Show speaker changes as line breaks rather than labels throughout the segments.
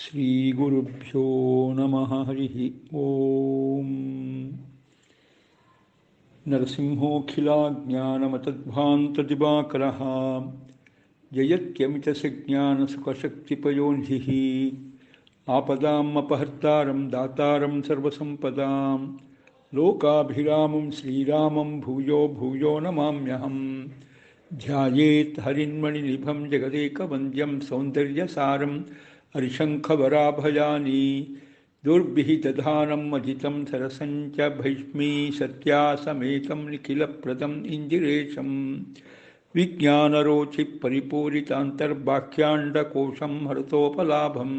ಶ್ರೀಗುರುಭ್ಯೋ ನಮಃ ಹರಿಃ ಓಂ. ನರಸಿಂಹೋऽಖಿಲಾಜ್ಞಾನಮತಧ್ವಾन्तದಿವಾಕರಃ ಜಯತ್ಯಮಿತಸಜ್ಞಾನಸುಖಶಕ್ತಿಪಯೋನಿಧಿಃ ಆಪದಾಂ ಅಪಹರ್ತಾರಂ ದಾತಾರಂ ಸರ್ವಸಂಪದಾಂ ಲೋಕಾಭಿರಾಮಂ ಶ್ರೀರಾಮಂ ಭೂಯೋ ಭೂಯೋ ನಮಾಮ್ಯಹಂ. ಧ್ಯಾಯೇತ್ ಹರಿನ್ಮಣಿನಿಭಂ ಜಗದೇಕವಂದ್ಯಂ ಸೌಂದರ್ಯಸಾರಂ ಹರಿಶಂಖವರಾಭಯಾನಿ ದುರ್ಭಿಃ ದಧಾನಂ ಅಜಿತಂ ಸರಸಂಚ ಭೈಷ್ಮೀ ಸತ್ಯಾಸಮೇತಂ ನಿಖಿಲಪ್ರದಂ ಇಂದಿರೇಶಂ ವಿಜ್ಞಾನರೋಚಿ ಪರಿಪೂರಿತಾಂತರ್ಬಾಹ್ಯಾಂಡಕೋಶಂ ಹರತೋಪಲಾಭಂ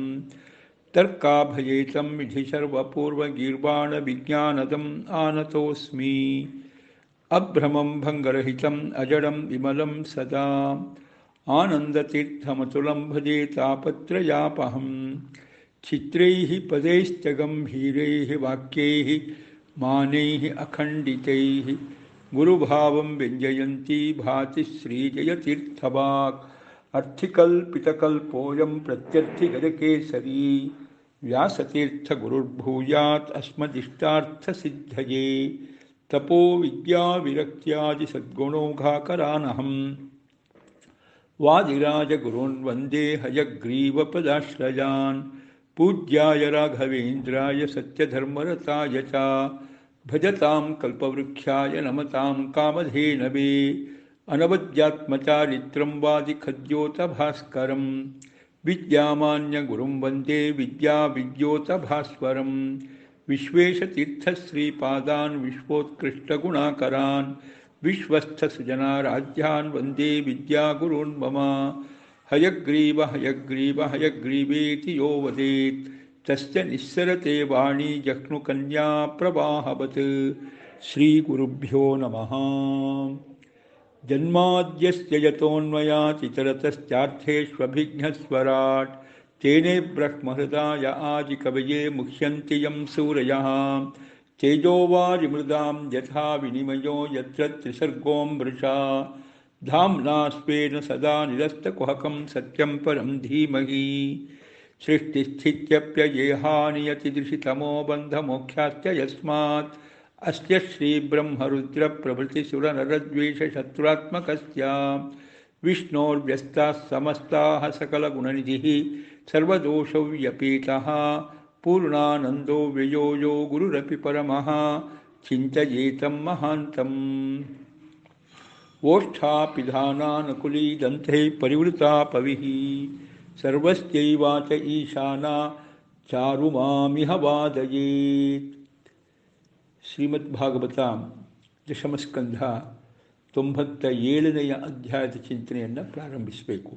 ತರ್ಕಾಭಯೇತಂ ವಿಧಿ ಸರ್ವಪೂರ್ವಗೀರ್ವಾಣವಿಜ್ಞಾನದಂ ಆನತೋಸ್ಮಿ. ಅಭ್ರಮಂ ಭಂಗರಹಿತಂ ಅಜಡಂ ವಿಮಲಂ ಸದಾ ಆನಂದತೀರ್ಥಮತುಲಂ ಭಜೆ ತಾಪತ್ರಯಾಪಹಂ. ಚಿತ್ರೈಃ ಪದೈಶ್ಚ ಗಂಭೀರೈಃ ವಾಕ್ಯೈಃ ಮಾನೈಃ ಅಖಂಡಿತೈಃ ಗುರುಭಾವಂ ವ್ಯಂಜಯಂತಿ ಭಾತಿ ಶ್ರೀಜಯತೀರ್ಥವಾಕ್. ಅರ್ಥಿಕಲ್ಪಿತಕಲ್ಪೋಯಂ ಪ್ರತ್ಯರ್ಥಿಗಜಕೇಸರಿ ವ್ಯಾಸತೀರ್ಥಗುರುರ್ಭೂಯಾತ್ ಅಸ್ಮದಿಷ್ಟಾರ್ಥಸಿದ್ಧಯೇ. ತಪೋ ವಿದ್ಯಾವಿರಕ್ತ್ಯಾದಿ ಸದ್ಗುಣೌಘಾಕರಾನಹಂ ವಾದಿರಾಜಗುರುನ್ ವಂದೇ ಹಯಗ್ರೀವಪದಾಶ್ರಯಾನ್. ಪೂಜ್ಯಾಯ ರಾಘವೇಂದ್ರಾಯ ಸತ್ಯಧರ್ಮರತಾಯ ಚ ಭಜತಾಂ ಕಲ್ಪವೃಕ್ಷಾಯ ನಮತಾಂ ಕಾಮಧೇನವೇ. ಅನವದ್ಯಾತ್ಮಚಾರಿತ್ರಂ ವಾದಿಖದ್ಯೋತಭಾಸ್ಕರಂ ವಿದ್ಯಾಮಾನ್ಯಗುರುಂ ವಂದೇ ವಿದ್ಯಾವಿದ್ಯೋತಭಾಸ್ವರಂ. ವಿಶ್ವೇಶತೀರ್ಥಶ್ರೀಪಾದಾನ್ ವಿಶ್ವೋತ್ಕೃಷ್ಟಗುಣಾಕರಾನ್ ವಿಶ್ವಸ್ಥಸುಜನಾರಾಧ್ಯಾನ್ ವಂದೇ ವಿದ್ಯಾಗುರುನ್ ಮಮ. ಹಯಗ್ರೀವ ಹಯಗ್ರೀವ ಹಯಗ್ರೀವೇತಿ ಯೋ ವದೇತ್ ತಸ್ಯ ನಿಸ್ಸರತೆ ವಾಣಿ ಜಹ್ನುಕನ್ಯಾ ಪ್ರವಾಹವತ್. ಶ್ರೀಗುರುಭ್ಯೋ ನಮಃ. ಜನ್ಮಾದ್ಯಸ್ಯ ಯತೋನ್ಮಯಾತ್ ಇತರತಶ್ಚಾರ್ಥೇಷ್ವಭಿಘ್ನಸ್ವರಾಟ್ ತೇನೇ ಬ್ರಹ್ಮಹೃದಾಯ ಆದಿಕವಯೇ ಮುಹ್ಯಂತಿ ಯಂ ಸೂರಯಃ. ತೇಜೋವಾರಿಮೃದಾಂ ಯಥಾ ವಿನಿಮಯೋ ಯತ್ರ ತ್ರಿಸರ್ಗೋ ಮೃಷಾ. ಧಾಮ್ನಾ ಸ್ವೇನ ಸದಾ ನಿರಸ್ತಕುಹಕಂ ಸತ್ಯಂ ಪರಂ ಧೀಮಹಿ. ಸೃಷ್ಟಿಸ್ಥಿತ್ಯಪ್ಯಯೇಹಾನಿಯತಿದೃಶಿತಮೋ ಬಂಧಮೋಕ್ಷಾಶ್ಚ ಯಸ್ಮಾತ್ ಅಸ್ಯ ಶ್ರೀಬ್ರಹ್ಮರುದ್ರಪ್ರಭೃತಿಸುರನರದ್ವೇಷಶತ್ರುರಾತ್ಮಕಸ್ಯ ವಿಷ್ಣೋರ್ವ್ಯಸ್ತಾಃ ಸಮಸ್ತಾಃ ಸಕಲಗುಣನಿಧಿಃ ಸರ್ವದೋಷವ್ಯಪೀತಃ ಪೂರ್ಣಾನಂದೋ ವ್ಯಯೋ ಯೋ ಗುರುರಪಿ ಪರಮಃ ಚಿಂತಯೇತಂ ಮಹಾಂತಂ. ಓಷ್ಠಾಪಿಧಾನಾನುಕೂಲೀದಂತೈ ಪರಿವೃತಾಪವಿಃ ಸರ್ವಸ್ಯೈವಾಚ ಈಶಾನಾ ಚಾರುಮಾಮಿಹ ವಾದಯೇತ್. ಶ್ರೀಮದ್ಭಾಗವತ ದಶಮಸ್ಕಂಧ 97ನೇ ಅಧ್ಯಾಯದ ಚಿಂತನೆಯನ್ನು ಪ್ರಾರಂಭಿಸಬೇಕು.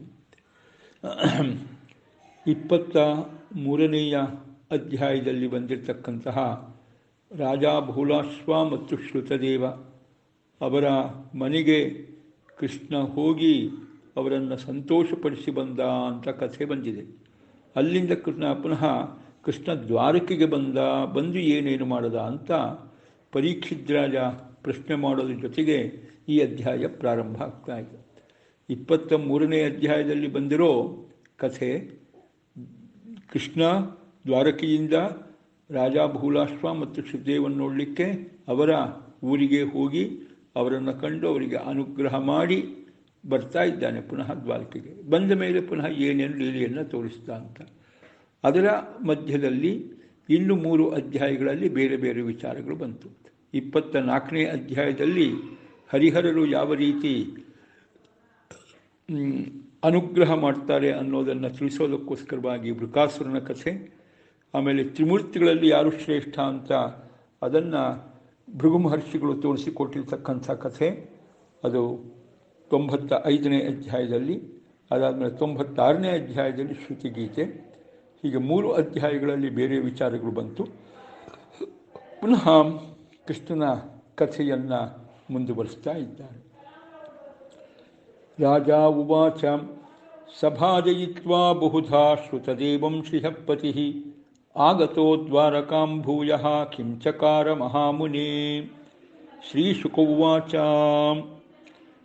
23ನೇ ಅಧ್ಯಾಯದಲ್ಲಿ ಬಂದಿರತಕ್ಕಂತಹ ರಾಜ ಭೂಲಾಶ್ವ ಮತ್ತು ಶ್ರುತದೇವ ಅವರ ಮನೆಗೆ ಕೃಷ್ಣ ಹೋಗಿ ಅವರನ್ನು ಸಂತೋಷಪಡಿಸಿ ಬಂದ ಅಂತ ಕಥೆ ಬಂದಿದೆ. ಅಲ್ಲಿಂದ ಪುನಃ ಕೃಷ್ಣ ದ್ವಾರಕೆಗೆ ಬಂದು ಏನೇನು ಮಾಡದ ಅಂತ ಪರೀಕ್ಷಿತ್ ಪ್ರಶ್ನೆ ಮಾಡೋದ್ರ ಜೊತೆಗೆ ಈ ಅಧ್ಯಾಯ ಪ್ರಾರಂಭ ಆಗ್ತಾ ಇದೆ. 23ನೇ ಅಧ್ಯಾಯದಲ್ಲಿ ಬಂದಿರೋ ಕಥೆ ಕೃಷ್ಣ ದ್ವಾರಕೆಯಿಂದ ರಾಜ ಭೂಲಾಶ್ವ ಮತ್ತು ಶ್ರುತದೇವನ್ನು ನೋಡಲಿಕ್ಕೆ ಅವರ ಊರಿಗೆ ಹೋಗಿ ಅವರನ್ನು ಕಂಡು ಅವರಿಗೆ ಅನುಗ್ರಹ ಮಾಡಿ ಬರ್ತಾ ಇದ್ದಾನೆ ಪುನಃ ದ್ವಾರಕೆಗೆ. ಬಂದ ಮೇಲೆ ಪುನಃ ಏನೇನು ಲೀಲೆಯನ್ನು ತೋರಿಸ್ತಾ ಅಂತ. ಅದರ ಮಧ್ಯದಲ್ಲಿ ಇನ್ನು 3 ಅಧ್ಯಾಯಗಳಲ್ಲಿ ಬೇರೆ ಬೇರೆ ವಿಚಾರಗಳು ಬಂತು. 24ನೇ ಅಧ್ಯಾಯದಲ್ಲಿ ಹರಿಹರರು ಯಾವ ರೀತಿ ಅನುಗ್ರಹ ಮಾಡ್ತಾರೆ ಅನ್ನೋದನ್ನು ತಿಳಿಸೋದಕ್ಕೋಸ್ಕರವಾಗಿ ವೃಕಾಸುರನ ಕಥೆ, ಆಮೇಲೆ ತ್ರಿಮೂರ್ತಿಗಳಲ್ಲಿ ಯಾರು ಶ್ರೇಷ್ಠ ಅಂತ ಅದನ್ನು ಭೃಗು ಮಹರ್ಷಿಗಳು ತೋರಿಸಿಕೊಟ್ಟಿರ್ತಕ್ಕಂಥ ಕಥೆ, ಅದು 95ನೇ ಅಧ್ಯಾಯದಲ್ಲಿ. ಅದಾದಮೇಲೆ 96ನೇ ಅಧ್ಯಾಯದಲ್ಲಿ ಶ್ರುತಿಗೀತೆ. ಹೀಗೆ 3 ಅಧ್ಯಾಯಗಳಲ್ಲಿ ಬೇರೆ ವಿಚಾರಗಳು ಬಂತು. ಪುನಃ ಕೃಷ್ಣನ ಕಥೆಯನ್ನು ಮುಂದುವರಿಸ್ತಾ ಇದ್ದಾರೆ. ರಾಜ ಉವಾಚ ಸಭಾಜಯಿತ್ವಾ ಬಹುಧಾ ಶ್ರುತದೇವಂ ಶ್ರೀಹಪತಿಃ ಆಗತೋ ದ್ವಾರಕಾಂ ಭೂಯಃ ಕಿಂ ಚಕಾರ ಮಹಾಮುನೇ. ಶ್ರೀಶುಕ ಉವಾಚ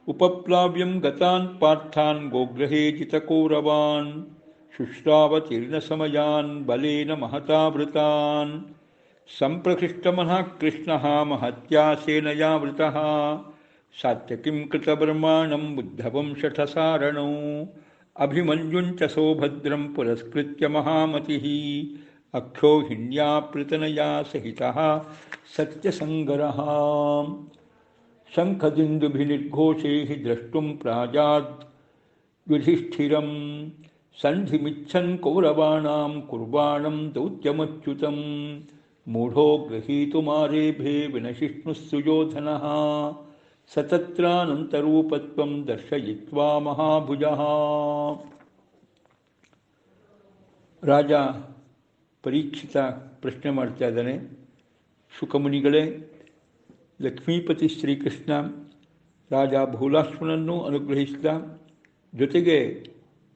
ಉಪಪ್ಲಾವ್ಯಂ ಗತಾನ್ ಪಾರ್ಥಾನ್ ಗೋಗ್ರಹೇ ಜಿತಕೌರವಾನ್ ಶುಶ್ರಾವತೀರ್ಣ ಸಮಯಾನ್ ಬಲೇನ ಮಹತಾವೃತಾನ್ ಸಂಪ್ರಕೃಷ್ಟಮನಃ ಕೃಷ್ಣಃ ಮಹತ್ಯಾ ಸೇನಯಾವೃತಃ ಸಾತ್ಯಕಿಂ ಕೃತಬ್ರಹ್ಮಾಣಂ ಬುದ್ಧವಂಶಠಸಾರಣೌ ಅಭಿಮನ್ಯುಂಚ ಸೌಭದ್ರಂ ಪುರಸ್ಕೃತ್ಯ ಮಹಾಮತಿಃ ಅಕ್ಷೋಹಿಣ್ಯಾ ಪೃತನಯಾ ಸಹಿತಃ ಸತ್ಯಸಂಗರಃ ಶಂಖದಿಂದುಭಿರ್ಘೋಷೈಃ ದ್ರಷ್ಟುಂ ಪ್ರಾಜಾದ್ ಯುಧಿಷ್ಠಿರಂ ಸಂಧಿಮಿಚ್ಛನ್ ಕೌರವಾಣಾಂ ಕುರ್ವಾಣಂ ದೌತ್ಯಮಚ್ಯುತಂ ಮೂಢೋ ಗೃಹೀತುಮಾರೇಭೆ ವಿನಶಿಷ್ಣುಃ ಸುಯೋಧನಃ ಸತತ್ರಾನಂತರೂಪತ್ವಂ ದರ್ಶಯಿತ್ವಾ ಮಹಾಭುಜಃ. ರಾಜ ಪರೀಕ್ಷಿತ ಪ್ರಶ್ನೆ ಮಾಡ್ತಾ ಇದ್ದಾನೆ, ಶುಕಮುನಿಗಳೇ, ಲಕ್ಷ್ಮೀಪತಿ ಶ್ರೀಕೃಷ್ಣ ರಾಜ ಭೂಲಾಶ್ವನನ್ನು ಅನುಗ್ರಹಿಸಿದ, ಜೊತೆಗೆ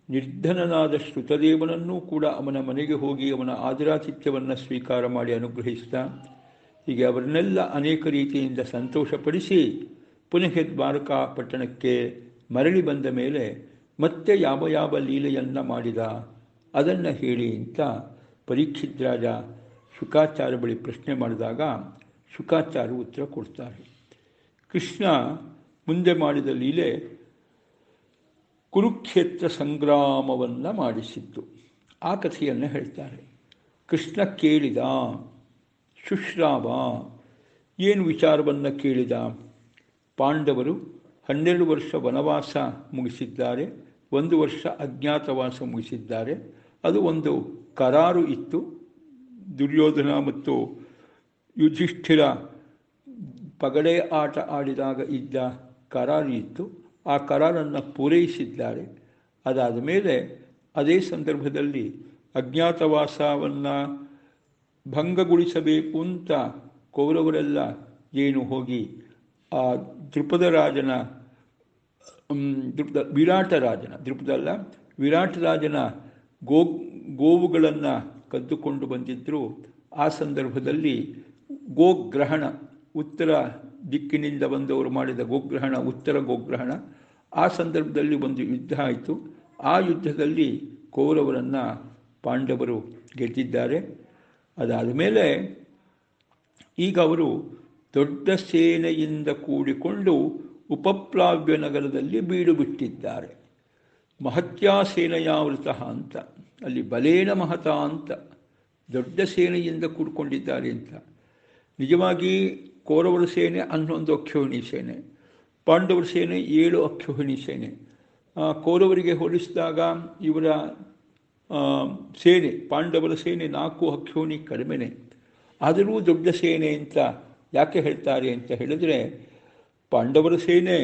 ನಿರ್ಧನನಾದ ಶ್ರುತದೇವನನ್ನೂ ಕೂಡ ಅವನ ಮನೆಗೆ ಹೋಗಿ ಅವನ ಆದರಾತಿಥ್ಯವನ್ನು ಸ್ವೀಕಾರ ಮಾಡಿ ಅನುಗ್ರಹಿಸಿದ. ಹೀಗೆ ಅವರನ್ನೆಲ್ಲ ಅನೇಕ ರೀತಿಯಿಂದ ಸಂತೋಷಪಡಿಸಿ ಪುನಃ ದ್ವಾರಕಾ ಪಟ್ಟಣಕ್ಕೆ ಮರಳಿ ಬಂದ ಮೇಲೆ ಮತ್ತೆ ಯಾವ ಯಾವ ಲೀಲೆಯನ್ನು ಮಾಡಿದ ಅದನ್ನು ಹೇಳಿ ಅಂತ ಪರೀಕ್ಷಿತ್ ರಾಜ ಶುಕಾಚಾರ್ಯ ಬಳಿ ಪ್ರಶ್ನೆ ಮಾಡಿದಾಗ ಶುಕಾಚಾರ್ಯ ಉತ್ತರ ಕೊಡ್ತಾರೆ. ಕೃಷ್ಣ ಮುಂದೆ ಮಾಡಿದ ಲೀಲೆ ಕುರುಕ್ಷೇತ್ರ ಸಂಗ್ರಾಮವನ್ನು ಮಾಡಿಸಿದ್ದು. ಆ ಕಥೆಯನ್ನು ಹೇಳ್ತಾರೆ. ಕೃಷ್ಣ ಕೇಳಿದ, ಶುಶ್ರಾವ ಏನು ವಿಚಾರವನ್ನು ಕೇಳಿದ? ಪಾಂಡವರು 12 ವರ್ಷ ವನವಾಸ ಮುಗಿಸಿದ್ದಾರೆ, 1 ವರ್ಷ ಅಜ್ಞಾತವಾಸ ಮುಗಿಸಿದ್ದಾರೆ. ಅದು ಒಂದು ಕರಾರು ಇತ್ತು. ದುರ್ಯೋಧನ ಮತ್ತು ಯುಧಿಷ್ಠಿರ ಪಗಡೆ ಆಟ ಆಡಿದಾಗ ಇದ್ದ ಕರಾರು ಇತ್ತು. ಆ ಕರಾರನ್ನು ಪೂರೈಸಿದ್ದಾರೆ. ಅದಾದ ಮೇಲೆ ಅದೇ ಸಂದರ್ಭದಲ್ಲಿ ಅಜ್ಞಾತವಾಸವನ್ನು ಭಂಗಗೊಳಿಸಬೇಕು ಅಂತ ಕೌರವರೆಲ್ಲ ಏನು ಹೋಗಿ ಆ ವಿರಾಟ ರಾಜನ ಗೋವುಗಳನ್ನು ಕದ್ದುಕೊಂಡು ಬಂದಿದ್ದರು. ಆ ಸಂದರ್ಭದಲ್ಲಿ ಗೋಗ್ರಹಣ, ಉತ್ತರ ದಿಕ್ಕಿನಿಂದ ಬಂದವರು ಮಾಡಿದ ಗೋಗ್ರಹಣ, ಉತ್ತರ ಗೋಗ್ರಹಣ. ಆ ಸಂದರ್ಭದಲ್ಲಿ ಒಂದು ಯುದ್ಧ ಆಯಿತು. ಆ ಯುದ್ಧದಲ್ಲಿ ಕೌರವರನ್ನು ಪಾಂಡವರು ಗೆದ್ದಿದ್ದಾರೆ. ಅದಾದ ಮೇಲೆ ಈಗ ಅವರು ದೊಡ್ಡ ಸೇನೆಯಿಂದ ಕೂಡಿಕೊಂಡು ಉಪಪ್ಲಾವ್ಯ ನಗರದಲ್ಲಿ ಬೀಡು ಬಿಟ್ಟಿದ್ದಾರೆ. ಮಹತ್ಯಾ ಸೇನೆಯಾವೃತ ಅಂತ, ಅಲ್ಲಿ ಬಲೇನ ಮಹತ ಅಂತ, ದೊಡ್ಡ ಸೇನೆಯಿಂದ ಕೂಡಿಕೊಂಡಿದ್ದಾರೆ ಅಂತ. ನಿಜವಾಗಿ ಕೌರವರ ಸೇನೆ 11 ಅಕ್ಷೋಹಿಣಿ ಸೇನೆ, ಪಾಂಡವರ ಸೇನೆ 7 ಅಕ್ಷೋಹಿಣಿ ಸೇನೆ. ಕೌರವರಿಗೆ ಹೋಲಿಸಿದಾಗ ಇವರ ಸೇನೆ, ಪಾಂಡವರ ಸೇನೆ 4 ಅಕ್ಷೋಹಿಣಿ ಕಡಿಮೆನೆ. ಆದರೂ ದೊಡ್ಡ ಸೇನೆ ಅಂತ ಯಾಕೆ ಹೇಳ್ತಾರೆ ಅಂತ ಹೇಳಿದರೆ, ಪಾಂಡವರ ಸೇನೆ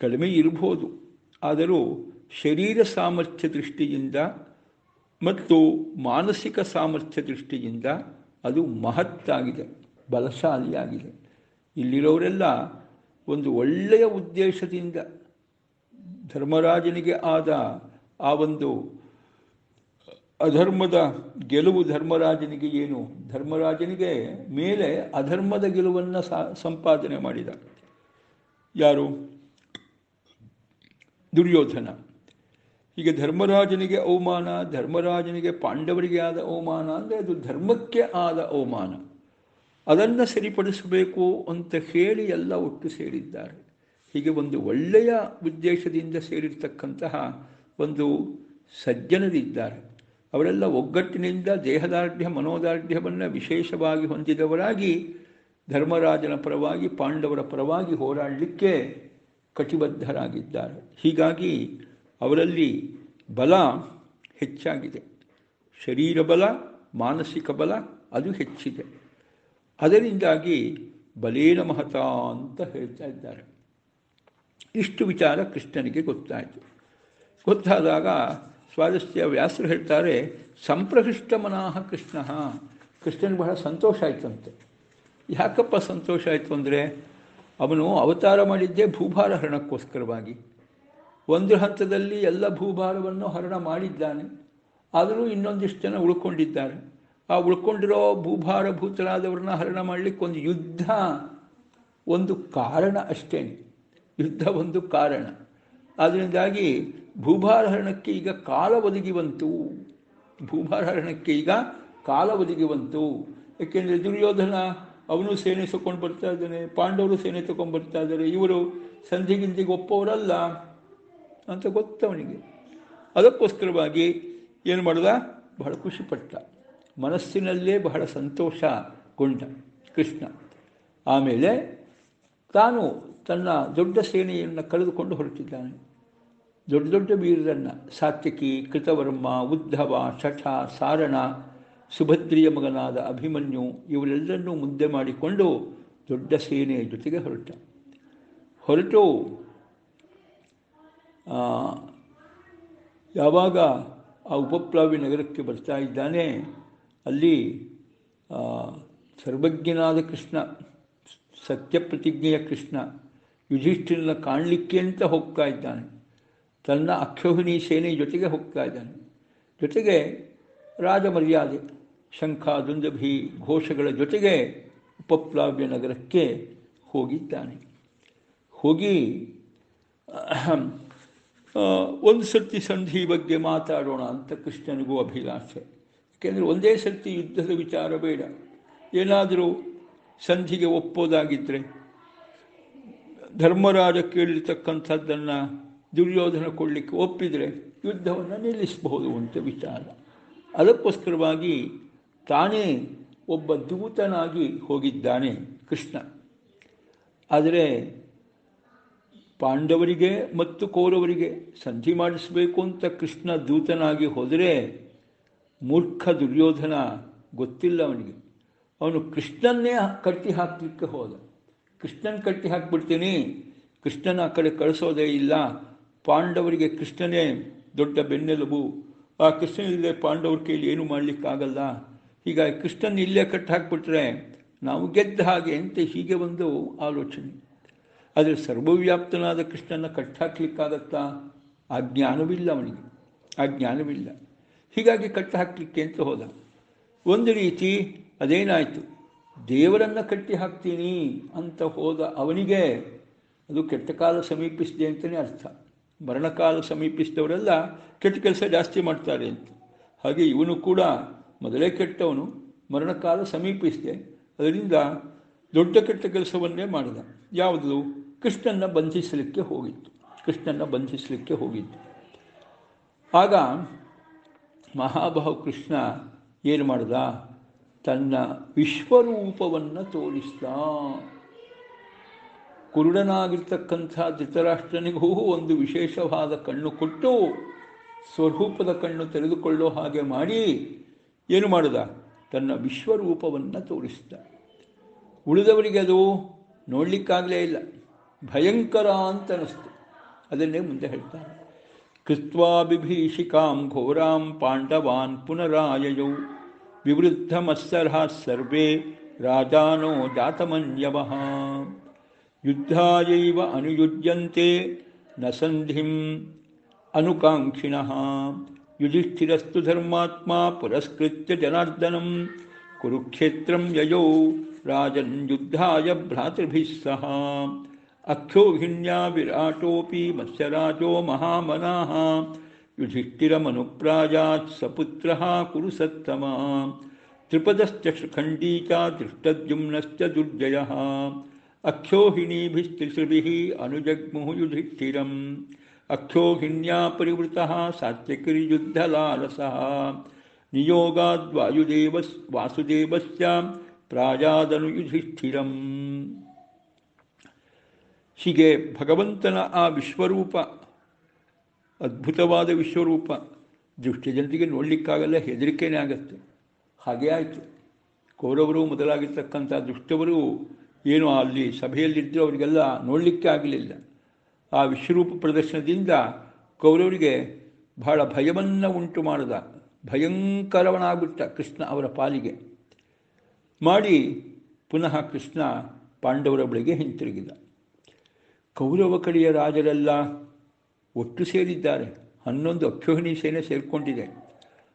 ಕಡಿಮೆ ಇರಬಹುದು, ಆದರೂ ಶರೀರ ಸಾಮರ್ಥ್ಯ ದೃಷ್ಟಿಯಿಂದ ಮತ್ತು ಮಾನಸಿಕ ಸಾಮರ್ಥ್ಯ ದೃಷ್ಟಿಯಿಂದ ಅದು ಮಹತ್ತಾಗಿದೆ, ಬಲಶಾಲಿಯಾಗಿದೆ. ಇಲ್ಲಿರೋರೆಲ್ಲ ಒಂದು ಒಳ್ಳೆಯ ಉದ್ದೇಶದಿಂದ ಧರ್ಮರಾಜನಿಗೆ ಆದ ಆ ಒಂದು ಅಧರ್ಮದ ಗೆಲುವು, ಧರ್ಮರಾಜನಿಗೆ ಮೇಲೆ ಅಧರ್ಮದ ಗೆಲುವನ್ನು ಸಂಪಾದನೆ ಮಾಡಿದ ಯಾರು? ದುರ್ಯೋಧನ. ಹೀಗೆ ಧರ್ಮರಾಜನಿಗೆ ಅವಮಾನ, ಧರ್ಮರಾಜನಿಗೆ ಪಾಂಡವರಿಗೆ ಆದ ಅವಮಾನ ಅಂದರೆ ಅದು ಧರ್ಮಕ್ಕೆ ಆದ ಅವಮಾನ. ಅದನ್ನು ಸರಿಪಡಿಸಬೇಕು ಅಂತ ಹೇಳಿ ಎಲ್ಲ ಒಟ್ಟು ಸೇರಿದ್ದಾರೆ. ಹೀಗೆ ಒಂದು ಒಳ್ಳೆಯ ಉದ್ದೇಶದಿಂದ ಸೇರಿರ್ತಕ್ಕಂತಹ ಒಂದು ಸಜ್ಜನರಿದ್ದಾರೆ. ಅವರೆಲ್ಲ ಒಗ್ಗಟ್ಟಿನಿಂದ ದೇಹದಾರ್ಢ್ಯ ಮನೋದಾರ್ಢ್ಯವನ್ನು ವಿಶೇಷವಾಗಿ ಹೊಂದಿದವರಾಗಿ ಧರ್ಮರಾಜನ ಪರವಾಗಿ ಪಾಂಡವರ ಪರವಾಗಿ ಹೋರಾಡಲಿಕ್ಕೆ ಕಟಿಬದ್ಧರಾಗಿದ್ದಾರೆ. ಹೀಗಾಗಿ ಅವರಲ್ಲಿ ಬಲ ಹೆಚ್ಚಾಗಿದೆ, ಶರೀರ ಬಲ, ಮಾನಸಿಕ ಬಲ ಅದು ಹೆಚ್ಚಿದೆ. ಅದರಿಂದಾಗಿ ಬಲೇನ ಮಹತ ಅಂತ ಹೇಳ್ತಾ ಇದ್ದಾರೆ. ಇಷ್ಟು ವಿಚಾರ ಕೃಷ್ಣನಿಗೆ ಗೊತ್ತಾಯಿತು. ಗೊತ್ತಾದಾಗ ಸ್ವಾರಸ್ಯ ವ್ಯಾಸರು ಹೇಳ್ತಾರೆ, ಸಂಪ್ರಹೃಷ್ಟ ಮನಃ ಕೃಷ್ಣ. ಕೃಷ್ಣನಿಗೆ ಬಹಳ ಸಂತೋಷ ಆಯಿತಂತೆ. ಯಾಕಪ್ಪ ಸಂತೋಷ ಆಯಿತು ಅಂದರೆ, ಅವನು ಅವತಾರ ಮಾಡಿದ್ದೇ ಭೂಭಾರ ಹರಣಕ್ಕೋಸ್ಕರವಾಗಿ. ಒಂದು ಹಂತದಲ್ಲಿ ಎಲ್ಲ ಭೂಭಾರವನ್ನು ಹರಣ ಮಾಡಿದ್ದಾನೆ, ಆದರೂ ಇನ್ನೊಂದಿಷ್ಟು ಜನ ಉಳ್ಕೊಂಡಿದ್ದಾರೆ. ಆ ಉಳ್ಕೊಂಡಿರೋ ಭೂಭಾರಭೂತರಾದವ್ರನ್ನ ಹರಣ ಮಾಡಲಿಕ್ಕೆ ಒಂದು ಯುದ್ಧ ಒಂದು ಕಾರಣ ಅಷ್ಟೇ. ಯುದ್ಧ ಒಂದು ಕಾರಣ. ಆದ್ದರಿಂದಾಗಿ ಭೂಭಾರಹರಣಕ್ಕೆ ಈಗ ಕಾಲ ಒದಗಿ ಬಂತು. ಭೂಭಾರಹರಣಕ್ಕೆ ಈಗ ಕಾಲ ಒದಗಿ ಬಂತು. ಏಕೆಂದರೆ ದುರ್ಯೋಧನ ಅವನು ಸೇನೆ ತಗೊಂಡು ಬರ್ತಾ ಇದ್ದಾನೆ, ಪಾಂಡವರು ಸೇನೆ ತಗೊಂಡು ಬರ್ತಾ ಇದ್ದಾರೆ, ಇವರು ಸಂಧಿಗಿಂದಿಗೆ ಒಪ್ಪೋರಲ್ಲ ಅಂತ ಗೊತ್ತವನಿಗೆ. ಅದಕ್ಕೋಸ್ಕರವಾಗಿ ಏನು ಮಾಡಿದ, ಬಹಳ ಖುಷಿಪಟ್ಟ, ಮನಸ್ಸಿನಲ್ಲೇ ಬಹಳ ಸಂತೋಷಗೊಂಡ ಕೃಷ್ಣ. ಆಮೇಲೆ ತಾನು ತನ್ನ ದೊಡ್ಡ ಸೇನೆಯನ್ನು ಕಳೆದುಕೊಂಡು ಹೊರಟಿದ್ದಾನೆ. ದೊಡ್ಡ ದೊಡ್ಡ ವೀರರನ್ನು, ಸಾತ್ಯಕಿ, ಕೃತವರ್ಮ, ಉದ್ಧವ, ಶಠ, ಸಾರಣ, ಸುಭದ್ರಿಯ ಮಗನಾದ ಅಭಿಮನ್ಯು ಇವರೆಲ್ಲರನ್ನೂ ಮುದ್ದೆ ಮಾಡಿಕೊಂಡು ದೊಡ್ಡ ಸೇನೆಯ ಜೊತೆಗೆ ಹೊರಟು ಯಾವಾಗ ಆ ಉಪಪ್ಲಾವಿ ನಗರಕ್ಕೆ ಬರ್ತಾ ಇದ್ದಾನೆ, ಅಲ್ಲಿ ಸರ್ವಜ್ಞನಾದ ಕೃಷ್ಣ, ಸತ್ಯಪ್ರತಿಜ್ಞೆಯ ಕೃಷ್ಣ ಯುಧಿಷ್ಠಿರನ ಕಾಣಲಿಕ್ಕೆ ಅಂತ ಹೋಗ್ತಾ ಇದ್ದಾನೆ. ತನ್ನ ಅಕ್ಷೋಹಿಣಿ ಸೇನೆ ಜೊತೆಗೆ ಹೋಗ್ತಾ ಇದ್ದಾನೆ. ಜೊತೆಗೆ ರಾಜಮರ್ಯಾದೆ, ಶಂಖ, ದುಂದಭಿ ಘೋಷಗಳ ಜೊತೆಗೆ ಉಪಪ್ಲಾವ್ಯ ನಗರಕ್ಕೆ ಹೋಗಿದ್ದಾನೆ. ಹೋಗಿ ಒಂದು ಸರ್ತಿ ಸಂಧಿ ಬಗ್ಗೆ ಮಾತಾಡೋಣ ಅಂತ ಕೃಷ್ಣನಿಗೂ ಅಭಿಲಾಷೆ. ಏಕೆಂದರೆ ಒಂದೇ ಸರ್ತಿ ಯುದ್ಧದ ವಿಚಾರ ಬೇಡ, ಏನಾದರೂ ಸಂಧಿಗೆ ಒಪ್ಪೋದಾಗಿದ್ದರೆ ಧರ್ಮರಾಜ ಕೇಳಿರ್ತಕ್ಕಂಥದ್ದನ್ನು ದುರ್ಯೋಧನ ಕೊಡಲಿಕ್ಕೆ ಒಪ್ಪಿದರೆ ಯುದ್ಧವನ್ನು ನಿಲ್ಲಿಸಬಹುದು ಅಂತ ವಿಚಾರ. ಅದಕ್ಕೋಸ್ಕರವಾಗಿ ತಾನೇ ಒಬ್ಬ ದೂತನಾಗಿ ಹೋಗಿದ್ದಾನೆ ಕೃಷ್ಣ. ಆದರೆ ಪಾಂಡವರಿಗೆ ಮತ್ತು ಕೌರವರಿಗೆ ಸಂಧಿ ಮಾಡಿಸಬೇಕು ಅಂತ ಕೃಷ್ಣ ದೂತನಾಗಿ ಹೋದರೆ ಮೂರ್ಖ ದುರ್ಯೋಧನ ಗೊತ್ತಿಲ್ಲ ಅವನಿಗೆ. ಅವನು ಕೃಷ್ಣನ್ನೇ ಕಟ್ಟಿ ಹಾಕಲಿಕ್ಕೆ ಹೋದ. ಕೃಷ್ಣನ ಕಟ್ಟಿ ಹಾಕಿಬಿಡ್ತೀನಿ, ಕೃಷ್ಣನ ಆ ಕಡೆ ಕಳಿಸೋದೇ ಇಲ್ಲ, ಪಾಂಡವರಿಗೆ ಕೃಷ್ಣನೇ ದೊಡ್ಡ ಬೆನ್ನೆಲುಬು, ಆ ಕೃಷ್ಣ ಇಲ್ಲದೆ ಪಾಂಡವ್ರ ಕೈಲಿ ಏನೂ ಮಾಡಲಿಕ್ಕಾಗಲ್ಲ, ಹೀಗಾಗಿ ಕೃಷ್ಣನ ಇಲ್ಲೇ ಕಟ್ಟಿ ಹಾಕಿಬಿಟ್ರೆ ನಾವು ಗೆದ್ದ ಹಾಗೆ ಅಂತ ಹೀಗೆ ಒಂದು ಆಲೋಚನೆ. ಆದರೆ ಸರ್ವವ್ಯಾಪ್ತನಾದ ಕೃಷ್ಣನ ಕಟ್ಟಾಕ್ಲಿಕ್ಕಾಗತ್ತಾ? ಆ ಜ್ಞಾನವಿಲ್ಲ ಅವನಿಗೆ, ಆ ಜ್ಞಾನವಿಲ್ಲ. ಹೀಗಾಗಿ ಕಟ್ಟಿ ಹಾಕಲಿಕ್ಕೆ ಅಂತ ಹೋದ. ಒಂದು ರೀತಿ ಅದೇನಾಯಿತು, ದೇವರನ್ನು ಕಟ್ಟಿ ಹಾಕ್ತೀನಿ ಅಂತ ಹೋದ ಅವನಿಗೆ ಅದು ಕೆಟ್ಟ ಕಾಲ ಸಮೀಪಿಸಿದೆ ಅಂತಲೇ ಅರ್ಥ. ಮರಣಕಾಲ ಸಮೀಪಿಸಿದವರೆಲ್ಲ ಕೆಟ್ಟ ಕೆಲಸ ಜಾಸ್ತಿ ಮಾಡ್ತಾರೆ ಅಂತ. ಹಾಗೆ ಇವನು ಕೂಡ ಮೊದಲೇ ಕೆಟ್ಟವನು, ಮರಣಕಾಲ ಸಮೀಪಿಸಿದೆ, ಅದರಿಂದ ದೊಡ್ಡ ಕೆಟ್ಟ ಕೆಲಸವನ್ನೇ ಮಾಡಿದ. ಯಾವುದು? ಕೃಷ್ಣನ ಬಂಧಿಸಲಿಕ್ಕೆ ಹೋಗಿತ್ತು. ಆಗ ಮಹಾಬಾಹು ಕೃಷ್ಣ ಏನು ಮಾಡಿದ, ತನ್ನ ವಿಶ್ವರೂಪವನ್ನು ತೋರಿಸಿದ. ಕುರುಡನಾಗಿರ್ತಕ್ಕಂಥ ಧೃತರಾಷ್ಟ್ರನಿಗೂ ಒಂದು ವಿಶೇಷವಾದ ಕಣ್ಣು ಕೊಟ್ಟು ಸ್ವರೂಪದ ಕಣ್ಣು ತೆರೆದುಕೊಳ್ಳೋ ಹಾಗೆ ಮಾಡಿ ಏನು ಮಾಡಿದ, ತನ್ನ ವಿಶ್ವರೂಪವನ್ನು ತೋರಿಸಿದ. ಉಳಿದವರಿಗೆ ಅದು ನೋಡಲಿಕ್ಕಾಗಲೇ ಇಲ್ಲ, ಭಯಂಕರ ಅಂತ ಅನ್ನಿಸ್ತು. ಅದನ್ನೇ ಮುಂದೆ ಹೇಳ್ತಾರೆ. ಕೃತ್ವಾ ಬಿಭೀಷಿಕಾಂ ಘೋರಾಂ ಪಾಂಡವಾನ್ ಪುನರಾಯಯೌ ವಿವೃದ್ಧಮತ್ಸರಃ ಸರ್ವೇ ರಾಜಾನೋ ಜಾತಮನ್ಯವಃ ಯುದ್ಧಾಯೈವ ಅನುಯುಜ್ಯಂತೆ ನ ಸಂಧಿಂ ಅನುಕಾಂಕ್ಷಿಣಃ ಯುಧಿಷ್ಠಿರಸ್ತು ಧರ್ಮಾತ್ಮ ಪುರಸ್ಕೃತ್ಯ ಜನಾರ್ದನಂ ಕುರುಕ್ಷೇತ್ರಂ ಯಯೌ ರಾಜನ್ ಯುದ್ಧಾಯ ಭ್ರಾತೃಭಿಃ ಸಹ ಅಕ್ಷೋಹಿಣ್ಯಾ ವಿರಾಟೋಪಿ ಮತ್ಸ್ಯರಾಜೋ ಮಹಾಮನಾಃ ಯುಧಿಷ್ಠಿರಮನುಪ್ರಾಯಾತ್ ಸಪುತ್ರಃ ಕುರು ಸತ್ತಮ ತ್ರಿಪದಶ್ಚ ಖಂಡೀ ಚ ದೃಷ್ಟದ್ಯುಮ್ನಶ್ಚ ದುರ್ಜಯಃ ಅಕ್ಷೋಹಿಣೀಭಿಸ್ತ್ರಿಸೃಭಿಃ ಅನುಜಗ್ಮುಃ ಯುಧಿಷ್ಠಿರಂ ಅಕ್ಷೋಹಿಣ್ಯಾ ಪರಿವೃತಃ ಸಾತ್ಯಕಿರ್ಯುದ್ಧಲಾಲಸಃ ನಿಯೋಗಾದ್ ವಾಸುದೇವಸ್ಯ ಪ್ರಾಯಾದನು ಯುಧಿಷ್ಠಿರಂ. ಹೀಗೆ ಭಗವಂತನ ಆ ವಿಶ್ವರೂಪ, ಅದ್ಭುತವಾದ ವಿಶ್ವರೂಪ, ದೃಷ್ಟಿ ಜನರಿಗೆ ನೋಡಲಿಕ್ಕಾಗಲ್ಲ, ಹೆದರಿಕೆನೇ ಆಗತ್ತೆ. ಹಾಗೇ ಆಯಿತು. ಕೌರವರು ಮೊದಲಾಗಿರ್ತಕ್ಕಂಥ ದುಷ್ಟವರು ಏನು ಅಲ್ಲಿ ಸಭೆಯಲ್ಲಿದ್ದರೂ ಅವರಿಗೆಲ್ಲ ನೋಡಲಿಕ್ಕೆ ಆಗಲಿಲ್ಲ. ಆ ವಿಶ್ವರೂಪ ಪ್ರದರ್ಶನದಿಂದ ಕೌರವರಿಗೆ ಬಹಳ ಭಯವನ್ನು ಉಂಟು ಮಾಡಿದ, ಭಯಂಕರವನಾಗ್ಬಿಟ್ಟ ಕೃಷ್ಣ ಅವರ ಪಾಲಿಗೆ. ಮಾಡಿ ಪುನಃ ಕೃಷ್ಣ ಪಾಂಡವರ ಬಳಿಗೆ ಹಿಂತಿರುಗಿದ. ಕೌರವ ಕಡೆಯ ರಾಜರೆಲ್ಲ ಒಟ್ಟು ಸೇರಿದ್ದಾರೆ, 11 ಅಕ್ಷೋಹಿಣಿ ಸೇನೆ ಸೇರಿಕೊಂಡಿದೆ.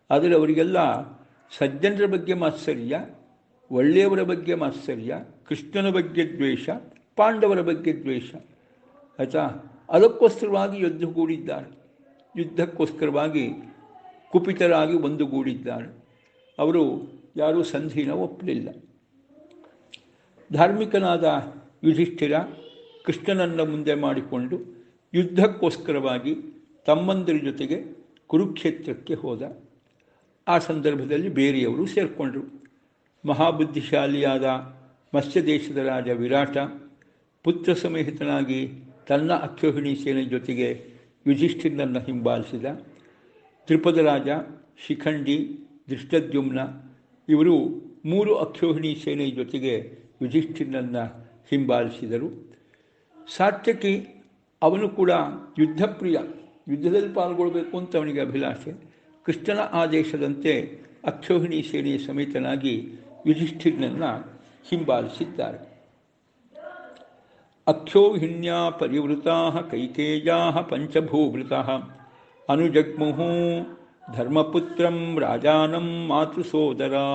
ಆದರೆ ಅವರಿಗೆಲ್ಲ ಸಜ್ಜನರ ಬಗ್ಗೆ ಮಾತ್ಸರ್ಯ, ಒಳ್ಳೆಯವರ ಬಗ್ಗೆ ಮಾತ್ಸರ್ಯ, ಕೃಷ್ಣನ ಬಗ್ಗೆ ದ್ವೇಷ, ಪಾಂಡವರ ಬಗ್ಗೆ ದ್ವೇಷ. ಆಯಿತಾ? ಅದಕ್ಕೋಸ್ಕರವಾಗಿ ಯುದ್ಧಕ್ಕೋಸ್ಕರವಾಗಿ ಕುಪಿತರಾಗಿ ಒಂದುಗೂಡಿದ್ದಾರೆ. ಅವರು ಯಾರೂ ಸಂಧಿನ ಒಪ್ಪಲಿಲ್ಲ. ಧಾರ್ಮಿಕನಾದ ಯುಧಿಷ್ಠಿರ ಕೃಷ್ಣನನ್ನು ಮುಂದೆ ಮಾಡಿಕೊಂಡು ಯುದ್ಧಕ್ಕೋಸ್ಕರವಾಗಿ ತಮ್ಮಂದಿರ ಜೊತೆಗೆ ಕುರುಕ್ಷೇತ್ರಕ್ಕೆ ಹೋದ. ಆ ಸಂದರ್ಭದಲ್ಲಿ ಬೇರೆಯವರು ಸೇರಿಕೊಂಡರು. ಮಹಾಬುದ್ಧಿಶಾಲಿಯಾದ ಮತ್ಸ್ಯ ದೇಶದ ರಾಜ ವಿರಾಟ ಪುತ್ರ ಸಮೇತನಾಗಿ ತನ್ನ ಅಕ್ಷೋಹಿಣಿ ಸೇನೆ ಜೊತೆಗೆ ಯುಧಿಷ್ಠಿರನನ್ನು ಹಿಂಬಾಲಿಸಿದ. ತ್ರಿಪದ ರಾಜ, ಶಿಖಂಡಿ, ದೃಷ್ಟದ್ಯುಮ್ನ ಇವರು 3 ಅಕ್ಷೋಹಿಣಿ ಸೇನೆ ಜೊತೆಗೆ ಯುಧಿಷ್ಠಿರನನ್ನು ಹಿಂಬಾಲಿಸಿದರು. ಸಾತ್ಯಕಿ ಅವನು ಕೂಡ ಯುದ್ಧಪ್ರಿಯ, ಯುದ್ಧದಲ್ಲಿ ಪಾಲ್ಗೊಳ್ಳಬೇಕು ಅಂತ ಅವನಿಗೆ ಅಭಿಲಾಷೆ. ಕೃಷ್ಣನ ಆದೇಶದಂತೆ ಅಕ್ಷೋಹಿಣಿ ಸೇನೆಯ ಸಮೇತನಾಗಿ ಯುಧಿಷ್ಠಿರನನ್ನು ಹಿಂಬಾಲಿಸಿದ್ದಾರೆ. ಅಕ್ಷೋಹಿಣ್ಯಾ ಪರಿವೃತಾ ಕೈಕೇಯಾ ಪಂಚಭೂಭೃತ ಅನುಜಗ್ಮುಹು ಧರ್ಮಪುತ್ರಂ ರಾಜಾನಂ ಮಾತೃಸೋದರಾ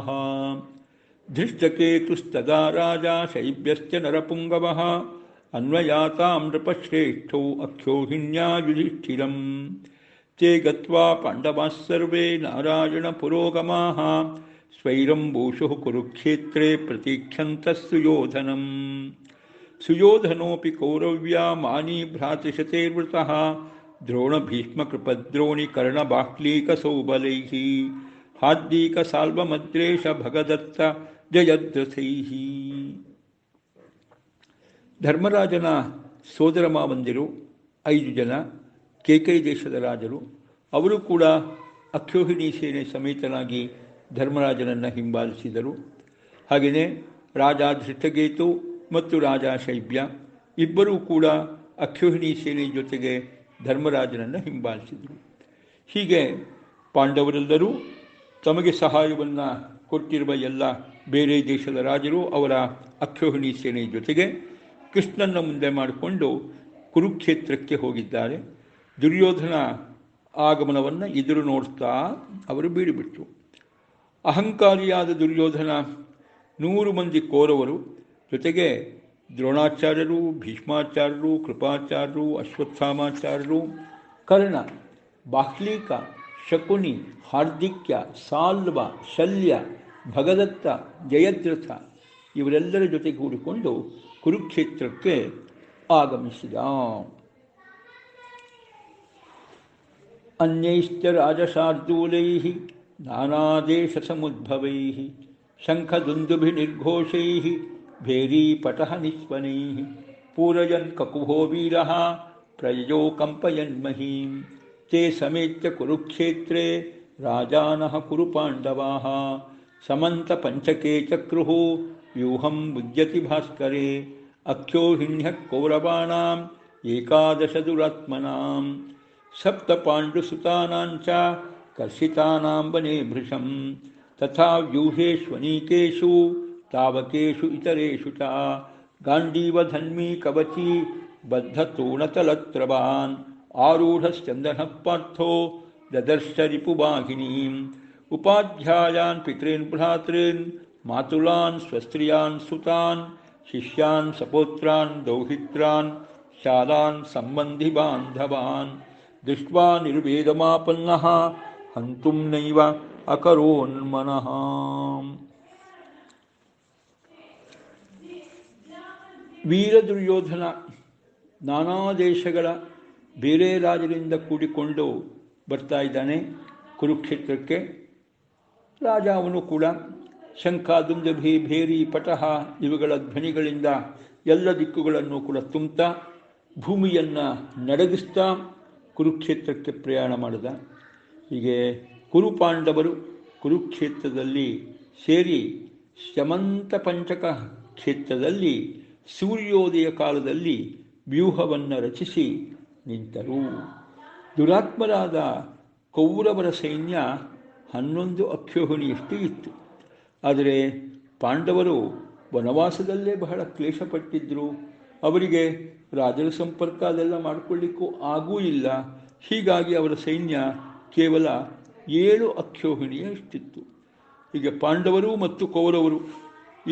ಧೃಷ್ಟಕೇತುಸ್ತದಾ ರಾಜ ಶೈಬ್ಯಶ್ಚ ನರಪುಂಗವಃ ಅನ್ವಯಾತಾಂ ನೃಪಶ್ರೇಷ್ಠೌ ಅಕ್ಷೋಹಿಣ್ಯಾ ಯುಧಿಷ್ಠಿರಂ ತೇ ಗತ್ವಾ ಪಾಂಡವಾಃ ಸರ್ವೇ ನಾರಾಯಣ ಪುರೋಗಮಾಃ ಸ್ವೈರಂಬೂಷುಃ ಕುರುಕ್ಷೇತ್ರೇ ಪ್ರತೀಕ್ಷन्तಃ ಸುಯೋಧನಂ ಸುಯೋಧನೋಪಿ ಕೌರವ್ಯಾ ಮಾನೀ ಭ್ರಾತೃಶತೈರ್ವೃತಃ ದ್ರೋಣಭೀಷ್ಮಕೃಪದ್ರೋಣಿ ಕರ್ಣಬಾಹ್ಲೀಕಸೌಬಲೈಃ ಹಾರ್ದೀಕಸಾಲ್ವಮದ್ರೇಷ ಭಗದತ್ತ ಜಯದ್ರಥೈಃ. ಧರ್ಮರಾಜನ ಸೋದರ ಮಾವಂದಿರು 5 ಜನ ಕೇಕೈ ದೇಶದ ರಾಜರು. ಅವರು ಕೂಡ ಅಕ್ಷೋಹಿಣಿ ಸೇನೆ ಸಮೇತನಾಗಿ ಧರ್ಮರಾಜನನ್ನು ಹಿಂಬಾಲಿಸಿದರು. ಹಾಗೆಯೇ ರಾಜ ಧೃಷ್ಟಕೇತು ಮತ್ತು ರಾಜ ಶೈಬ್ಯ ಇಬ್ಬರೂ ಕೂಡ ಅಕ್ಷೋಹಿಣಿ ಸೇನೆ ಜೊತೆಗೆ ಧರ್ಮರಾಜನನ್ನು ಹಿಂಬಾಲಿಸಿದರು. ಹೀಗೆ ಪಾಂಡವರೆಲ್ಲರೂ ತಮಗೆ ಸಹಾಯವನ್ನು ಕೊಟ್ಟಿರುವ ಎಲ್ಲ ಬೇರೆ ದೇಶದ ರಾಜರು ಅವರ ಅಕ್ಷೋಹಿಣಿ ಸೇನೆ ಜೊತೆಗೆ ಕೃಷ್ಣನ ಮುಂದೆ ಮಾಡಿಕೊಂಡು ಕುರುಕ್ಷೇತ್ರಕ್ಕೆ ಹೋಗಿದ್ದಾರೆ. ದುರ್ಯೋಧನ ಆಗಮನವನ್ನು ಎದುರು ನೋಡ್ತಾ ಅವರು ಬೀಡಿಬಿಟ್ರು. ಅಹಂಕಾರಿಯಾದ ದುರ್ಯೋಧನ 100 ಮಂದಿ ಕೌರವರು ಜೊತೆಗೆ ದ್ರೋಣಾಚಾರ್ಯರು, ಭೀಷ್ಮಾಚಾರ್ಯರು, ಕೃಪಾಚಾರ್ಯರು, ಅಶ್ವತ್ಥಾಮಾಚಾರ್ಯರು, ಕರ್ಣ, ಬಾಹ್ಲೀಕ, ಶಕುನಿ, ಹಾರ್ದಿಕ್ಯ, ಸಾಲ್ವ, ಶಲ್ಯ, ಭಗದತ್ತ, ಜಯದ್ರಥ ಇವರೆಲ್ಲರ ಜೊತೆ ಕೂಡಿಕೊಂಡು ಕುರುಕ್ಷೇತ್ರಕ್ಕೆ ಆಗಮಿಸಿದ. ಅನ್ಯೈಶ್ಚ ರಾಜಶಾರ್ದೂಲೈಃ ನಾನಾದೇಶಸಮುದ್ಭವೈಃ ಶಂಖದುಂದುಭಿರ್ಘೋಷೈಃ ಭೇರೀಪಟಃ ನಿಸ್ವನೈಃ ಪೂರಯನ್ ಕಕುಭೋ ವೀರಃ ಪ್ರಯಯೋ ಕಂಪಯನ್ಮಹೀಂ ತೇ ಸಮೇತ್ಯ ಕುರುಕ್ಷೇತ್ರೇ ರಾಜಾನಃ ಕುರು ಪಾಂಡವಾಃ ಸಮಂತ ಪಂಚಕೇ ಚಕ್ರುಃ ವ್ಯೂಹಂ ಮುದ್ಯತಿ ಭಾಸ್ಕರೇ ಅಕ್ಷೋಹಿಣ್ಯಃ ಕೌರವಾಣಾಂ ಏಕಾದಶ ದುರಾತ್ಮನಾಂ ಸಪ್ತ ಪಾಂಡುಸುತಾನಾಂಚ ಕರ್ಷಿತಾನಾಂ ವನೇ ಭೃಶಂ ತಥಾ ವ್ಯೂಹೇಷ್ವನೀಕೇಷು ತಾವಕೇಷು ಇತರೇಷು ಚ ಗಾಂಡೀವಧನ್ಮೀ ಕವಚಿ ಬದ್ಧತೋಣತಲತ್ರವಾನ್ ಆರೂಢಶ್ಚಂದನಃ ಪಾರ್ಥೋ ದದರ್ಶ ರಿಪುವಾಹಿನೀಂ ಉಪಾಧ್ಯಾಯಾನ್ ಪಿತॄನ್ ಭ್ರಾತॄನ್ ಮಾತುಲಾನ್ ಸ್ವಸ್ತ್ರಿಯಾನ್ ಸುತಾನ್ ಶಿಷ್ಯಾನ್ ಸಪೋತ್ರಾನ್ ದೌಹಿತ್ರಾನ್ ಶಾಲಾನ್ ಸಂಬಂಧಿ ಬಾಂಧವಾನ್ ದೃಷ್ಟ್ವಾ ನಿರ್ವೇದಮಾಪನ್ನಃ ಹಂತುಂ ನೈವ ಅಕರೋನ್ಮನಃ. ವೀರ ದುರ್ಯೋಧನ ನಾನಾ ದೇಶಗಳ ಬೇರೆ ರಾಜರಿಂದ ಕೂಡಿಕೊಂಡು ಬರ್ತಾ ಇದ್ದಾನೆ ಕುರುಕ್ಷೇತ್ರಕ್ಕೆ. ರಾಜ ಅವನು ಕೂಡ ಶಂಖ, ದುಂದುಭಿ, ಭೇರಿ, ಪಟಹ ಇವುಗಳ ಧ್ವನಿಗಳಿಂದ ಎಲ್ಲ ದಿಕ್ಕುಗಳನ್ನು ಕೂಡ ತುಂಬುತ್ತಾ ಭೂಮಿಯನ್ನು ನಡಗಿಸ್ತಾ ಕುರುಕ್ಷೇತ್ರಕ್ಕೆ ಪ್ರಯಾಣ ಮಾಡಿದ. ಹೀಗೆ ಕುರುಪಾಂಡವರು ಕುರುಕ್ಷೇತ್ರದಲ್ಲಿ ಸೇರಿ ಶಮಂತ ಪಂಚಕ ಕ್ಷೇತ್ರದಲ್ಲಿ ಸೂರ್ಯೋದಯ ಕಾಲದಲ್ಲಿ ವ್ಯೂಹವನ್ನು ರಚಿಸಿ ನಿಂತರು. ದುರಾತ್ಮರಾದ ಕೌರವರ ಸೈನ್ಯ 11 ಅಕ್ಷೋಹಿಣಿಯಷ್ಟು ಇತ್ತು. ಆದರೆ ಪಾಂಡವರು ವನವಾಸದಲ್ಲೇ ಬಹಳ ಕ್ಲೇಶಪಟ್ಟಿದ್ದರು. ಅವರಿಗೆ ರಾಜರ ಸಂಪರ್ಕ ಅದೆಲ್ಲ ಮಾಡಿಕೊಳ್ಳಿಕ್ಕೂ ಆಗೂ ಇಲ್ಲ. ಹೀಗಾಗಿ ಅವರ ಸೈನ್ಯ ಕೇವಲ 7 ಅಕ್ಷೋಹಿಣಿಯಷ್ಟಿತ್ತು. ಹೀಗೆ ಪಾಂಡವರು ಮತ್ತು ಕೌರವರು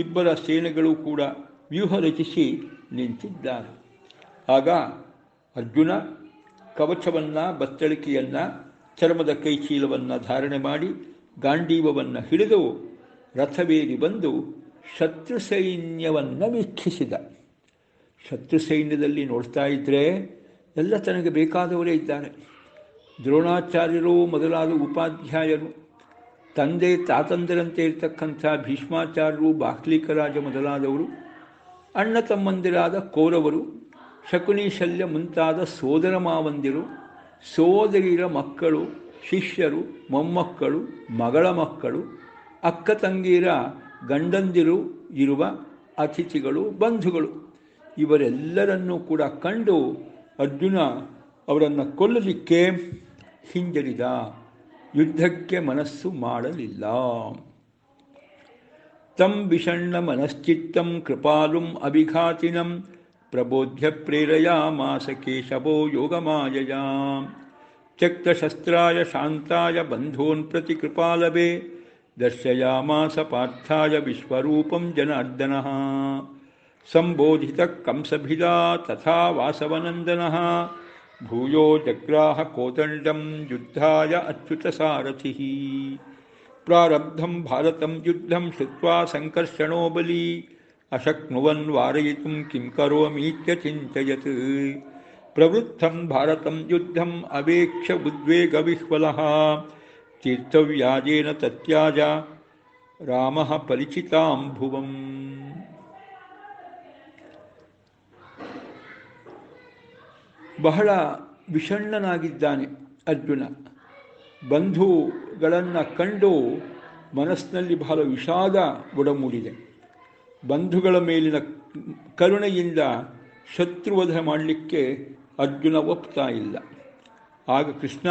ಇಬ್ಬರ ಸೇನೆಗಳು ಕೂಡ ವ್ಯೂಹ ರಚಿಸಿ ನಿಂತಿದ್ದಾರೆ. ಆಗ ಅರ್ಜುನ ಕವಚವನ್ನು, ಬತ್ತಳಿಕೆಯನ್ನು, ಚರ್ಮದ ಕೈಚೀಲವನ್ನು ಧಾರಣೆ ಮಾಡಿ ಗಾಂಡೀವವನ್ನು ಹಿಡಿದು ರಥವೇರಿ ಬಂದು ಶತ್ರು ಸೈನ್ಯವನ್ನು ವೀಕ್ಷಿಸಿದ. ಶತ್ರು ಸೈನ್ಯದಲ್ಲಿ ನೋಡ್ತಾ ಇದ್ದರೆ ಎಲ್ಲ ತನಗೆ ಬೇಕಾದವರೇ ಇದ್ದಾರೆ. ದ್ರೋಣಾಚಾರ್ಯರು ಮೊದಲಾದ ಉಪಾಧ್ಯಾಯರು, ತಂದೆ ತಾತಂದಿರಂತೆ ಇರತಕ್ಕಂಥ ಭೀಷ್ಮಾಚಾರ್ಯರು, ಬಾಹ್ಲಿಕರಾಜ ಮೊದಲಾದವರು, ಅಣ್ಣ ತಮ್ಮಂದಿರಾದ ಕೌರವರು, ಶಕುನಿ ಶಲ್ಯ ಮುಂತಾದ ಸೋದರ ಮಾವಂದಿರು, ಸೋದರಿಯರ ಮಕ್ಕಳು, ಶಿಷ್ಯರು, ಮೊಮ್ಮಕ್ಕಳು, ಮಗಳ ಮಕ್ಕಳು, ಅಕ್ಕ ತಂಗಿಯರ ಗಂಡಂದಿರು ಇರುವ ಅತಿಥಿಗಳು, ಬಂಧುಗಳು, ಇವರೆಲ್ಲರನ್ನೂ ಕೂಡ ಕಂಡು ಅರ್ಜುನ ಅವರನ್ನು ಕೊಲ್ಲಲಿಕ್ಕೆ ಹಿಂಜರಿದ. ಯುದ್ಧಕ್ಕೆ ಮನಸ್ಸು ಮಾಡಲಿಲ್ಲ. ತಂ ವಿಷಣ್ಣ ಮನಶ್ಚಿತ್ತಂ ಕೃಪಾಲುಂ ಅಭಿಘಾತಿನಂ ಪ್ರಬೋಧ್ಯ ಪ್ರೇರಯಾಮಾಸ ಕೇಶವೋ ಯೋಗಮಾಯಯಾ. ತ್ಯಕ್ತಶಸ್ತ್ರಾಯ ಶಾಂತಾಯ ಬಂಧೂನ್ ಪ್ರತಿ ಕೃಪಾಲವೇ ದರ್ಶಯಾಮಾಸ ಪಾರ್ಥಾಯ ವಿಶ್ವರೂಪಂ ಜನಾರ್ದನಃ. ಸಂಬೋಧಿತ ಕಂಸಭಿದಾ ತಥಾ ವಾಸವನಂದನಃ ಭೂಯೋ ಜಗ್ರಾಹ ಕೋದಂಡಂ ಯುದ್ಧಾಯ ಅಚ್ಯುತಸಾರಥಿಃ. ಪ್ರಾರಬ್ಧಂ ಭಾರತಂ ಯುದ್ಧಂ ಶ್ರುತ್ವಾ ಸಂಕರ್ಷಣೋ ಬಲಿ ಅಶಕ್ನುವನ್ ವಾರಯಿತುಂ ಕಿಂ ಕರೋಮೀತ್ಯಚಿಂತಯತ್. ಪ್ರವೃತ್ತಂ ಭಾರತಂ ಯುದ್ಧಂ ಅವೇಕ್ಷ್ಯ ಉದ್ವೇಗವಿಹ್ವಲಃ ತೀರ್ಥವ್ಯಾಜೇನ ತತ್ಯಾಜ ರಾಮಃ ಪರಿಚಿತಾಂ ಭುವಂ. ಬಹಳ ವಿಷಣ್ಣನಾಗಿದ್ದಾನೆ ಅರ್ಜುನ. ಬಂಧುಗಳನ್ನು ಕಂಡು ಮನಸ್ಸಿನಲ್ಲಿ ಬಹಳ ವಿಷಾದ ಒಡಮೂಡಿದೆ. ಬಂಧುಗಳ ಮೇಲಿನ ಕರುಣೆಯಿಂದ ಶತ್ರುವಧ ಮಾಡಲಿಕ್ಕೆ ಅರ್ಜುನ ಒಪ್ತಾ ಇಲ್ಲ. ಆಗ ಕೃಷ್ಣ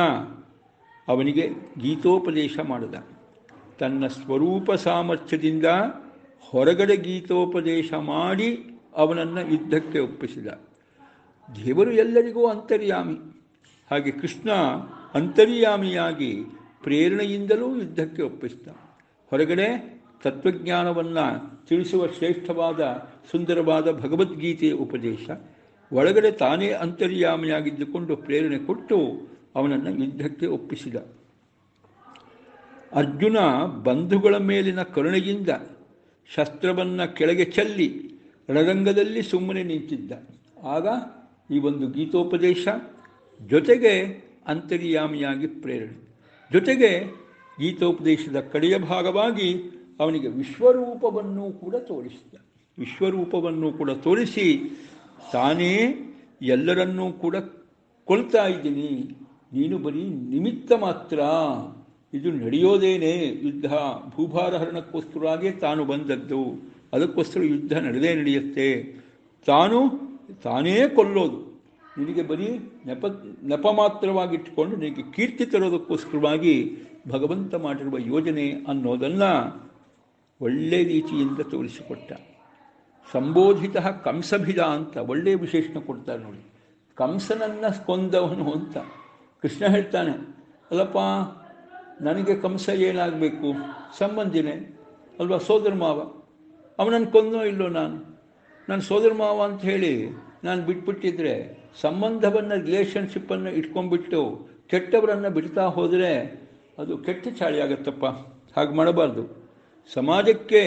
ಅವನಿಗೆ ಗೀತೋಪದೇಶ ಮಾಡಿದ. ತನ್ನ ಸ್ವರೂಪ ಸಾಮರ್ಥ್ಯದಿಂದ ಹೊರಗಡೆ ಗೀತೋಪದೇಶ ಮಾಡಿ ಅವನನ್ನು ಯುದ್ಧಕ್ಕೆ ಒಪ್ಪಿಸಿದ. ದೇವರು ಎಲ್ಲರಿಗೂ ಅಂತರ್ಯಾಮಿ. ಹಾಗೆ ಕೃಷ್ಣ ಅಂತರ್ಯಾಮಿಯಾಗಿ ಪ್ರೇರಣೆಯಿಂದಲೂ ಯುದ್ಧಕ್ಕೆ ಒಪ್ಪಿಸಿದ. ಹೊರಗಡೆ ತತ್ವಜ್ಞಾನವನ್ನು ತಿಳಿಸುವ ಶ್ರೇಷ್ಠವಾದ ಸುಂದರವಾದ ಭಗವದ್ಗೀತೆಯ ಉಪದೇಶ, ಒಳಗಡೆ ತಾನೇ ಅಂತರ್ಯಾಮಿಯಾಗಿದ್ದುಕೊಂಡು ಪ್ರೇರಣೆ ಕೊಟ್ಟು ಅವನನ್ನು ಯುದ್ಧಕ್ಕೆ ಒಪ್ಪಿಸಿದ. ಅರ್ಜುನ ಬಂಧುಗಳ ಮೇಲಿನ ಕರುಣೆಯಿಂದ ಶಸ್ತ್ರವನ್ನು ಕೆಳಗೆ ಚೆಲ್ಲಿ ರಣರಂಗದಲ್ಲಿ ಸುಮ್ಮನೆ ನಿಂತಿದ್ದ. ಆಗ ಈ ಒಂದು ಗೀತೋಪದೇಶ, ಜೊತೆಗೆ ಅಂತರ್ಯಾಮಿಯಾಗಿ ಪ್ರೇರಣೆ, ಜೊತೆಗೆ ಗೀತೋಪದೇಶದ ಕಡೆಯ ಭಾಗವಾಗಿ ಅವನಿಗೆ ವಿಶ್ವರೂಪವನ್ನು ಕೂಡ ತೋರಿಸಿದ. ವಿಶ್ವರೂಪವನ್ನು ಕೂಡ ತೋರಿಸಿ ತಾನೇ ಎಲ್ಲರನ್ನೂ ಕೂಡ ಕೊಲ್ತಾ ಇದ್ದೀನಿ, ನೀನು ಬರೀ ನಿಮಿತ್ತ ಮಾತ್ರ, ಇದು ನಡೆಯೋದೇನೆ ಯುದ್ಧ, ಭೂಭಾರಹರಣಕ್ಕೋಸ್ಕರವಾಗೇ ತಾನು ಬಂದದ್ದು, ಅದಕ್ಕೋಸ್ಕರ ಯುದ್ಧ ನಡೆಯುತ್ತೆ, ತಾನೇ ಕೊಲ್ಲೋದು, ನಿನಗೆ ಬರೀ ನೆಪ ಮಾತ್ರವಾಗಿಟ್ಟುಕೊಂಡು ನಿನಗೆ ಕೀರ್ತಿ ತರೋದಕ್ಕೋಸ್ಕರವಾಗಿ ಭಗವಂತ ಮಾಡಿರುವ ಯೋಜನೆ ಅನ್ನೋದನ್ನು ಒಳ್ಳೆ ರೀತಿಯಿಂದ ತೋರಿಸಿಕೊಟ್ಟ. ಸಂಬೋಧಿತ ಕಂಸಭಿದ ಅಂತ ಒಳ್ಳೆಯ ವಿಶೇಷಣ ಕೊಡ್ತಾರೆ ನೋಡಿ. ಕಂಸನನ್ನು ಕೊಂದವನು ಅಂತ ಕೃಷ್ಣ ಹೇಳ್ತಾನೆ. ಅಲ್ಲಪ್ಪ, ನನಗೆ ಕಂಸ ಏನಾಗಬೇಕು? ಸಂಬಂಧಿನೇ ಅಲ್ವಾ, ಸೋದರ ಮಾವ. ಅವನನ್ನು ಕೊಂದೋ ಇಲ್ಲೋ ನಾನು ಸೋದರ ಮಾವ ಅಂತ ಹೇಳಿ ನಾನು ಬಿಟ್ಬಿಟ್ಟಿದ್ರೆ, ಸಂಬಂಧವನ್ನು ರಿಲೇಷನ್ಶಿಪ್ಪನ್ನು ಇಟ್ಕೊಂಡ್ಬಿಟ್ಟು ಕೆಟ್ಟವರನ್ನು ಬಿಡ್ತಾ ಹೋದರೆ ಅದು ಕೆಟ್ಟ ಚಾಳಿಯಾಗತ್ತಪ್ಪ. ಹಾಗೆ ಮಾಡಬಾರ್ದು. ಸಮಾಜಕ್ಕೆ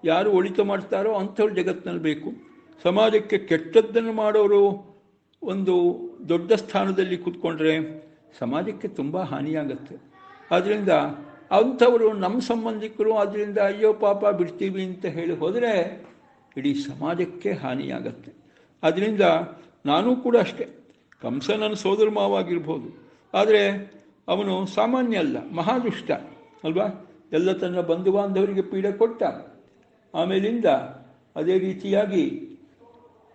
ಯಾರು ಒಳಿತು ಮಾಡ್ತಾರೋ ಅಂಥವ್ರು ಜಗತ್ತಿನಲ್ಲಿ ಬೇಕು. ಸಮಾಜಕ್ಕೆ ಕೆಟ್ಟದ್ದನ್ನು ಮಾಡೋರು ಒಂದು ದೊಡ್ಡ ಸ್ಥಾನದಲ್ಲಿ ಕೂತ್ಕೊಂಡ್ರೆ ಸಮಾಜಕ್ಕೆ ತುಂಬ ಹಾನಿಯಾಗತ್ತೆ. ಆದ್ದರಿಂದ ಅಂಥವರು ನಮ್ಮ ಸಂಬಂಧಿಕರು, ಆದ್ದರಿಂದ ಅಯ್ಯೋ ಪಾಪ ಬಿಡ್ತೀವಿ ಅಂತ ಹೇಳಿ ಹೋದರೆ ಇಡೀ ಸಮಾಜಕ್ಕೆ ಹಾನಿಯಾಗತ್ತೆ. ಆದ್ದರಿಂದ ನಾನೂ ಕೂಡ ಅಷ್ಟೇ, ಕಂಸ ನನ್ನ ಸೋದರ ಮಾವಾಗಿರ್ಬೋದು, ಆದರೆ ಅವನು ಸಾಮಾನ್ಯ ಅಲ್ಲ, ಮಹಾದುಷ್ಟ ಅಲ್ವಾ. ಎಲ್ಲ ತನ್ನ ಬಂಧು ಬಾಂಧವರಿಗೆ ಪೀಡೆ ಕೊಟ್ಟ. ಆಮೇಲಿಂದ ಅದೇ ರೀತಿಯಾಗಿ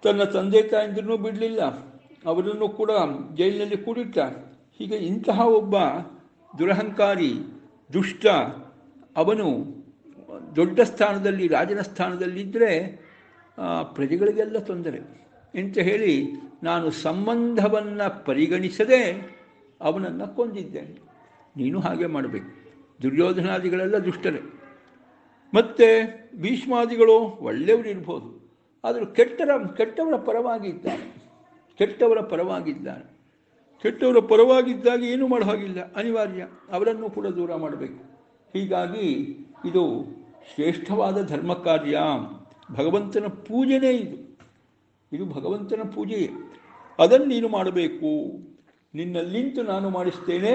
ತನ್ನ ತಂದೆ ತಾಯಂದಿರನ್ನೂ ಬಿಡಲಿಲ್ಲ, ಅವರನ್ನು ಕೂಡ ಜೈಲಿನಲ್ಲಿ ಕೂಡಿಟ್ಟ. ಹೀಗೆ ಇಂತಹ ಒಬ್ಬ ದುರಹಂಕಾರಿ ದುಷ್ಟ ಅವನು ದೊಡ್ಡ ಸ್ಥಾನದಲ್ಲಿ, ರಾಜನ ಸ್ಥಾನದಲ್ಲಿದ್ದರೆ ಪ್ರಜೆಗಳಿಗೆಲ್ಲ ತೊಂದರೆ ಅಂತ ಹೇಳಿ ನಾನು ಸಂಬಂಧವನ್ನು ಪರಿಗಣಿಸದೆ ಅವನನ್ನು ಕೊಂದಿದ್ದೇನೆ. ನೀನು ಹಾಗೆ ಮಾಡಬೇಕು. ದುರ್ಯೋಧನಾದಿಗಳೆಲ್ಲ ದುಷ್ಟರೇ, ಮತ್ತು ಭೀಷ್ಮಾದಿಗಳು ಒಳ್ಳೆಯವರು ಇರ್ಬೋದು, ಆದರೂ ಕೆಟ್ಟವರ ಪರವಾಗಿ ಇದ್ದಾರೆ. ಕೆಟ್ಟವರ ಪರವಾಗಿದ್ದಾನೆ. ಕೆಟ್ಟವರ ಪರವಾಗಿದ್ದಾಗ ಏನು ಮಾಡೋ ಹಾಗಿಲ್ಲ, ಅನಿವಾರ್ಯ, ಅವರನ್ನು ಕೂಡ ದೂರ ಮಾಡಬೇಕು. ಹೀಗಾಗಿ ಇದು ಶ್ರೇಷ್ಠವಾದ ಧರ್ಮ ಕಾರ್ಯ, ಭಗವಂತನ ಪೂಜೆನೇ ಇದು ಭಗವಂತನ ಪೂಜೆಯೇ. ಅದನ್ನು ನೀನು ಮಾಡಬೇಕು. ನಿನ್ನಲ್ಲಿಂತು ನಾನು ಮಾಡಿಸ್ತೇನೆ,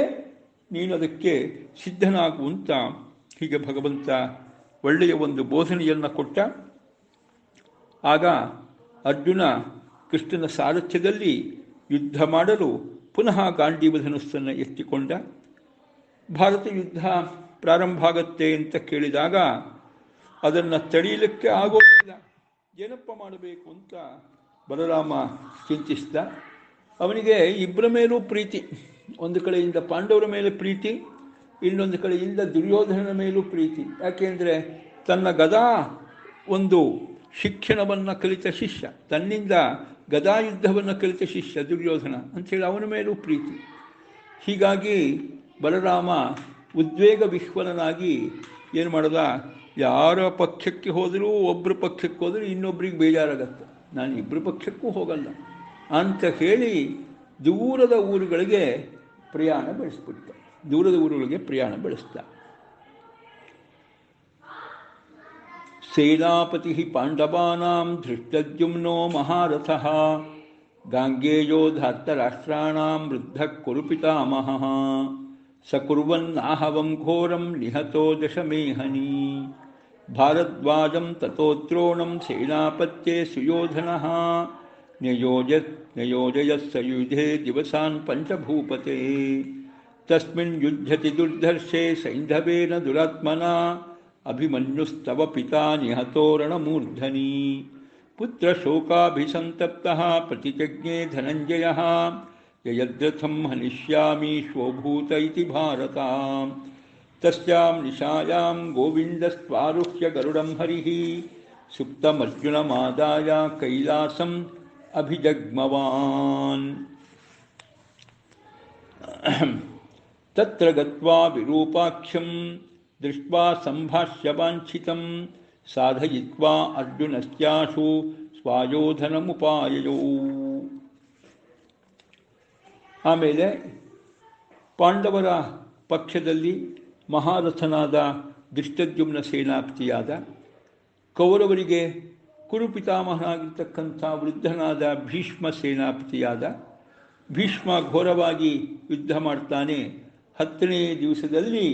ನೀನು ಅದಕ್ಕೆ ಸಿದ್ಧನಾಗುವಂತ ಹೀಗೆ ಭಗವಂತ ಒಳ್ಳೆಯ ಒಂದು ಬೋಧನೆಯನ್ನು ಕೊಟ್ಟ. ಆಗ ಅರ್ಜುನ ಕೃಷ್ಣನ ಸಾರಥ್ಯದಲ್ಲಿ ಯುದ್ಧ ಮಾಡಲು ಪುನಃ ಗಾಂಡೀವ ಧನುಸ್ಸನ್ನು ಎತ್ತಿಕೊಂಡ. ಭಾರತ ಯುದ್ಧ ಪ್ರಾರಂಭ ಆಗತ್ತೆ ಅಂತ ಕೇಳಿದಾಗ ಅದನ್ನು ತಡೆಯಲಿಕ್ಕೆ ಆಗೋದಿಲ್ಲ, ಏನಪ್ಪ ಮಾಡಬೇಕು ಅಂತ ಬಲರಾಮ ಚಿಂತಿಸಿದ. ಅವನಿಗೆ ಇಬ್ಬರ ಮೇಲೂ ಪ್ರೀತಿ, ಒಂದು ಕಡೆಯಿಂದ ಪಾಂಡವರ ಮೇಲೆ ಪ್ರೀತಿ, ಇನ್ನೊಂದು ಕಡೆಯಿಂದ ದುರ್ಯೋಧನನ ಮೇಲೂ ಪ್ರೀತಿ. ಯಾಕೆಂದರೆ ತನ್ನ ಗದಾ ಒಂದು ಶಿಕ್ಷಣವನ್ನು ಕಲಿತ ಶಿಷ್ಯ, ತನ್ನಿಂದ ಗದಾಯುದ್ಧವನ್ನು ಕಲಿತ ಶಿಷ್ಯ ದುರ್ಯೋಧನ ಅಂಥೇಳಿ ಅವನ ಮೇಲೂ ಪ್ರೀತಿ. ಹೀಗಾಗಿ ಬಲರಾಮ ಉದ್ವೇಗ ವಿಹ್ವಲನಾಗಿ ಏನು ಮಾಡ್ದ, ಯಾರ ಪಕ್ಷಕ್ಕೆ ಹೋದರೂ ಒಬ್ಬರ ಪಕ್ಷಕ್ಕೆ ಹೋದರೂ ಇನ್ನೊಬ್ರಿಗೆ ಬೇಜಾರಾಗತ್ತೆ, ನಾನು ಇಬ್ಬರ ಪಕ್ಷಕ್ಕೂ ಹೋಗಲ್ಲ ಅಂತ ಹೇಳಿ ದೂರದ ಊರುಗಳಿಗೆ ಪ್ರಯಾಣ ಬೆಳೆಸ್ಬಿಟ್ಟ. ದೂರದ ಊರುಗಳಿಗೆ ಪ್ರಯಾಣ ಬೆಳೆಸ್ದ. ಸೇನಾಪತಿ ಪಾಂಡವಾನಾಂ ಧೃಷ್ಟದ್ಯುಮ್ನೋ ಮಹಾರಥಃ ಗಾಂಗೇಯೋ ಧಾರ್ತರಾಷ್ಟ್ರಾಣಾಂ ವೃದ್ಧ ಕುರುಪಿತಾಮಹಃ ಸಕುರ್ವನ್ನಾಹವಂ ಘೋರಂ ನಿಹತೋ ದಶಮೇಹನಿ ಭಾರದ್ವಾಜಂ ತಥೋದ್ರೋಣಂ ಸೇನಾಪತ್ಯೆ ಸುಯೋಧನಃ ನ್ಯಯೋಜಯತ್ ಸಯುಧೆ ದಿವಸಾನ್ ಪಂಚಭೂಪತೆ ತಸ್ಮಿನ್ ಯುಧ್ಯತಿ ದುರ್ಧರ್ಷೆ ಸೈಂಧವೇನ ದುರಾತ್ಮನ ಅಭಿಮನ್ಯುಸ್ತವ ಪಿತಾ ನಿಹತೋ ರಣಮೂರ್ಧನಿ ಪುತ್ರಶೋಕಾಭಿಸಂತಪ್ತಃ ಪ್ರತಿಜಜ್ಞೆ ಧನಂಜಯಃ ಯಯದ್ರಥಂ ಹನಿಷ್ಯಾಮಿ ಶ್ವಭೂತ ಇತಿ ಭಾರತ ತಸ್ಯಾಂ ನಿಶಾಯಾಂ ಗೋವಿಂದಸ್ತ್ವಾರುಹ್ಯ ಗರುಡಂ ಹರಿಃ ಸುಪ್ತಮರ್ಜುನಮಾದಾಯ ಕೈಲಾಸಂ ಅಭಿಜಗ್ಮವಾನ್ ತತ್ರ ಗತ್ವಾ ವಿರೂಪಾಕ್ಷಂ ದೃಷ್ಟ್ವಾ ಸಂಭಾಷ್ಯವಾಂಛಿತಂ ಸಾಧಯಿತ್ವಾ ಅರ್ಜುನಸ್ಯಾಶು ಸ್ವಾಯೋಧನಮುಪಾಯಯೌ. ಆಮೇಲೆ ಪಾಂಡವರ ಪಕ್ಷದಲ್ಲಿ ಮಹಾರಥನಾದ ಧೃಷ್ಟದ್ಯುಮ್ನ ಸೇನಾಪತಿಯಾದ, ಕೌರವರಿಗೆ ಕುರುಪಿತಾಮಹನಾಗಿರ್ತಕ್ಕಂಥ ವೃದ್ಧನಾದ ಭೀಷ್ಮ ಸೇನಾಪತಿಯಾದ. ಭೀಷ್ಮ ಘೋರವಾಗಿ ಯುದ್ಧ ಮಾಡ್ತಾನೆ. 10ನೇ ದಿವಸದಲ್ಲಿ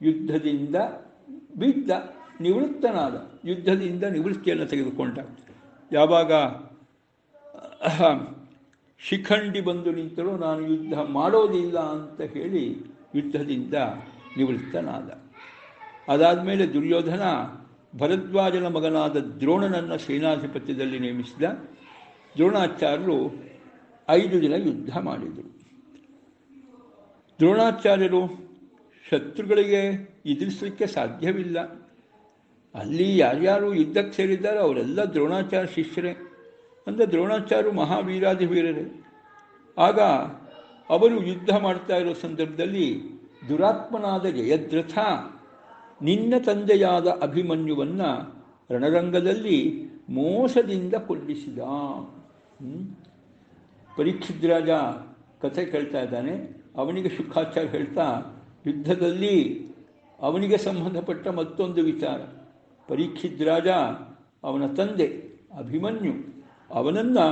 ಯುದ್ಧದಿಂದ ಬಿದ್ದ, ನಿವೃತ್ತನಾದ, ಯುದ್ಧದಿಂದ ನಿವೃತ್ತಿಯನ್ನು ತೆಗೆದುಕೊಂಡ. ಯಾವಾಗ ಶಿಖಂಡಿ ಬಂದು ನಿಂತರೂ ನಾನು ಯುದ್ಧ ಮಾಡೋದಿಲ್ಲ ಅಂತ ಹೇಳಿ ಯುದ್ಧದಿಂದ ನಿವೃತ್ತನಾದ. ಅದಾದಮೇಲೆ ದುರ್ಯೋಧನ ಭರದ್ವಾಜನ ಮಗನಾದ ದ್ರೋಣನನ್ನು ಸೇನಾಧಿಪತ್ಯದಲ್ಲಿ ನೇಮಿಸಿದ. ದ್ರೋಣಾಚಾರ್ಯರು 5 ದಿನ ಯುದ್ಧ ಮಾಡಿದರು. ದ್ರೋಣಾಚಾರ್ಯರು ಶತ್ರುಗಳಿಗೆ ಎದುರಿಸಲಿಕ್ಕೆ ಸಾಧ್ಯವಿಲ್ಲ. ಅಲ್ಲಿ ಯಾರ್ಯಾರು ಯುದ್ಧಕ್ಕೆ ಸೇರಿದ್ದಾರೆ ಅವರೆಲ್ಲ ದ್ರೋಣಾಚಾರ್ಯ ಶಿಷ್ಯರೇ. ಅಂದರೆ ದ್ರೋಣಾಚಾರ್ಯರು ಮಹಾವೀರಾಧಿವೀರರೇ. ಆಗ ಅವರು ಯುದ್ಧ ಮಾಡ್ತಾ ಇರೋ ಸಂದರ್ಭದಲ್ಲಿ ದುರಾತ್ಮನಾದ ಜಯದ್ರಥ ನಿನ್ನ ತಂದೆಯಾದ ಅಭಿಮನ್ಯುವನ್ನು ರಣರಂಗದಲ್ಲಿ ಮೋಸದಿಂದ ಕೊಲ್ಲಿಸಿದ. ಪರೀಕ್ಷಿತ್ ರಾಜ ಕಥೆ ಕೇಳ್ತಾ ಇದ್ದಾನೆ. ಅವನಿಗೆ ಶುಕಾಚಾರ್ಯ ಹೇಳ್ತಾ, ಯುದ್ಧದಲ್ಲಿ ಅವನಿಗೆ ಸಂಬಂಧಪಟ್ಟ ಮತ್ತೊಂದು ವಿಚಾರ. ಪರೀಕ್ಷಿತ್ ರಾಜ ಅವನ ತಂದೆ ಅಭಿಮನ್ಯು, ಅವನನ್ನು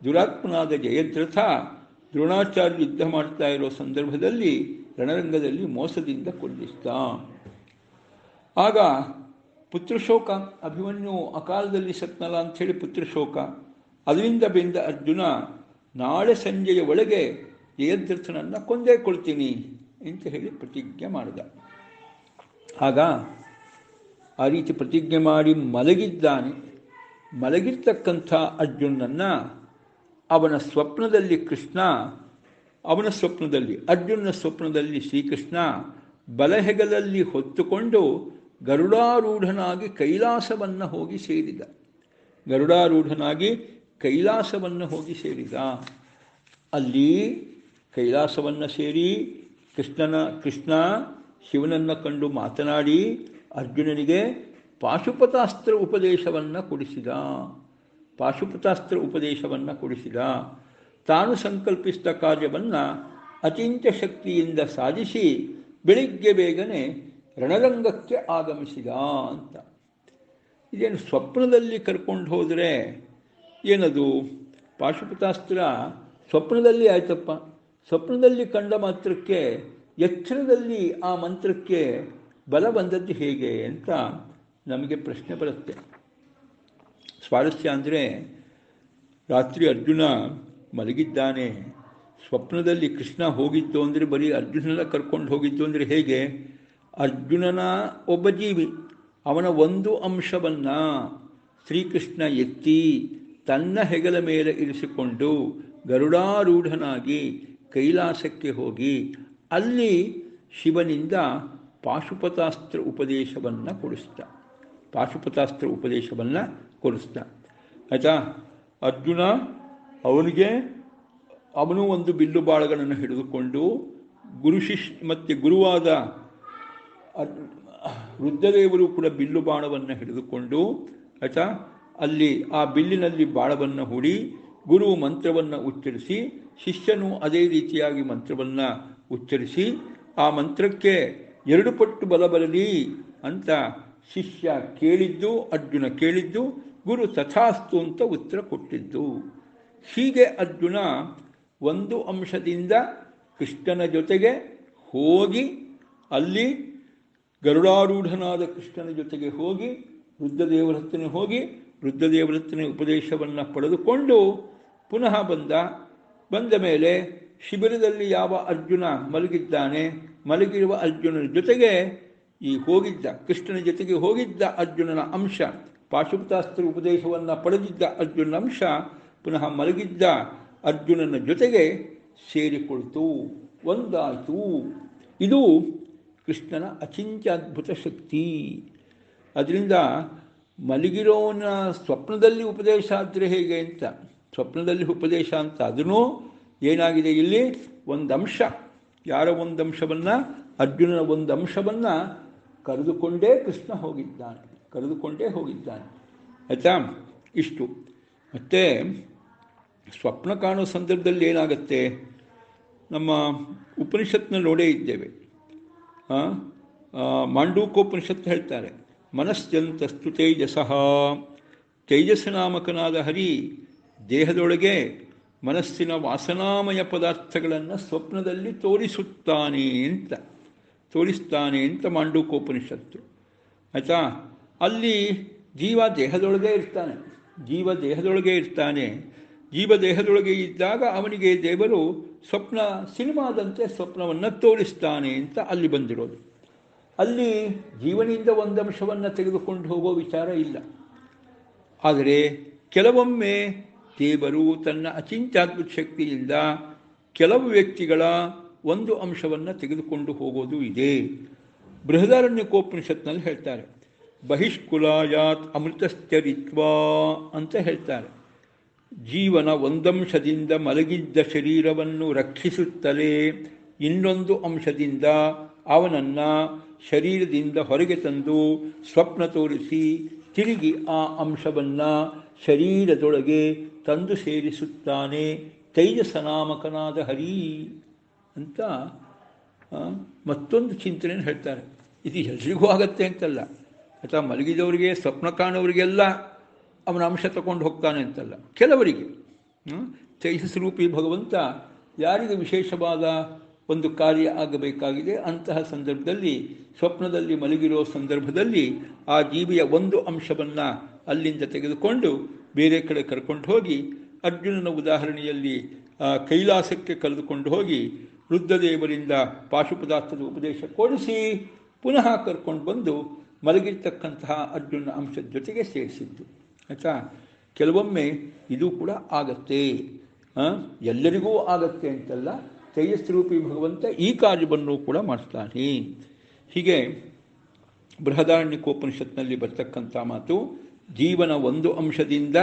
ದುರಾತ್ಮನಾದ ಜಯದ್ರಥ ದ್ರೋಣಾಚಾರ್ಯ ಯುದ್ಧ ಮಾಡ್ತಾ ಇರೋ ಸಂದರ್ಭದಲ್ಲಿ ರಣರಂಗದಲ್ಲಿ ಮೋಸದಿಂದ ಕೊಲ್ಲಿಸಿದ. ಆಗ ಪುತ್ರಶೋಕ, ಅಭಿಮನ್ಯು ಅಕಾಲದಲ್ಲಿ ಸತ್ನಲ ಅಂಥೇಳಿ ಪುತ್ರಶೋಕ. ಅದರಿಂದ ಬೆಂದ ಅರ್ಜುನ ನಾಳೆ ಸಂಜೆಯ ಒಳಗೆ ಜಯದ್ರಥನನ್ನು ಕೊಂದೇ ಕೊಳ್ತೀನಿ ಅಂತ ಹೇಳಿ ಪ್ರತಿಜ್ಞೆ ಮಾಡಿದ. ಆಗ ಆ ರೀತಿ ಪ್ರತಿಜ್ಞೆ ಮಾಡಿ ಮಲಗಿದ್ದಾನೆ. ಮಲಗಿರ್ತಕ್ಕಂಥ ಅರ್ಜುನನ್ನು ಅವನ ಸ್ವಪ್ನದಲ್ಲಿ ಕೃಷ್ಣ, ಅವನ ಸ್ವಪ್ನದಲ್ಲಿ ಅರ್ಜುನನ ಸ್ವಪ್ನದಲ್ಲಿ ಶ್ರೀಕೃಷ್ಣ ಬಲಹೆಗಲಲ್ಲಿ ಹೊತ್ತುಕೊಂಡು ಗರುಡಾರೂಢನಾಗಿ ಕೈಲಾಸವನ್ನು ಹೋಗಿ ಸೇರಿದ. ಗರುಡಾರೂಢನಾಗಿ ಕೈಲಾಸವನ್ನು ಹೋಗಿ ಸೇರಿದ. ಅಲ್ಲಿ ಕೈಲಾಸವನ್ನು ಸೇರಿ ಕೃಷ್ಣ ಶಿವನನ್ನು ಕಂಡು ಮಾತನಾಡಿ ಅರ್ಜುನನಿಗೆ ಪಾಶುಪತಾಸ್ತ್ರ ಉಪದೇಶವನ್ನು ಕೊಡಿಸಿದ. ಪಾಶುಪತಾಸ್ತ್ರ ಉಪದೇಶವನ್ನು ಕೊಡಿಸಿದ. ತಾನು ಸಂಕಲ್ಪಿಸಿದ ಕಾರ್ಯವನ್ನು ಅಚಿಂತ್ಯ ಶಕ್ತಿಯಿಂದ ಸಾಧಿಸಿ ಬೆಳಿಗ್ಗೆ ಬೇಗನೆ ರಣರಂಗಕ್ಕೆ ಆಗಮಿಸಿದ ಅಂತ. ಇದೇನು ಸ್ವಪ್ನದಲ್ಲಿ ಕರ್ಕೊಂಡು ಹೋದರೆ ಏನದು? ಪಾಶುಪತಾಸ್ತ್ರ ಸ್ವಪ್ನದಲ್ಲಿ ಆಯ್ತಪ್ಪ. ಸ್ವಪ್ನದಲ್ಲಿ ಕಂಡ ಮಾತ್ರಕ್ಕೆ ಎಚ್ಚರದಲ್ಲಿ ಆ ಮಂತ್ರಕ್ಕೆ ಬಲ ಬಂದದ್ದು ಹೇಗೆ ಅಂತ ನಮಗೆ ಪ್ರಶ್ನೆ ಬರುತ್ತೆ. ಸ್ವಾರಸ್ಯ ಅಂದರೆ, ರಾತ್ರಿ ಅರ್ಜುನ ಮಲಗಿದ್ದಾನೆ, ಸ್ವಪ್ನದಲ್ಲಿ ಕೃಷ್ಣ ಹೋಗಿದ್ದು ಅಂದರೆ ಬರೀ ಅರ್ಜುನನ ಕರ್ಕೊಂಡು ಹೋಗಿದ್ದು ಅಂದರೆ ಹೇಗೆ? ಅರ್ಜುನನ ಒಬ್ಬ ಜೀವಿ, ಅವನ ಒಂದು ಅಂಶವನ್ನು ಶ್ರೀಕೃಷ್ಣ ಎತ್ತಿ ತನ್ನ ಹೆಗಲ ಮೇಲೆ ಇರಿಸಿಕೊಂಡು ಗರುಡಾರೂಢನಾಗಿ ಕೈಲಾಸಕ್ಕೆ ಹೋಗಿ ಅಲ್ಲಿ ಶಿವನಿಂದ ಪಾಶುಪತಾಸ್ತ್ರ ಉಪದೇಶವನ್ನು ಕೊಡಿಸ್ತ. ಪಾಶುಪತಾಸ್ತ್ರ ಉಪದೇಶವನ್ನು ಕೊಡಿಸ್ತ ಆಯಿತಾ. ಅರ್ಜುನ ಅವನು ಒಂದು ಬಿಲ್ಲು ಬಾಳಗಳನ್ನು ಹಿಡಿದುಕೊಂಡು ಮತ್ತು ಗುರುವಾದ ರುದ್ರದೇವರು ಕೂಡ ಬಿಲ್ಲು ಬಾಣವನ್ನು ಹಿಡಿದುಕೊಂಡು ಆಯಿತಾ, ಅಲ್ಲಿ ಆ ಬಿಲ್ಲಿನಲ್ಲಿ ಬಾಣವನ್ನು ಹೂಡಿ ಗುರು ಮಂತ್ರವನ್ನು ಉಚ್ಚರಿಸಿ, ಶಿಷ್ಯನು ಅದೇ ರೀತಿಯಾಗಿ ಮಂತ್ರವನ್ನು ಉಚ್ಚರಿಸಿ ಆ ಮಂತ್ರಕ್ಕೆ 2 ಪಟ್ಟು ಬಲ ಬರಲಿ ಅಂತ ಶಿಷ್ಯ ಕೇಳಿದ್ದು, ಅರ್ಜುನ ಕೇಳಿದ್ದು, ಗುರು ತಥಾಸ್ತು ಅಂತ ಉತ್ತರ ಕೊಟ್ಟಿದ್ದು. ಹೀಗೆ ಅರ್ಜುನ ಒಂದು ಅಂಶದಿಂದ ಕೃಷ್ಣನ ಜೊತೆಗೆ ಹೋಗಿ ಅಲ್ಲಿ ಗರುಡಾರೂಢನಾದ ಕೃಷ್ಣನ ಜೊತೆಗೆ ಹೋಗಿ ರುದ್ರದೇವರ ಹತ್ತಿರ ಹೋಗಿ ರುದ್ರದೇವರ ಹತ್ತಿರ ಉಪದೇಶವನ್ನು ಪಡೆದುಕೊಂಡು ಪುನಃ ಬಂದ ಮೇಲೆ ಶಿಬಿರದಲ್ಲಿ ಯಾವ ಅರ್ಜುನ ಮಲಗಿದ್ದಾನೆ, ಮಲಗಿರುವ ಅರ್ಜುನನ ಜೊತೆಗೆ ಈ ಹೋಗಿದ್ದ ಕೃಷ್ಣನ ಜೊತೆಗೆ ಹೋಗಿದ್ದ ಅರ್ಜುನನ ಅಂಶ, ಪಾಶುಪತಾಸ್ತ್ರ ಉಪದೇಶವನ್ನು ಪಡೆದಿದ್ದ ಅರ್ಜುನನ ಅಂಶ ಪುನಃ ಮಲಗಿದ್ದ ಅರ್ಜುನನ ಜೊತೆಗೆ ಸೇರಿಕೊಳ್ತು, ಒಂದಾಯಿತು. ಇದು ಕೃಷ್ಣನ ಅಚಿಂತ್ಯದ್ಭುತ ಶಕ್ತಿ. ಅದರಿಂದ ಮಲಗಿರೋನ ಸ್ವಪ್ನದಲ್ಲಿ ಉಪದೇಶ ಆದರೆ ಹೇಗೆ ಅಂತ, ಸ್ವಪ್ನದಲ್ಲಿ ಉಪದೇಶ ಅಂತ ಅದನ್ನೂ ಏನಾಗಿದೆ ಇಲ್ಲಿ ಒಂದು ಅಂಶ, ಯಾರ ಒಂದು ಅಂಶವನ್ನು, ಅರ್ಜುನನ ಒಂದು ಅಂಶವನ್ನು ಕರೆದುಕೊಂಡೇ ಕೃಷ್ಣ ಹೋಗಿದ್ದಾನೆ. ಆಯಿತಾ. ಇಷ್ಟು. ಮತ್ತು ಸ್ವಪ್ನ ಕಾಣೋ ಸಂದರ್ಭದಲ್ಲಿ ಏನಾಗುತ್ತೆ, ನಮ್ಮ ಉಪನಿಷತ್ನಲ್ಲಿ ನೋಡೇ ಇದ್ದೇವೆ. ಮಾಂಡೂಕೋಪನಿಷತ್ತು ಹೇಳ್ತಾರೆ, ಮನಸ್ಸಂತಸ್ತು ತೇಜಸಃ, ತೇಜಸ್ಸನಾಮಕನಾದ ಹರಿ ದೇಹದೊಳಗೆ ಮನಸ್ಸಿನ ವಾಸನಾಮಯ ಪದಾರ್ಥಗಳನ್ನು ಸ್ವಪ್ನದಲ್ಲಿ ತೋರಿಸ್ತಾನೆ ಅಂತ ಮಾಂಡೂಕೋಪನಿಷತ್ತು. ಆಯಿತಾ. ಅಲ್ಲಿ ಜೀವ ದೇಹದೊಳಗೆ ಇರ್ತಾನೆ. ಜೀವ ದೇಹದೊಳಗೆ ಇದ್ದಾಗ ಅವನಿಗೆ ದೇವರು ಸಿನಿಮಾದಂತೆ ಸ್ವಪ್ನವನ್ನು ತೋರಿಸ್ತಾನೆ ಅಂತ ಅಲ್ಲಿ ಬಂದಿರೋದು. ಅಲ್ಲಿ ಜೀವನಿಂದ ಒಂದು ಅಂಶವನ್ನು ತೆಗೆದುಕೊಂಡು ಹೋಗೋ ವಿಚಾರ ಇಲ್ಲ. ಆದರೆ ಕೆಲವೊಮ್ಮೆ ದೇವರು ತನ್ನ ಅಚಿಂತ್ಯಾದ್ಭುತ ಶಕ್ತಿಯಿಂದ ಕೆಲವು ವ್ಯಕ್ತಿಗಳ ಒಂದು ಅಂಶವನ್ನು ತೆಗೆದುಕೊಂಡು ಹೋಗೋದು ಇದೆ. ಬೃಹದಾರಣ್ಯಕೋಪನಿಷತ್ನಲ್ಲಿ ಹೇಳ್ತಾರೆ, ಬಹಿಷ್ಕುಲಾಯಾತ್ ಅಮೃತಶ್ಚರಿತ್ವಾ ಅಂತ ಹೇಳ್ತಾರೆ. ಜೀವನ ಒಂದಂಶದಿಂದ ಮಲಗಿದ್ದ ಶರೀರವನ್ನು ರಕ್ಷಿಸುತ್ತಲೇ ಇನ್ನೊಂದು ಅಂಶದಿಂದ ಅವನನ್ನು ಶರೀರದಿಂದ ಹೊರಗೆ ತಂದು ಸ್ವಪ್ನ ತೋರಿಸಿ ತಿರುಗಿ ಆ ಅಂಶವನ್ನು ಶರೀರದೊಳಗೆ ತಂದು ಸೇರಿಸುತ್ತಾನೆ ತೈಜಸನಾಮಕನಾದ ಹರಿ ಅಂತ ಮತ್ತೊಂದು ಚಿಂತನೆಯನ್ನು ಹೇಳ್ತಾರೆ. ಇದು ಎಲ್ರಿಗೂ ಆಗತ್ತೆ ಅಂತಲ್ಲ, ಅಥವಾ ಮಲಗಿದವರಿಗೆ ಸ್ವಪ್ನ ಕಾಣೋರಿಗೆಲ್ಲ ಅವನ ಅಂಶ ತಗೊಂಡು ಹೋಗ್ತಾನೆ ಅಂತಲ್ಲ, ಕೆಲವರಿಗೆ ತೈಜಸ್ರೂಪಿ ಭಗವಂತ ಯಾರಿಗೆ ವಿಶೇಷವಾದ ಒಂದು ಕಾರ್ಯ ಆಗಬೇಕಾಗಿದೆ ಅಂತಹ ಸಂದರ್ಭದಲ್ಲಿ, ಸ್ವಪ್ನದಲ್ಲಿ ಮಲಗಿರೋ ಸಂದರ್ಭದಲ್ಲಿ ಆ ಜೀವಿಯ ಒಂದು ಅಂಶವನ್ನು ಅಲ್ಲಿಂದ ತೆಗೆದುಕೊಂಡು ಬೇರೆ ಕಡೆ ಕರ್ಕೊಂಡು ಹೋಗಿ, ಅರ್ಜುನನ ಉದಾಹರಣೆಯಲ್ಲಿ ಕೈಲಾಸಕ್ಕೆ ಕರೆದುಕೊಂಡು ಹೋಗಿ ರುದ್ರದೇವರಿಂದ ಪಾಶುಪದಾರ್ಥದ ಉಪದೇಶ ಕೊಡಿಸಿ ಪುನಃ ಕರ್ಕೊಂಡು ಬಂದು ಮಲಗಿರ್ತಕ್ಕಂತಹ ಅರ್ಜುನ ಅಂಶದ ಜೊತೆಗೆ ಸೇರಿಸಿದ್ದು. ಆಯಿತಾ. ಕೆಲವೊಮ್ಮೆ ಇದು ಕೂಡ ಆಗತ್ತೆ, ಎಲ್ಲರಿಗೂ ಆಗತ್ತೆ ಅಂತಲ್ಲ, ತೇಜಸ್ರೂಪಿ ಭಗವಂತ ಈ ಕಾರ್ಯವನ್ನು ಕೂಡ ಮಾಡ್ತಾನೆ. ಹೀಗೆ ಬೃಹದಾರಣ್ಯಕೋಪನಿಷತ್ನಲ್ಲಿ ಬರ್ತಕ್ಕಂಥ ಮಾತು, ಜೀವನ ಒಂದು ಅಂಶದಿಂದ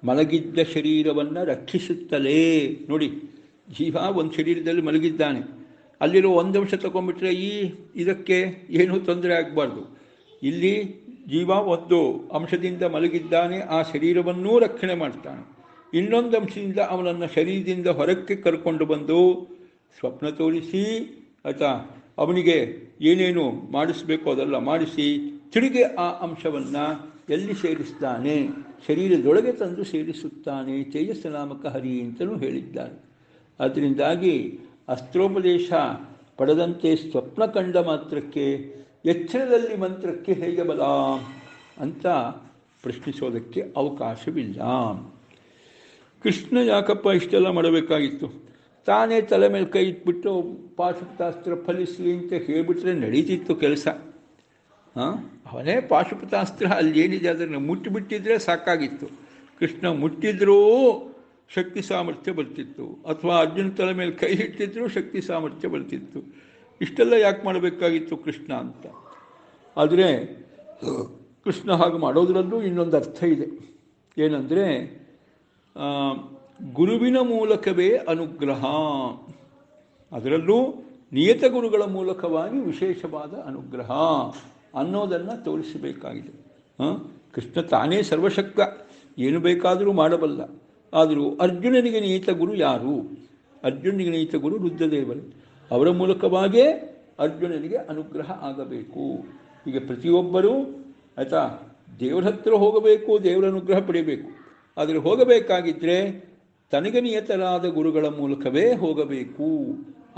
ಮಲಗಿದ್ದ ಶರೀರವನ್ನು ರಕ್ಷಿಸುತ್ತಲೇ. ನೋಡಿ, ಜೀವ ಒಂದು ಶರೀರದಲ್ಲಿ ಮಲಗಿದ್ದಾನೆ, ಅಲ್ಲಿರೋ ಒಂದು ಅಂಶ ತಗೊಂಡ್ಬಿಟ್ರೆ ಇದಕ್ಕೆ ಏನೂ ತೊಂದರೆ ಆಗಬಾರ್ದು. ಇಲ್ಲಿ ಜೀವ ಒಂದು ಅಂಶದಿಂದ ಮಲಗಿದ್ದಾನೆ, ಆ ಶರೀರವನ್ನೂ ರಕ್ಷಣೆ ಮಾಡ್ತಾನೆ. ಇನ್ನೊಂದು ಅಂಶದಿಂದ ಅವನನ್ನು ಶರೀರದಿಂದ ಹೊರಕ್ಕೆ ಕರ್ಕೊಂಡು ಬಂದು ಸ್ವಪ್ನ ತೋರಿಸಿ ಆಯಿತಾ ಅವನಿಗೆ ಏನೇನು ಮಾಡಿಸ್ಬೇಕು ಅದೆಲ್ಲ ಮಾಡಿಸಿ ತಿರುಗಿ ಆ ಅಂಶವನ್ನು ಎಲ್ಲಿ ಸೇರಿಸ್ತಾನೆ, ಶರೀರದೊಳಗೆ ತಂದು ಸೇರಿಸುತ್ತಾನೆ. ತೇಜಸ್ಸ ನಾಮಕ ಹರಿ ಅಂತಲೂ ಹೇಳಿದ್ದಾನೆ. ಅದರಿಂದಾಗಿ ಅಸ್ತ್ರೋಪದೇಶ ಪಡೆದಂತೆ ಸ್ವಪ್ನ ಕಂಡ ಮಾತ್ರಕ್ಕೆ ಎಚ್ಚರದಲ್ಲಿ ಮಂತ್ರಕ್ಕೆ ಹೇಗೆ ಬಲ ಅಂತ ಪ್ರಶ್ನಿಸೋದಕ್ಕೆ ಅವಕಾಶವಿಲ್ಲ. ಕೃಷ್ಣ ಯಾಕಪ್ಪ ಇಷ್ಟೆಲ್ಲ ಮಾಡಬೇಕಾಗಿತ್ತು? ತಾನೇ ತಲೆ ಮೇಲೆ ಕೈ ಇಟ್ಬಿಟ್ಟು ಪಾಶುಪತಾಸ್ತ್ರ ಫಲಿಸಿ ಅಂತ ಹೇಳಿಬಿಟ್ರೆ ನಡೀತಿತ್ತು ಕೆಲಸ. ಅವನೇ ಪಾಶುಪತಾಸ್ತ್ರ ಅಲ್ಲಿ ಏನಿದೆ ಅದನ್ನು ಮುಟ್ಟಿಬಿಟ್ಟಿದ್ರೆ ಸಾಕಾಗಿತ್ತು. ಕೃಷ್ಣ ಮುಟ್ಟಿದ್ರೂ ಶಕ್ತಿ ಸಾಮರ್ಥ್ಯ ಬರ್ತಿತ್ತು, ಅಥವಾ ಅರ್ಜುನ ತಲೆ ಮೇಲೆ ಕೈ ಇಟ್ಟಿದ್ರೂ ಶಕ್ತಿ ಸಾಮರ್ಥ್ಯ ಬರ್ತಿತ್ತು. ಇಷ್ಟೆಲ್ಲ ಯಾಕೆ ಮಾಡಬೇಕಾಗಿತ್ತು ಕೃಷ್ಣ ಅಂತ. ಆದರೆ ಕೃಷ್ಣ ಹಾಗೆ ಮಾಡೋದ್ರಲ್ಲೂ ಇನ್ನೊಂದು ಅರ್ಥ ಇದೆ. ಏನಂದರೆ ಗುರುವಿನ ಮೂಲಕವೇ ಅನುಗ್ರಹ, ಅದರಲ್ಲೂ ನಿಯತ ಗುರುಗಳ ಮೂಲಕವಾಗಿ ವಿಶೇಷವಾದ ಅನುಗ್ರಹ ಅನ್ನೋದನ್ನು ತೋರಿಸಬೇಕಾಗಿದೆ. ಕೃಷ್ಣ ತಾನೇ ಸರ್ವಶಕ್ತ, ಏನು ಬೇಕಾದರೂ ಮಾಡಬಲ್ಲ. ಆದರೂ ಅರ್ಜುನನಿಗೆ ನಿಯತ ಗುರು ಯಾರು? ಅರ್ಜುನನಿಗೆ ನಿಯತ ಗುರು ರುದ್ರದೇವರು. ಅವರ ಮೂಲಕವಾಗೇ ಅರ್ಜುನನಿಗೆ ಅನುಗ್ರಹ ಆಗಬೇಕು. ಈಗ ಪ್ರತಿಯೊಬ್ಬರೂ ಆಯಿತಾ ದೇವರ ಹತ್ರ ಹೋಗಬೇಕು, ದೇವರ ಅನುಗ್ರಹ ಪಡೆಯಬೇಕು. ಆದರೆ ಹೋಗಬೇಕಾಗಿದ್ದರೆ ತನಗೆ ನಿಯತರಾದ ಗುರುಗಳ ಮೂಲಕವೇ ಹೋಗಬೇಕು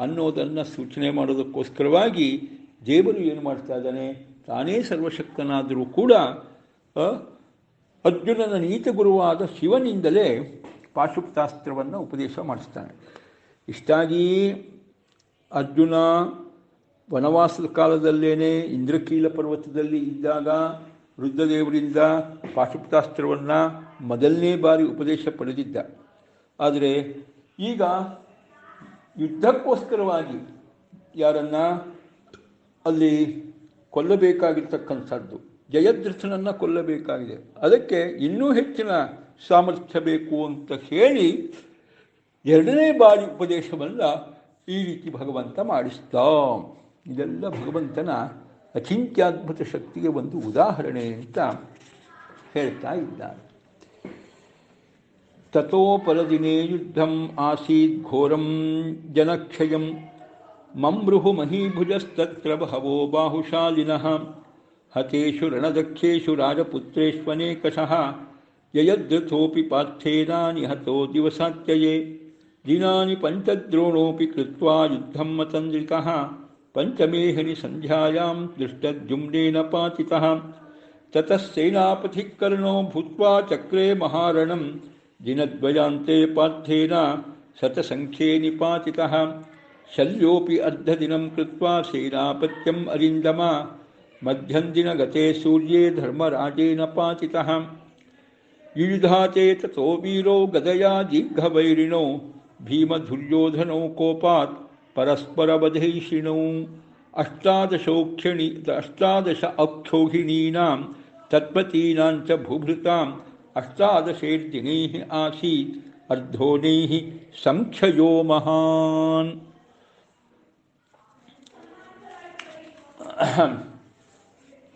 ಅನ್ನೋದನ್ನು ಸೂಚನೆ ಮಾಡೋದಕ್ಕೋಸ್ಕರವಾಗಿ ದೇವರು ಏನು ಮಾಡ್ತಾ ಇದ್ದಾನೆ, ತಾನೇ ಸರ್ವಶಕ್ತನಾದರೂ ಕೂಡ ಅರ್ಜುನನ ನೀತ ಗುರುವಾದ ಶಿವನಿಂದಲೇ ಪಾಶುಪತಾಸ್ತ್ರವನ್ನು ಉಪದೇಶ ಮಾಡಿಸ್ತಾನೆ. ಇಷ್ಟಾಗಿ ಅರ್ಜುನ ವನವಾಸದ ಕಾಲದಲ್ಲೇನೆ ಇಂದ್ರಕೀಲ ಪರ್ವತದಲ್ಲಿ ಇದ್ದಾಗ ರುದ್ರದೇವರಿಂದ ಪಾಶುಪತಾಸ್ತ್ರವನ್ನು ಮೊದಲನೇ ಬಾರಿ ಉಪದೇಶ ಪಡೆದಿದ್ದ. ಆದರೆ ಈಗ ಯುದ್ಧಕ್ಕೋಸ್ಕರವಾಗಿ ಯಾರನ್ನು ಅಲ್ಲಿ ಕೊಲ್ಲಬೇಕಾಗಿರ್ತಕ್ಕಂಥದ್ದು, ಜಯದ್ರಥನನ್ನು ಕೊಲ್ಲಬೇಕಾಗಿದೆ. ಅದಕ್ಕೆ ಇನ್ನೂ ಹೆಚ್ಚಿನ ಸಾಮರ್ಥ್ಯ ಬೇಕು ಅಂತ ಹೇಳಿ ಎರಡನೇ ಬಾರಿ ಉಪದೇಶವನ್ನು ಈ ರೀತಿ ಭಗವಂತ ಮಾಡಿಸ್ತಾ. ಇದೆಲ್ಲ ಭಗವಂತನ ಅಚಿಂತ್ಯದ್ಭುತ ಶಕ್ತಿಗೆ ಒಂದು ಉದಾಹರಣೆ ಅಂತ ಹೇಳ್ತಾ ಇದ್ದಾರೆ. ತಥೋ ಪರದಿನೇ ಯುದ್ಧಂ ಆಸೀತ್ ಘೋರಂ ಜನಕ್ಷಯಂ ಮಮೃಹು ಮಹೀಭುಜಸ್ತತ್ರ ಬಹವೋ ಬಾಹುಶಾಲಿನಃ ಹತೇಷು ರಣದಕ್ಷೇಷು ರಾಜಪುತ್ರೇಷ್ವನೇಕಶಃ ಯಯದ್ರಥೋಪಿ ಪಾರ್ಥೇನ ನಿಹತೋ ದಿವಸಾತ್ಯಯೇ ದಿನಾನಿ ಪಂಚದ್ರೋಣೋಪಿ ಕೃತ್ವಾ ಯುದ್ಧಂ ಮತಂದ್ರಿತಃ ಪಂಚಮೇಹನಿ ಸಂಧ್ಯಾಯಾಂ ದೃಷ್ಟದ್ಯುಮ್ನೇನ ಪಾತಿತಃ ತತಃ ಸೇನಾಪತಿಃ ಕರ್ಣೋ ಭೂತ್ವಾ ಚಕ್ರೇ ಮಹಾರಣಂ ದಿನದ್ವಯಾಂತೆ ಪಾರ್ಥೇನ ಶತಸಂಖ್ಯೇ ನಿಪಾತಿತಃ ಶಲ್ಯೋಪಿ ಅರ್ಧದಿನಂ ಕೃತ್ವಾ ಸೇನಾಪತ್ಯಂ ಅರಿಂದಮ ಮಧ್ಯಂದಿನ ಗತೆ ಸೂರ್ಯೇ ಧರ್ಮರಾಜೇನ ಪಾತಿತಃ ಯುಯುಧಾತೆ ತಥೋ ವೀರೋ ಗದಯಾ ದೀರ್ಘವೈರಿಣೋ ಭೀಮಧುರ್ಯೋಧನೋ ಕೋಪಾತ್ ಪರಸ್ಪರವಧೈಷಿಣೌ ಅಷ್ಟಾದಶ ಅಕ್ಷೋಹಿಣೀನಾಂ ತತ್ಪತೀನಾಂಚ ಭೂಭೃತಾಂ ಅಷ್ಟಾದಶೈರ್ದಿನೈಃ ಆಸೀತ್ ಅರ್ಧೋನೈಃ ಸಂಖ್ಯಯೋ ಮಹಾನ್.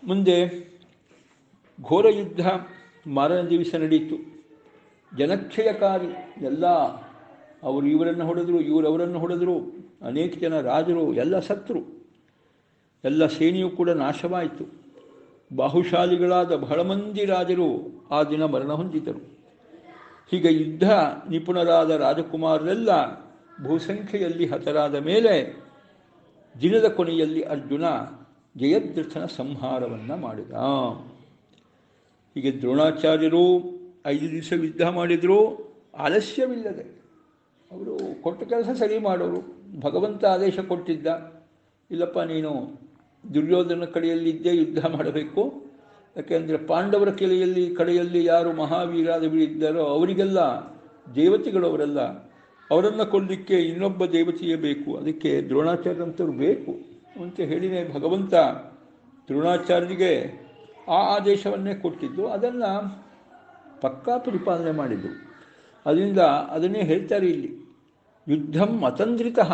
ಮುಂದೆ ಘೋರ ಯುದ್ಧ ಮಾರನೇ ದಿವಸ ನಡೀತು. ಜನಕ್ಷಯಕಾರಿ ಎಲ್ಲ, ಅವರು ಇವರನ್ನು ಹೊಡೆದರು, ಅವರನ್ನು ಹೊಡೆದರು, ಅನೇಕ ಜನ ರಾಜರು ಎಲ್ಲ ಸತ್ತರು, ಎಲ್ಲ ಸೇನೆಯೂ ಕೂಡ ನಾಶವಾಯಿತು. ಬಾಹುಶಾಲಿಗಳಾದ ಬಹಳ ಮಂದಿ ರಾಜರು ಆ ದಿನ ಮರಣ ಹೊಂದಿದರು. ಹೀಗೆ ಯುದ್ಧ ನಿಪುಣರಾದ ರಾಜಕುಮಾರರೆಲ್ಲ ಬಹುಸಂಖ್ಯೆಯಲ್ಲಿ ಹತರಾದ ಮೇಲೆ ದಿನದ ಕೊನೆಯಲ್ಲಿ ಅರ್ಜುನ ಜಯದ್ರಥನ ಸಂಹಾರವನ್ನು ಮಾಡಿದ. ಹೀಗೆ ದ್ರೋಣಾಚಾರ್ಯರು 5 ದಿವಸ ಯುದ್ಧ ಮಾಡಿದರೂ ಆಲಸ್ಯವಿಲ್ಲದೆ ಅವರು ಕೊಟ್ಟ ಕೆಲಸ ಸರಿ ಮಾಡೋರು. ಭಗವಂತ ಆದೇಶ ಕೊಟ್ಟಿದ್ದ, ಇಲ್ಲಪ್ಪ ನೀನು ದುರ್ಯೋಧನ ಕಡೆಯಲ್ಲಿದ್ದೇ ಯುದ್ಧ ಮಾಡಬೇಕು, ಯಾಕೆಂದರೆ ಪಾಂಡವರ ಕಡೆಯಲ್ಲಿ ಯಾರು ಮಹಾವೀರಾದವರಿದ್ದಾರೋ ಅವರಿಗೆಲ್ಲ ದೇವತೆಗಳವರೆಲ್ಲ, ಅವರನ್ನು ಕೊಲ್ಲಲಿಕ್ಕೆ ಇನ್ನೊಬ್ಬ ದೇವತೆಯೇ ಬೇಕು, ಅದಕ್ಕೆ ದ್ರೋಣಾಚಾರ್ಯರಂಥವ್ರು ಬೇಕು ಅಂತ ಹೇಳಿನೇ ಭಗವಂತ ದ್ರೋಣಾಚಾರ್ಯರಿಗೆ ಆ ಆದೇಶವನ್ನೇ ಕೊಟ್ಟಿದ್ದು. ಅದನ್ನು ಪಕ್ಕಾ ಪರಿಪಾಲನೆ ಮಾಡಿದ್ದು. ಅದರಿಂದ ಅದನ್ನೇ ಹೇಳ್ತಾರೆ ಇಲ್ಲಿ, ಯುದ್ಧಂ ಅತಂದ್ರಿತಃ.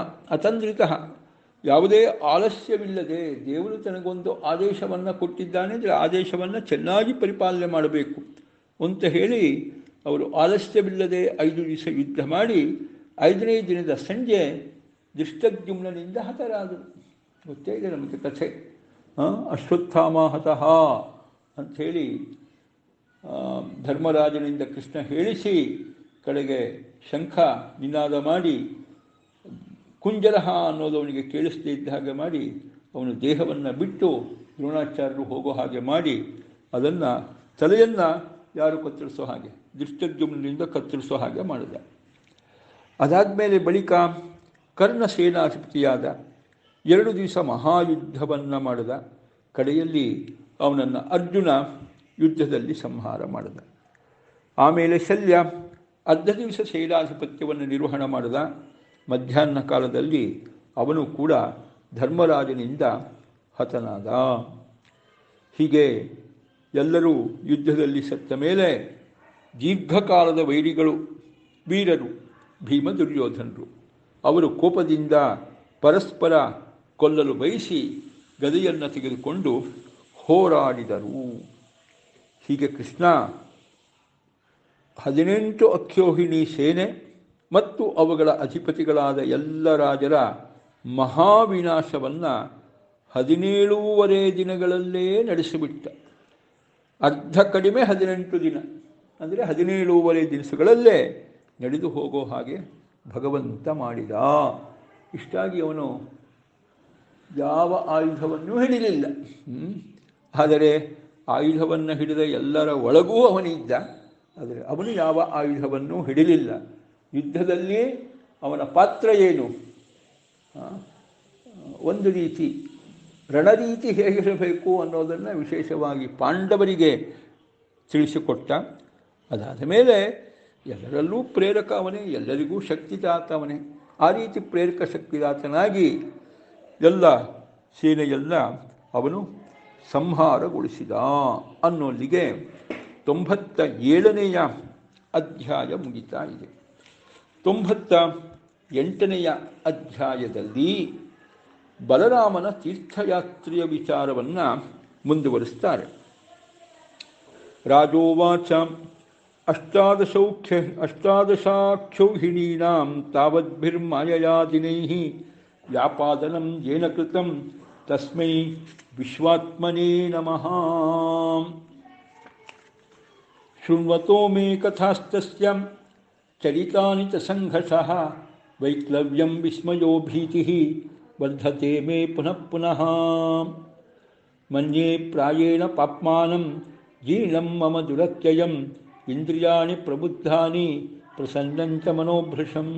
ಯಾವುದೇ ಆಲಸ್ಯವಿಲ್ಲದೆ ದೇವರು ತನಗೊಂದು ಆದೇಶವನ್ನು ಕೊಟ್ಟಿದ್ದಾನೆ ಅಂದರೆ ಆದೇಶವನ್ನು ಚೆನ್ನಾಗಿ ಪರಿಪಾಲನೆ ಮಾಡಬೇಕು ಅಂತ ಹೇಳಿ ಅವರು ಆಲಸ್ಯವಿಲ್ಲದೆ 5 ದಿವಸ ಯುದ್ಧ ಮಾಡಿ 5ನೇ ದಿನದ ಸಂಜೆ ದೃಷ್ಟದ್ಯುಮ್ನನಿಂದ ಹತರಾದರು. ಗೊತ್ತೇ ಇದೆ ನಮಗೆ ಕಥೆ. ಅಶ್ವತ್ಥಾಮ ಹತಃ ಅಂಥೇಳಿ ಧರ್ಮರಾಜನಿಂದ ಕೃಷ್ಣ ಹೇಳಿಸಿ ಕಡೆಗೆ ಶಂಖ ನಿನಾದ ಮಾಡಿ ಕುಂಜರಹ ಅನ್ನೋದು ಅವನಿಗೆ ಕೇಳಿಸದೇ ಇದ್ದ ಹಾಗೆ ಮಾಡಿ ಅವನು ದೇಹವನ್ನು ಬಿಟ್ಟು ದ್ರೋಣಾಚಾರ್ಯರು ಹೋಗೋ ಹಾಗೆ ಮಾಡಿ ಅದನ್ನು ತಲೆಯನ್ನು ಯಾರು ಕತ್ತರಿಸೋ ಹಾಗೆ ದೃಷ್ಟದ್ಯುಮ್ನಿಂದ ಕತ್ತರಿಸೋ ಹಾಗೆ ಮಾಡಿದ. ಅದಾದಮೇಲೆ ಬಳಿಕ ಕರ್ಣ ಸೇನಾಧಿಪತಿಯಾದ 2 ದಿವಸ ಮಹಾಯುದ್ಧವನ್ನು ಮಾಡಿದ. ಕಡೆಯಲ್ಲಿ ಅವನನ್ನು ಅರ್ಜುನ ಯುದ್ಧದಲ್ಲಿ ಸಂಹಾರ ಮಾಡಿದ. ಆಮೇಲೆ ಶಲ್ಯ ಅರ್ಧ ದಿವಸ ಸೇನಾಧಿಪತ್ಯವನ್ನು ನಿರ್ವಹಣೆ ಮಾಡಿದ. ಮಧ್ಯಾಹ್ನ ಕಾಲದಲ್ಲಿ ಅವನು ಕೂಡ ಧರ್ಮರಾಜನಿಂದ ಹತನಾದ. ಹೀಗೆ ಎಲ್ಲರೂ ಯುದ್ಧದಲ್ಲಿ ಸತ್ತ ಮೇಲೆ ದೀರ್ಘಕಾಲದ ವೈರಿಗಳು ವೀರರು ಭೀಮ ದುರ್ಯೋಧನರು ಅವರು ಕೋಪದಿಂದ ಪರಸ್ಪರ ಕೊಲ್ಲಲು ಬಯಸಿ ಗದೆಯನ್ನು ತೆಗೆದುಕೊಂಡು ಹೋರಾಡಿದರು. ಹೀಗೆ ಕೃಷ್ಣ 18 ಅಕ್ಷೋಹಿಣಿ ಸೇನೆ ಮತ್ತು ಅವುಗಳ ಅಧಿಪತಿಗಳಾದ ಎಲ್ಲ ರಾಜರ ಮಹಾವಿನಾಶವನ್ನು 17.5 ದಿನಗಳಲ್ಲೇ ನಡೆಸಿಬಿಟ್ಟ. ಅರ್ಧ ಕಡಿಮೆ 18 ದಿನ ಅಂದರೆ 17.5 ದಿವಸಗಳಲ್ಲೇ ನಡೆದು ಹೋಗೋ ಹಾಗೆ ಭಗವಂತ ಮಾಡಿದ. ಇಷ್ಟಾಗಿ ಅವನು ಯಾವ ಆಯುಧವನ್ನೂ ಹಿಡಿಲಿಲ್ಲ. ಆದರೆ ಆಯುಧವನ್ನು ಹಿಡಿದ ಎಲ್ಲರ ಒಳಗೂ ಅವನಿದ್ದ. ಆದರೆ ಅವನು ಯಾವ ಆಯುಧವನ್ನೂ ಹಿಡಿಲಿಲ್ಲ. ಯುದ್ಧದಲ್ಲಿ ಅವನ ಪಾತ್ರ ಏನು? ಒಂದು ರೀತಿ ರಣರೀತಿ ಹೇಗಿರಬೇಕು ಅನ್ನೋದನ್ನು ವಿಶೇಷವಾಗಿ ಪಾಂಡವರಿಗೆ ತಿಳಿಸಿಕೊಟ್ಟ. ಅದಾದ ಮೇಲೆ ಎಲ್ಲರಲ್ಲೂ ಪ್ರೇರಕ ಅವನೇ, ಎಲ್ಲರಿಗೂ ಶಕ್ತಿದಾತ ಅವನೇ. ಆ ರೀತಿ ಪ್ರೇರಕ ಶಕ್ತಿದಾತನಾಗಿ ಎಲ್ಲ ಸೇನೆಯೆಲ್ಲ ಅವನು ಸಂಹಾರಗೊಳಿಸಿದ ಅನ್ನೋಲ್ಲಿಗೆ 97ನೇ ಅಧ್ಯಾಯ ಮುಗಿತಾ ಇದೆ. 98ನೇ ಅಧ್ಯಾಯದಲ್ಲಿ ಬಲರಾಮನ ತೀರ್ಥಯಾತ್ರೆಯ ವಿಚಾರವನ್ನು ಮುಂದುವರಿಸ್ತಾರೆ. ರಾಜೋವಾಚ ಅಷ್ಟಾದಶಾಕ್ಷೌಹಿಣೀನಾಂ ತಾವದ್ಭಿರ್ಮಾಯಯಾ ದಿನೈಃ ವ್ಯಾಪಾದನಂ ಯೇನ ಕೃತಂ ತಸ್ಮೈ ವಿಶ್ವಾತ್ಮನೇ ನಮಃ. ಶೃಣ್ವತೋ ಮೇ ಕಥಾಸ್ತಸ್ಯ ಚರಿತಾನಿ ಚ ಸಂಘರ್ಷಃ ವೈಕ್ಲವ್ಯಂ ವಿಸ್ಮಯೋ ಭೀತಿಃ ವರ್ಧತೆ ಮೇ ಪುನಃ ಪುನಃ. ಮನ್ಯೇ ಪ್ರಾಯೇಣ ಪಾಪ್ಮಾನಂ ಜೀರ್ಣಂ ಮಮ ದುರತ್ಯಯಂ ಇಂದ್ರಿಯಾಣಿ ಪ್ರಬುದ್ಧಾನಿ ಪ್ರಸನ್ನಂಚ ಮನೋಭೃಶಂ.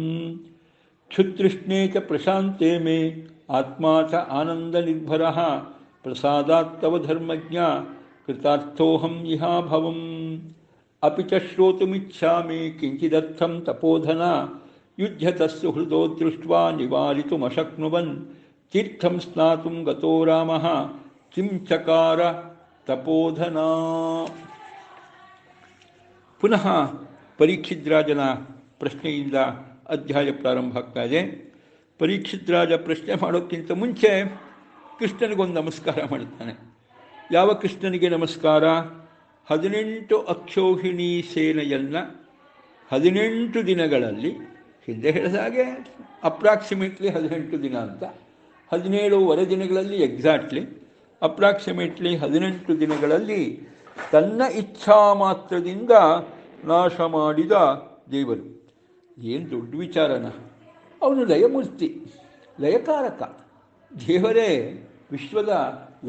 ಕ್ಷುತೃಷ್ಣೇ ಚ ಪ್ರಶಾಂತೆ ಮೇ ಆತ್ಮಾ ಚ ಆನಂದನಿರ್ಭರಃ ಪ್ರಸಾದಾತ್ತವ ಧರ್ಮಜ್ಞ ಕೃತಾರ್ಥೋಹಂ ಇಹಾಭವಂ. ಅಪಿ ಚ ಶ್ರೋತುಮಿಚ್ಛಾಮಿ ಕಿಂಚಿದರ್ಥಂ ತಪೋಧನ ಯುಧ್ಯತಸ್ಸು ಹೃದೋ ದೃಷ್ಟ್ವಾ ನಿವಾರಿತುಮಶಕ್ನುವನ್ ತೀರ್ಥಂ ಸ್ನಾತುಂ ಗತೋ ರಾಮಃ ಕಿಂ ಚಕಾರ ತಪೋಧನ. ಪುನಃ ಪರೀಕ್ಷಿದ್ರಾಜನ ಪ್ರಶ್ನೆಯಿಂದ ಅಧ್ಯಾಯ ಪ್ರಾರಂಭ ಆಗ್ತಾ ಇದೆ. ಪರೀಕ್ಷಿದ್ರಾಜ ಪ್ರಶ್ನೆ ಮಾಡೋಕ್ಕಿಂತ ಮುಂಚೆ ಕೃಷ್ಣನಿಗೊಂದು ನಮಸ್ಕಾರ ಮಾಡುತ್ತಾನೆ. ಯಾವ ಕೃಷ್ಣನಿಗೆ ನಮಸ್ಕಾರ? 18 ಅಕ್ಷೋಹಿಣಿ ಸೇನೆಯನ್ನು 18 ದಿನಗಳಲ್ಲಿ, ಹಿಂದೆ ಹೇಳಿದ ಹಾಗೆ ಅಪ್ರಾಕ್ಸಿಮೇಟ್ಲಿ 18 ದಿನ ಅಂತ, 17.5 ದಿನಗಳಲ್ಲಿ ಎಕ್ಸಾಕ್ಟ್ಲಿ, ಅಪ್ರಾಕ್ಸಿಮೇಟ್ಲಿ 18 ದಿನಗಳಲ್ಲಿ ತನ್ನ ಇಚ್ಛಾ ಮಾತ್ರದಿಂದ ನಾಶ ಮಾಡಿದ ದೇವರು. ಏನು ದೊಡ್ಡ ವಿಚಾರನ? ಅವನು ಲಯಮೂರ್ತಿ, ಲಯಕಾರಕ. ದೇವರೇ ವಿಶ್ವದ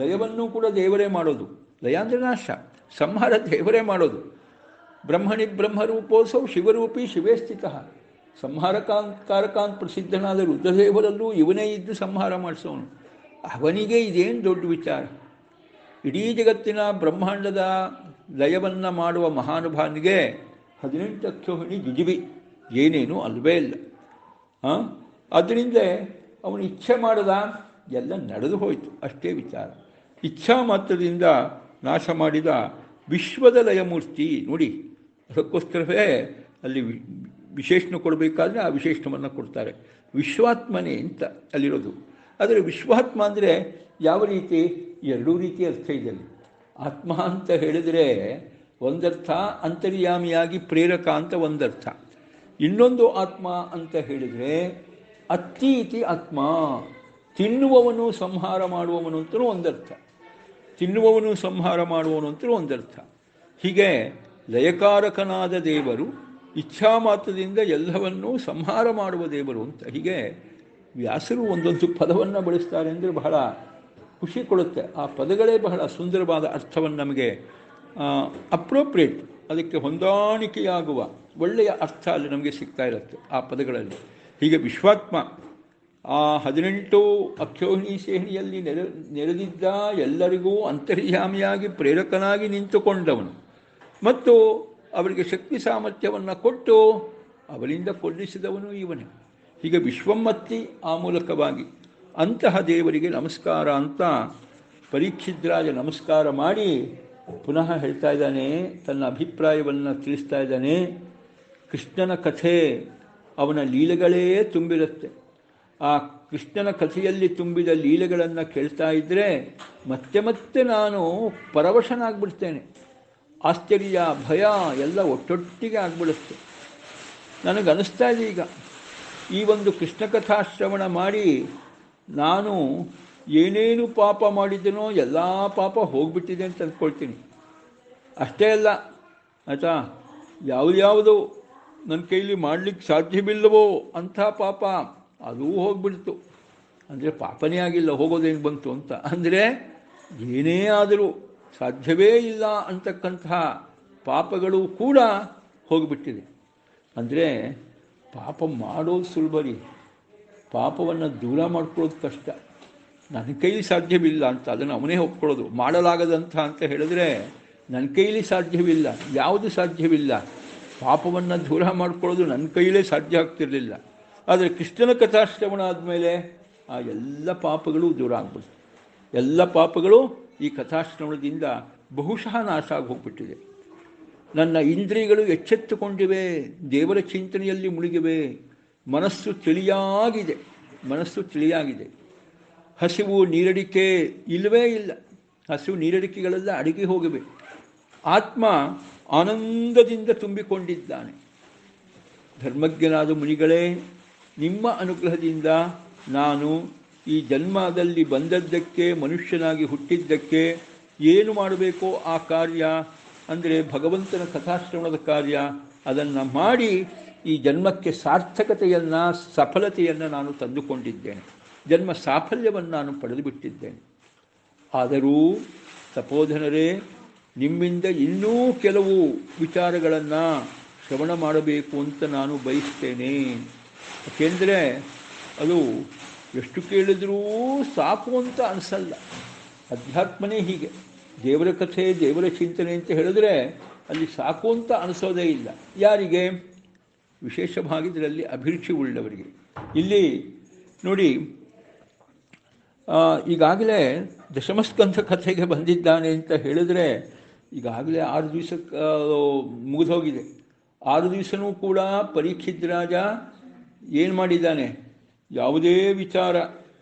ಲಯವನ್ನು ಕೂಡ ದೇವರೇ ಮಾಡೋದು. ಲಯ ಅಂದರೆ ನಾಶ, ಸಂಹಾರ ದೇವರೇ ಮಾಡೋದು. ಬ್ರಹ್ಮಣಿ ಬ್ರಹ್ಮರೂಪೋತ್ಸವ ಶಿವರೂಪಿ ಶಿವೇ ಸ್ಥಿತಃ. ಸಂಹಾರಕಾಂತ್ ಪ್ರಸಿದ್ಧನಾದ ರುದ್ರದೇವರಲ್ಲೂ ಇವನೇ ಇದ್ದು ಸಂಹಾರ ಮಾಡಿಸೋನು. ಅವನಿಗೆ ಇದೇನು ದೊಡ್ಡ ವಿಚಾರ? ಇಡೀ ಜಗತ್ತಿನ ಬ್ರಹ್ಮಾಂಡದ ಲಯವನ್ನು ಮಾಡುವ ಮಹಾನುಭಾವನಿಗೆ 18 ಅಕ್ಷೋಹಿಣಿ ಜುಜುಬಿ ಏನೇನೂ ಅಲ್ವೇ ಇಲ್ಲ. ಅದರಿಂದ ಅವನು ಇಚ್ಛೆ ಮಾಡದ, ಎಲ್ಲ ನಡೆದು ಹೋಯಿತು, ಅಷ್ಟೇ ವಿಚಾರ. ಇಚ್ಛಾ ಮಾತ್ರದಿಂದ ನಾಶ ಮಾಡಿದ ವಿಶ್ವದ ಲಯಮೂರ್ತಿ ನೋಡಿ. ಅದಕ್ಕೋಸ್ಕರವೇ ಅಲ್ಲಿ ವಿಶೇಷಣ ಕೊಡಬೇಕಾದ್ರೆ ಆ ವಿಶೇಷಣವನ್ನು ಕೊಡ್ತಾರೆ. ವಿಶ್ವಾತ್ಮನೆ ಅಂತ ಅಲ್ಲಿರೋದು. ಆದರೆ ವಿಶ್ವಾತ್ಮ ಅಂದರೆ ಯಾವ ರೀತಿ? ಎರಡೂ ರೀತಿ ಅರ್ಥ ಇದೆ. ಆತ್ಮ ಅಂತ ಹೇಳಿದರೆ ಒಂದರ್ಥ, ಅಂತರ್ಯಾಮಿಯಾಗಿ ಪ್ರೇರಕ ಅಂತ ಒಂದರ್ಥ. ಇನ್ನೊಂದು ಆತ್ಮ ಅಂತ ಹೇಳಿದರೆ ಅತ್ತಿ ಇತಿ ಆತ್ಮ, ತಿನ್ನುವವನು ಸಂಹಾರ ಮಾಡುವವನು ಅಂತಲೂ ಒಂದರ್ಥ, ತಿನ್ನುವವನು ಸಂಹಾರ ಮಾಡುವವನು ಅಂತಲೂ ಒಂದರ್ಥ. ಹೀಗೆ ಲಯಕಾರಕನಾದ ದೇವರು ಇಚ್ಛಾಮಾತ್ರದಿಂದ ಎಲ್ಲವನ್ನೂ ಸಂಹಾರ ಮಾಡುವ ದೇವರು ಅಂತ. ಹೀಗೆ ವ್ಯಾಸರು ಒಂದೊಂದು ಪದವನ್ನು ಬಳಸ್ತಾರೆ ಅಂದರೆ ಬಹಳ ಖುಷಿ ಕೊಡುತ್ತೆ. ಆ ಪದಗಳೇ ಬಹಳ ಸುಂದರವಾದ ಅರ್ಥವನ್ನು ನಮಗೆ ಅಪ್ರೋಪ್ರಿಯೇಟ್, ಅದಕ್ಕೆ ಹೊಂದಾಣಿಕೆಯಾಗುವ ಒಳ್ಳೆಯ ಅರ್ಥ ಅಲ್ಲಿ ನಮಗೆ ಸಿಗ್ತಾ ಇರುತ್ತೆ ಆ ಪದಗಳಲ್ಲಿ. ಹೀಗೆ ವಿಶ್ವಾತ್ಮ ಆ 18 ಅಕ್ಷೋಹಿಣಿ ಸೇಹಿಣಿಯಲ್ಲಿ ನೆರೆದಿದ್ದ ಎಲ್ಲರಿಗೂ ಅಂತರ್ಯಾಮಿಯಾಗಿ ಪ್ರೇರಕನಾಗಿ ನಿಂತುಕೊಂಡವನು ಮತ್ತು ಅವರಿಗೆ ಶಕ್ತಿ ಸಾಮರ್ಥ್ಯವನ್ನು ಕೊಟ್ಟು ಅವರಿಂದ ಕೊಲ್ಲಿಸಿದವನು ಇವನೇ. ಹೀಗೆ ವಿಶ್ವಮ್ಮತ್ತಿ ಆ ಮೂಲಕವಾಗಿ ಅಂತಹ ದೇವರಿಗೆ ನಮಸ್ಕಾರ ಅಂತ ಪರೀಕ್ಷಿದ್ರಾಜ ನಮಸ್ಕಾರ ಮಾಡಿ ಪುನಃ ಹೇಳ್ತಾ ಇದ್ದಾನೆ, ತನ್ನ ಅಭಿಪ್ರಾಯವನ್ನು ತಿಳಿಸ್ತಾ ಇದ್ದಾನೆ. ಕೃಷ್ಣನ ಕಥೆ, ಅವನ ಲೀಲೆಗಳೇ ತುಂಬಿರುತ್ತೆ. ಆ ಕೃಷ್ಣನ ಕಥೆಯಲ್ಲಿ ತುಂಬಿದ ಲೀಲೆಗಳನ್ನು ಕೇಳ್ತಾ ಇದ್ದರೆ ಮತ್ತೆ ಮತ್ತೆ ನಾನು ಪರವಶನಾಗ್ಬಿಡ್ತೇನೆ. ಆಶ್ಚರ್ಯ, ಭಯ ಎಲ್ಲ ಒಟ್ಟೊಟ್ಟಿಗೆ ಆಗ್ಬಿಡುತ್ತೆ. ನನಗನ್ನಿಸ್ತಾ ಇದೆ ಈಗ ಈ ಒಂದು ಕೃಷ್ಣ ಕಥಾಶ್ರವಣ ಮಾಡಿ ನಾನು ಏನೇನು ಪಾಪ ಮಾಡಿದ್ದೀನೋ ಎಲ್ಲ ಪಾಪ ಹೋಗಿಬಿಟ್ಟಿದೆ ಅಂತ ಅಂದ್ಕೊಳ್ತೀನಿ. ಅಷ್ಟೇ ಅಲ್ಲ ಆಯಿತಾ, ಯಾವ್ಯಾವುದು ನನ್ನ ಕೈಲಿ ಮಾಡಲಿಕ್ಕೆ ಸಾಧ್ಯವಿಲ್ಲವೋ ಅಂಥ ಪಾಪ ಅದೂ ಹೋಗ್ಬಿಡ್ತು. ಅಂದರೆ ಪಾಪನೇ ಆಗಿಲ್ಲ, ಹೋಗೋದೇನು ಬಂತು ಅಂತ. ಅಂದರೆ ಏನೇ ಆದರೂ ಸಾಧ್ಯವೇ ಇಲ್ಲ ಅಂತಕ್ಕಂತಹ ಪಾಪಗಳು ಕೂಡ ಹೋಗಿಬಿಟ್ಟಿದೆ. ಅಂದರೆ ಪಾಪ ಮಾಡೋದು ಸುಲಭ ರೀ, ಪಾಪವನ್ನು ದೂರ ಮಾಡ್ಕೊಳ್ಳೋದು ಕಷ್ಟ. ನನ್ನ ಕೈಲಿ ಸಾಧ್ಯವಿಲ್ಲ ಅಂತ ಅದನ್ನು ಅವನೇ ಒಪ್ಕೊಳ್ಳೋದು. ಮಾಡಲಾಗದಂಥ ಅಂತ ಹೇಳಿದ್ರೆ ನನ್ನ ಕೈಲಿ ಸಾಧ್ಯವಿಲ್ಲ, ಯಾವುದು ಸಾಧ್ಯವಿಲ್ಲ, ಪಾಪವನ್ನು ದೂರ ಮಾಡ್ಕೊಳ್ಳೋದು ನನ್ನ ಕೈಲೇ ಸಾಧ್ಯ ಆಗ್ತಿರಲಿಲ್ಲ. ಆದರೆ ಕೃಷ್ಣನ ಕಥಾಶ್ರವಣ ಆದಮೇಲೆ ಆ ಎಲ್ಲ ಪಾಪಗಳು ದೂರ ಆಗ್ಬಿಡ್ತು. ಎಲ್ಲ ಪಾಪಗಳು ಈ ಕಥಾಶ್ರವಣದಿಂದ ಬಹುಶಃ ನಾಶ ಆಗಿ ಹೋಗ್ಬಿಟ್ಟಿದೆ. ನನ್ನ ಇಂದ್ರಿಯಗಳು ಎಚ್ಚೆತ್ತುಕೊಂಡಿವೆ, ದೇವರ ಚಿಂತನೆಯಲ್ಲಿ ಮುಳುಗಿವೆ, ಮನಸ್ಸು ತಿಳಿಯಾಗಿದೆ. ಹಸಿವು ನೀರಡಿಕೆ ಇಲ್ಲವೇ ಇಲ್ಲ, ಹಸಿವು ನೀರಡಿಕೆಗಳೆಲ್ಲ ಅಡಗಿ ಹೋಗಿವೆ. ಆತ್ಮ ಆನಂದದಿಂದ ತುಂಬಿಕೊಂಡಿದ್ದಾನೆ. ಧರ್ಮಜ್ಞನಾದ ಮುನಿಗಳೇ, ನಿಮ್ಮ ಅನುಗ್ರಹದಿಂದ ನಾನು ಈ ಜನ್ಮದಲ್ಲಿ ಬಂದದ್ದಕ್ಕೆ, ಮನುಷ್ಯನಾಗಿ ಹುಟ್ಟಿದ್ದಕ್ಕೆ ಏನು ಮಾಡಬೇಕೋ ಆ ಕಾರ್ಯ ಅಂದರೆ ಭಗವಂತನ ಕಥಾಶ್ರವಣದ ಕಾರ್ಯ, ಅದನ್ನು ಮಾಡಿ ಈ ಜನ್ಮಕ್ಕೆ ಸಾರ್ಥಕತೆಯನ್ನು, ಸಫಲತೆಯನ್ನು ನಾನು ತಂದುಕೊಂಡಿದ್ದೇನೆ. ಜನ್ಮ ಸಾಫಲ್ಯವನ್ನು ನಾನು ಪಡೆದು ಬಿಟ್ಟಿದ್ದೇನೆ. ಆದರೂ ತಪೋಧನರೇ, ನಿಮ್ಮಿಂದ ಇನ್ನೂ ಕೆಲವು ವಿಚಾರಗಳನ್ನು ಶ್ರವಣ ಮಾಡಬೇಕು ಅಂತ ನಾನು ಬಯಸ್ತೇನೆ. ಏಕೆಂದರೆ ಅದು ಎಷ್ಟು ಕೇಳಿದ್ರೂ ಸಾಕು ಅಂತ ಅನಿಸಲ್ಲ. ಅಧ್ಯಾತ್ಮನೇ ಹೀಗೆ, ದೇವರ ಕಥೆ, ದೇವರ ಚಿಂತನೆ ಅಂತ ಹೇಳಿದ್ರೆ ಅಲ್ಲಿ ಸಾಕು ಅಂತ ಅನಿಸೋದೇ ಇಲ್ಲ. ಯಾರಿಗೆ? ವಿಶೇಷವಾಗಿ ಇದರಲ್ಲಿ ಅಭಿರುಚಿ ಉಳ್ಳವರಿಗೆ. ಇಲ್ಲಿ ನೋಡಿ, ಈಗಾಗಲೇ ದಶಮಸ್ಕಂಧ ಕಥೆಗೆ ಬಂದಿದ್ದಾನೆ ಅಂತ ಹೇಳಿದ್ರೆ ಈಗಾಗಲೇ 6 ದಿವಸಕ್ಕೆ ಮುಗಿದೋಗಿದೆ. 6 ದಿವಸನೂ ಕೂಡ ಪರೀಕ್ಷಿದ್ರಾಜ ಏನು ಮಾಡಿದ್ದಾನೆ? ಯಾವುದೇ ವಿಚಾರ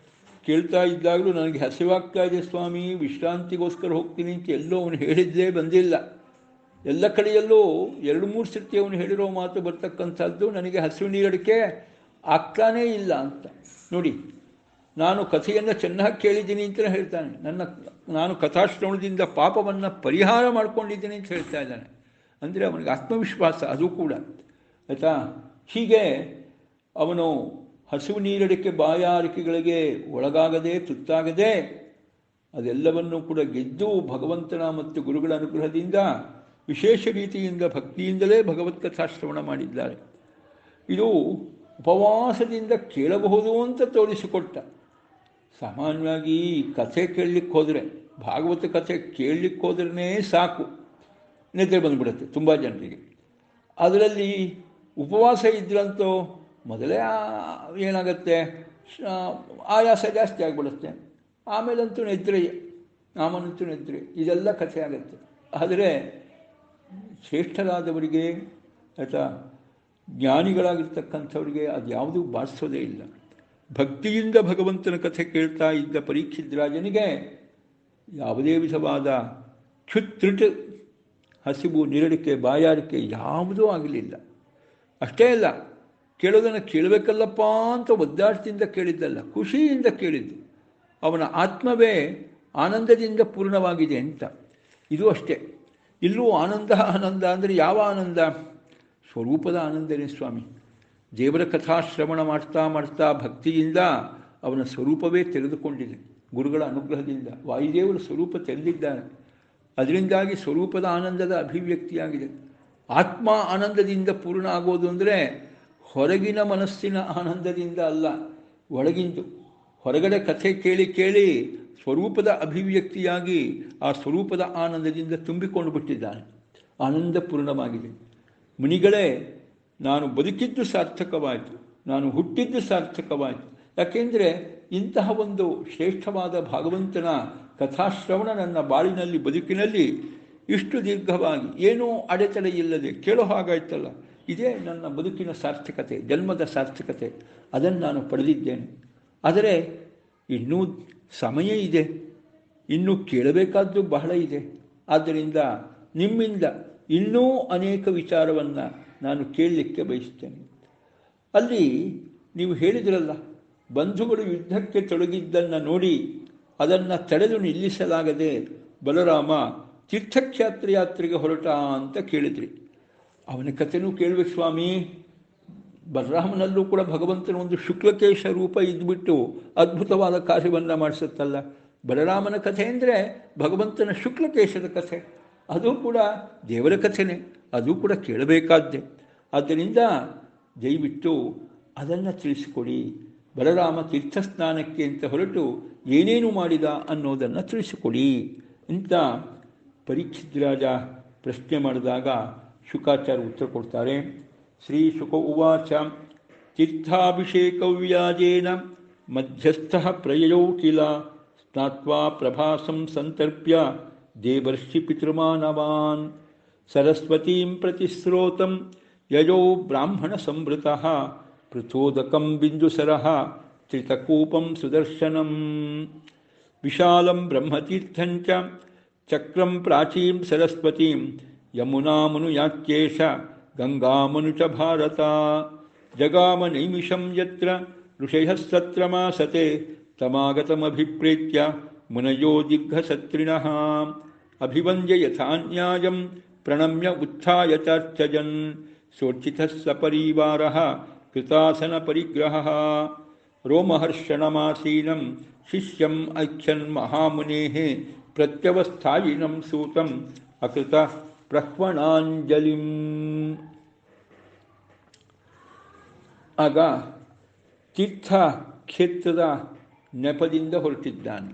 ಕೇಳ್ತಾ ಇದ್ದಾಗಲೂ ನನಗೆ ಹಸಿವಾಗ್ತಾ ಇದೆ ಸ್ವಾಮಿ, ವಿಶ್ರಾಂತಿಗೋಸ್ಕರ ಹೋಗ್ತೀನಿ ಅಂತ ಎಲ್ಲೋ ಅವನು ಹೇಳಿದ್ದೇ ಬಂದಿಲ್ಲ. ಎಲ್ಲ ಕಡೆಯಲ್ಲೂ 2-3 ಸರ್ತಿ ಅವನು ಹೇಳಿರೋ ಮಾತು ಬರ್ತಕ್ಕಂಥದ್ದು, ನನಗೆ ಹಸಿವು ನೀರಡಿಕೆ ಆಗ್ತಾನೇ ಇಲ್ಲ ಅಂತ. ನೋಡಿ, ನಾನು ಕಥೆಯನ್ನು ಚೆನ್ನಾಗಿ ಕೇಳಿದ್ದೀನಿ ಅಂತಲೇ ಹೇಳ್ತಾನೆ. ನಾನು ಕಥಾಶ್ರವಣದಿಂದ ಪಾಪವನ್ನು ಪರಿಹಾರ ಮಾಡ್ಕೊಂಡಿದ್ದೀನಿ ಅಂತ ಹೇಳ್ತಾ ಇದ್ದಾನೆ. ಅಂದರೆ ಅವನಿಗೆ ಆತ್ಮವಿಶ್ವಾಸ ಅದು ಕೂಡ ಆಯಿತಾ. ಹೀಗೆ ಅವನು ಹಸಿವು ನೀರಡಿಕೆ, ಬಾಯಾರಿಕೆಗಳಿಗೆ ಒಳಗಾಗದೆ, ತುತ್ತಾಗದೆ ಅದೆಲ್ಲವನ್ನೂ ಕೂಡ ಗೆದ್ದು ಭಗವಂತನ ಮತ್ತು ಗುರುಗಳ ಅನುಗ್ರಹದಿಂದ ವಿಶೇಷ ರೀತಿಯಿಂದ ಭಕ್ತಿಯಿಂದಲೇ ಭಗವತ್ ಕಥಾಶ್ರವಣ ಮಾಡಿದ್ದಾರೆ. ಇದು ಉಪವಾಸದಿಂದ ಕೇಳಬಹುದು ಅಂತ ತೋರಿಸಿಕೊಟ್ಟ. ಸಾಮಾನ್ಯವಾಗಿ ಕಥೆ ಕೇಳಲಿಕ್ಕೆ ಹೋದರೆ, ಭಾಗವತ ಕಥೆ ಕೇಳಲಿಕ್ಕೆ ಹೋದ್ರೇ ಸಾಕು, ನಿದ್ರೆ ಬಂದುಬಿಡುತ್ತೆ ತುಂಬ ಜನರಿಗೆ. ಅದರಲ್ಲಿ ಉಪವಾಸ ಇದ್ರಂತೂ ಮೊದಲೇ ಏನಾಗುತ್ತೆ, ಆಯಾಸ ಜಾಸ್ತಿ ಆಗಿಬಿಡುತ್ತೆ. ಆಮೇಲಂತೂ ನಿದ್ರೆ, ಆಮೇಲಂತೂ ನಿದ್ರೆ, ಇದೆಲ್ಲ ಕಥೆ ಆಗುತ್ತೆ. ಆದರೆ ಶ್ರೇಷ್ಠರಾದವರಿಗೆ ಅಥವಾ ಜ್ಞಾನಿಗಳಾಗಿರ್ತಕ್ಕಂಥವ್ರಿಗೆ ಅದು ಯಾವುದೂ ಬಾಧಿಸೋದೇ ಇಲ್ಲ. ಭಕ್ತಿಯಿಂದ ಭಗವಂತನ ಕಥೆ ಕೇಳ್ತಾ ಇದ್ದ ಪರೀಕ್ಷಿದ್ರಾಜನಿಗೆ ಯಾವುದೇ ವಿಧವಾದ ಕ್ಷುತ್ರಿಟ್ ಹಸಿವು, ನಿರಡಿಕೆ, ಬಾಯಾರಿಕೆ ಯಾವುದೂ ಆಗಲಿಲ್ಲ. ಅಷ್ಟೇ ಅಲ್ಲ, ಕೇಳೋದನ್ನು ಕೇಳಬೇಕಲ್ಲಪ್ಪ ಅಂತ ಒದ್ದಾಟದಿಂದ ಕೇಳಿದ್ದಲ್ಲ, ಖುಷಿಯಿಂದ ಕೇಳಿದ್ದು. ಅವನ ಆತ್ಮವೇ ಆನಂದದಿಂದ ಪೂರ್ಣವಾಗಿದೆ ಅಂತ. ಇದು ಅಷ್ಟೇ. ಇಲ್ಲೂ ಆನಂದ ಆನಂದ ಅಂದರೆ ಯಾವ ಆನಂದ? ಸ್ವರೂಪದ ಆನಂದನೇ ಸ್ವಾಮಿ. ದೇವರ ಕಥಾಶ್ರವಣ ಮಾಡ್ತಾ ಮಾಡ್ತಾ ಭಕ್ತಿಯಿಂದ ಅವನ ಸ್ವರೂಪವೇ ತೆರೆದುಕೊಂಡಿದೆ. ಗುರುಗಳ ಅನುಗ್ರಹದಿಂದ ವಾಯುದೇವರ ಸ್ವರೂಪ ತೆರೆದಿದ್ದಾನೆ. ಅದರಿಂದಾಗಿ ಸ್ವರೂಪದ ಆನಂದದ ಅಭಿವ್ಯಕ್ತಿಯಾಗಿದೆ. ಆತ್ಮ ಆನಂದದಿಂದ ಪೂರ್ಣ ಆಗೋದು ಅಂದರೆ ಹೊರಗಿನ ಮನಸ್ಸಿನ ಆನಂದದಿಂದ ಅಲ್ಲ, ಒಳಗಿಂದು. ಹೊರಗಡೆ ಕಥೆ ಕೇಳಿ ಕೇಳಿ ಸ್ವರೂಪದ ಅಭಿವ್ಯಕ್ತಿಯಾಗಿ ಆ ಸ್ವರೂಪದ ಆನಂದದಿಂದ ತುಂಬಿಕೊಂಡು ಬಿಟ್ಟಿದ್ದಾನೆ. ಆನಂದಪೂರ್ಣವಾಗಿದೆ. ಮುನಿಗಳೇ, ನಾನು ಬದುಕಿದ್ದು ಸಾರ್ಥಕವಾಯಿತು, ನಾನು ಹುಟ್ಟಿದ್ದು ಸಾರ್ಥಕವಾಯಿತು. ಯಾಕೆಂದರೆ ಇಂತಹ ಒಂದು ಶ್ರೇಷ್ಠವಾದ ಭಗವಂತನ ಕಥಾಶ್ರವಣ ನನ್ನ ಬಾಳಿನಲ್ಲಿ, ಬದುಕಿನಲ್ಲಿ ಇಷ್ಟು ದೀರ್ಘವಾಗಿ ಏನೂ ಅಡೆತಡೆ ಇಲ್ಲದೆ ಕೇಳೋ ಹಾಗಾಯ್ತಲ್ಲ, ಇದೇ ನನ್ನ ಬದುಕಿನ ಸಾರ್ಥಕತೆ, ಜನ್ಮದ ಸಾರ್ಥಕತೆ. ಅದನ್ನು ನಾನು ಪಡೆದಿದ್ದೇನೆ. ಆದರೆ ಇನ್ನೂ ಸಮಯ ಇದೆ, ಇನ್ನೂ ಕೇಳಬೇಕಾದ್ದು ಬಹಳ ಇದೆ. ಆದ್ದರಿಂದ ನಿಮ್ಮಿಂದ ಇನ್ನೂ ಅನೇಕ ವಿಚಾರವನ್ನು ನಾನು ಕೇಳಲಿಕ್ಕೆ ಬಯಸ್ತೇನೆ. ಅಲ್ಲಿ ನೀವು ಹೇಳಿದಿರಲ್ಲ, ಬಂಧುಗಳು ಯುದ್ಧಕ್ಕೆ ತೊಡಗಿದ್ದನ್ನು ನೋಡಿ ಅದನ್ನು ತಡೆದು ನಿಲ್ಲಿಸಲಾಗದೆ ಬಲರಾಮ ತೀರ್ಥಕ್ಷೇತ್ರಯಾತ್ರೆಗೆ ಹೊರಟ ಅಂತ ಕೇಳಿದ್ರಿ. ಅವನ ಕಥೆನೂ ಕೇಳಬೇಕು ಸ್ವಾಮಿ. ಬಲರಾಮನಲ್ಲೂ ಕೂಡ ಭಗವಂತನ ಒಂದು ಶುಕ್ಲಕೇಶ ರೂಪ ಇದ್ದುಬಿಟ್ಟು ಅದ್ಭುತವಾದ ಕಾರ್ಯವನ್ನು ಮಾಡಿಸುತ್ತಲ್ಲ. ಬಲರಾಮನ ಕಥೆ ಅಂದರೆ ಭಗವಂತನ ಶುಕ್ಲಕೇಶದ ಕಥೆ, ಅದು ಕೂಡ ದೇವರ ಕಥೆನೇ, ಅದು ಕೂಡ ಕೇಳಬೇಕಾದ್ದೇ. ಆದ್ದರಿಂದ ದಯವಿಟ್ಟು ಅದನ್ನು ತಿಳಿಸಿಕೊಡಿ. ಬಲರಾಮ ತೀರ್ಥಸ್ನಾನಕ್ಕೆ ಅಂತ ಹೊರಟು ಏನೇನು ಮಾಡಿದ ಅನ್ನೋದನ್ನು ತಿಳಿಸಿಕೊಡಿ ಅಂತ ಪರೀಕ್ಷಿದ್ರಾಜ ಪ್ರಶ್ನೆ ಮಾಡಿದಾಗ ಶುಕಾಚಾರ್ಯ ಉತ್ತರ ಕೊಡ್ತಾರೆ. ಶ್ರೀ ಶುಕ ಉವಾಚ ತೀರ್ಥಾಭಿಷೇಕವ್ಯಾಜೇನ ಮಧ್ಯಸ್ಥಃ ಪ್ರಯಯೌ ಕಿಲ ಸ್ನಾತ್ವಾ ಪ್ರಭಾಸಂ ಸಂತರ್ಪ್ಯ ದೇವರ್ಷಿ ಪಿತೃಮಾನವಾನ್ ಸರಸ್ವತೀಂ ಪ್ರತಿಸ್ರೋತಂ ಯಯೋ ಬ್ರಾಹ್ಮಣ ಸಂವೃತಃ ಪೃಥೋದಕಂ ಬಿಂದುಸರಃ ತ್ರಿತಕೂಪಂ ಸುದರ್ಶನಂ ವಿಶಾಲಂ ಬ್ರಹ್ಮತೀರ್ಥಂಚ ಚಕ್ರಂ ಪ್ರಾಚೀಂ ಸರಸ್ವತೀಂ ಯಮುನಾಮನುಯಾತ್ಯೇಷ ಗಂಗಾಮನುಚ ಭಾರತ ಜಗಾಮ ನೈಮಿಷಂ ಯತ್ರ ಋಷಯಃ ಸತ್ರಮಾಸತೆ ತಮಾಗತಮಭಿಪ್ರೇತ್ಯ ಮುನಯೋ ದಿಗ್ಘಸತ್ರಿಣಃ ಅಭಿವಂದ್ಯ ಯಥಾನ್ಯಾಯಂ ಪ್ರಣಮ್ಯ ಉತ್ಥಾಯ ಚಾರ್ಚಜನ್ ಸೋರ್ಚಿತಃ ಸಪರಿವಾರಃ ಕೃತಾಸನ ಪರಿಗ್ರಹಃ ರೋಮಹರ್ಷಣಮಾಸೀನಂ ಶಿಷ್ಯಂ ಐಕ್ಷನ್ ಮಹಾಮುನೇಃ ಪ್ರತ್ಯವಸ್ಥಾಯಿನಂ ಸೂತಂ ಅಕೃತ ಪ್ರಹ್ವಣಾಂಜಲಿಂ. ಆಗ ತೀರ್ಥ ಕ್ಷೇತ್ರದ ನೆಪದಿಂದ ಹೊರಟಿದ್ದಾನೆ.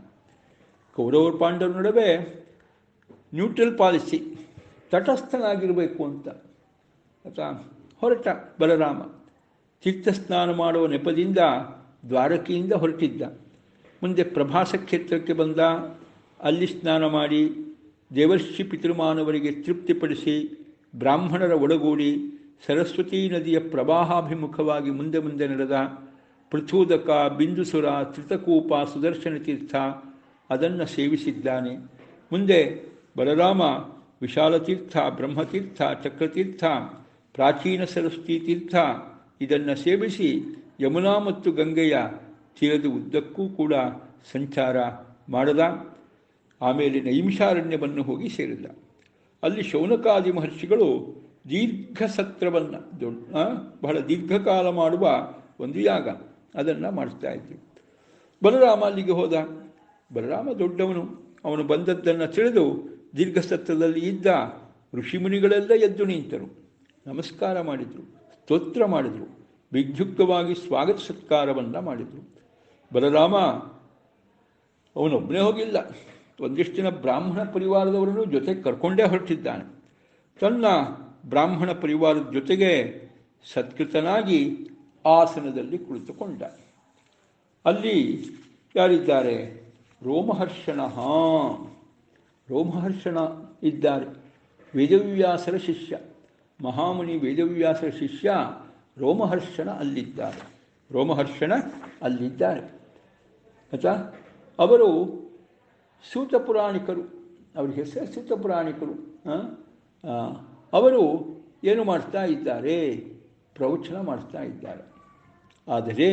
ಕೌರವ ಪಾಂಡವರ ನಡುವೆ ನ್ಯೂಟ್ರಲ್ ಪಾಲಿಸಿ, ತಟಸ್ಥನಾಗಿರಬೇಕು ಅಂತ ಹೊರಟ ಬಲರಾಮ ತೀರ್ಥಸ್ನಾನ ಮಾಡುವ ನೆಪದಿಂದ ದ್ವಾರಕೆಯಿಂದ ಹೊರಟಿದ್ದ. ಮುಂದೆ ಪ್ರಭಾಸ ಕ್ಷೇತ್ರಕ್ಕೆ ಬಂದ. ಅಲ್ಲಿ ಸ್ನಾನ ಮಾಡಿ ದೇವರ್ಷಿ ಪಿತೃಮಾನವರಿಗೆ ತೃಪ್ತಿಪಡಿಸಿ ಬ್ರಾಹ್ಮಣರ ಒಡಗೂಡಿ ಸರಸ್ವತೀ ನದಿಯ ಪ್ರವಾಹಾಭಿಮುಖವಾಗಿ ಮುಂದೆ ಮುಂದೆ ನಡೆದ. ಪೃಥೂದಕ, ಬಿಂದುಸುರ, ತ್ರಿತಕೂಪ, ಸುದರ್ಶನ ತೀರ್ಥ ಅದನ್ನು ಸೇವಿಸಿದ್ದಾನೆ. ಮುಂದೆ ಬಲರಾಮ ವಿಶಾಲತೀರ್ಥ, ಬ್ರಹ್ಮತೀರ್ಥ, ಚಕ್ರತೀರ್ಥ, ಪ್ರಾಚೀನ ಸರಸ್ವತೀ ತೀರ್ಥ ಇದನ್ನು ಸೇವಿಸಿ ಯಮುನಾ ಮತ್ತು ಗಂಗೆಯ ತೀರದ ಉದ್ದಕ್ಕೂ ಕೂಡ ಸಂಚಾರ ಮಾಡದ. ಆಮೇಲೆ ನೈಮಿಷಾರಣ್ಯವನ್ನು ಹೋಗಿ ಸೇರಿದ. ಅಲ್ಲಿ ಶೌನಕಾದಿ ಮಹರ್ಷಿಗಳು ದೀರ್ಘ ಸತ್ರವನ್ನು, ಬಹಳ ದೀರ್ಘಕಾಲ ಮಾಡುವ ಒಂದು ಯಾಗ, ಅದನ್ನು ಮಾಡಿಸ್ತಾ ಇದ್ರು. ಬಲರಾಮ ಅಲ್ಲಿಗೆ ಹೋದ. ಬಲರಾಮ ದೊಡ್ಡವನು. ಅವನು ಬಂದದ್ದನ್ನು ತಿಳಿದು ದೀರ್ಘ ಸತ್ರದಲ್ಲಿ ಇದ್ದ ಋಷಿಮುನಿಗಳೆಲ್ಲ ಎದ್ದು ನಿಂತರು, ನಮಸ್ಕಾರ ಮಾಡಿದರು, ಸ್ತೋತ್ರ ಮಾಡಿದರು, ವಿದ್ಯುಕ್ತವಾಗಿ ಸ್ವಾಗತ ಸತ್ಕಾರವನ್ನು ಮಾಡಿದರು. ಬಲರಾಮ ಅವನೊಬ್ಬನೇ ಹೋಗಿಲ್ಲ, ಒಂದಿಷ್ಟು ಜನ ಬ್ರಾಹ್ಮಣ ಪರಿವಾರದವರನ್ನು ಜೊತೆಗೆ ಕರ್ಕೊಂಡೇ ಹೊರಟಿದ್ದಾನೆ. ತನ್ನ ಬ್ರಾಹ್ಮಣ ಪರಿವಾರದ ಜೊತೆಗೆ ಸತ್ಕೃತನಾಗಿ ಆಸನದಲ್ಲಿ ಕುಳಿತುಕೊಂಡ. ಅಲ್ಲಿ ಯಾರಿದ್ದಾರೆ? ರೋಮಹರ್ಷಣ. ರೋಮಹರ್ಷಣ ಇದ್ದಾರೆ, ವೇದವ್ಯಾಸರ ಶಿಷ್ಯ, ಮಹಾಮುನಿ ವೇದವ್ಯಾಸರ ಶಿಷ್ಯ ರೋಮಹರ್ಷಣ ಅಲ್ಲಿದ್ದಾರೆ. ರೋಮಹರ್ಷಣ ಅಲ್ಲಿದ್ದಾರೆ ಆಯಿತಾ. ಅವರು ಸೂತ ಪುರಾಣಿಕರು, ಅವ್ರ ಹೆಸರು ಸೂತ ಪುರಾಣಿಕರು. ಅವರು ಏನು ಮಾಡ್ತಾ ಇದ್ದಾರೆ? ಪ್ರವಚನ ಮಾಡ್ತಾ ಇದ್ದಾರೆ. ಆದರೆ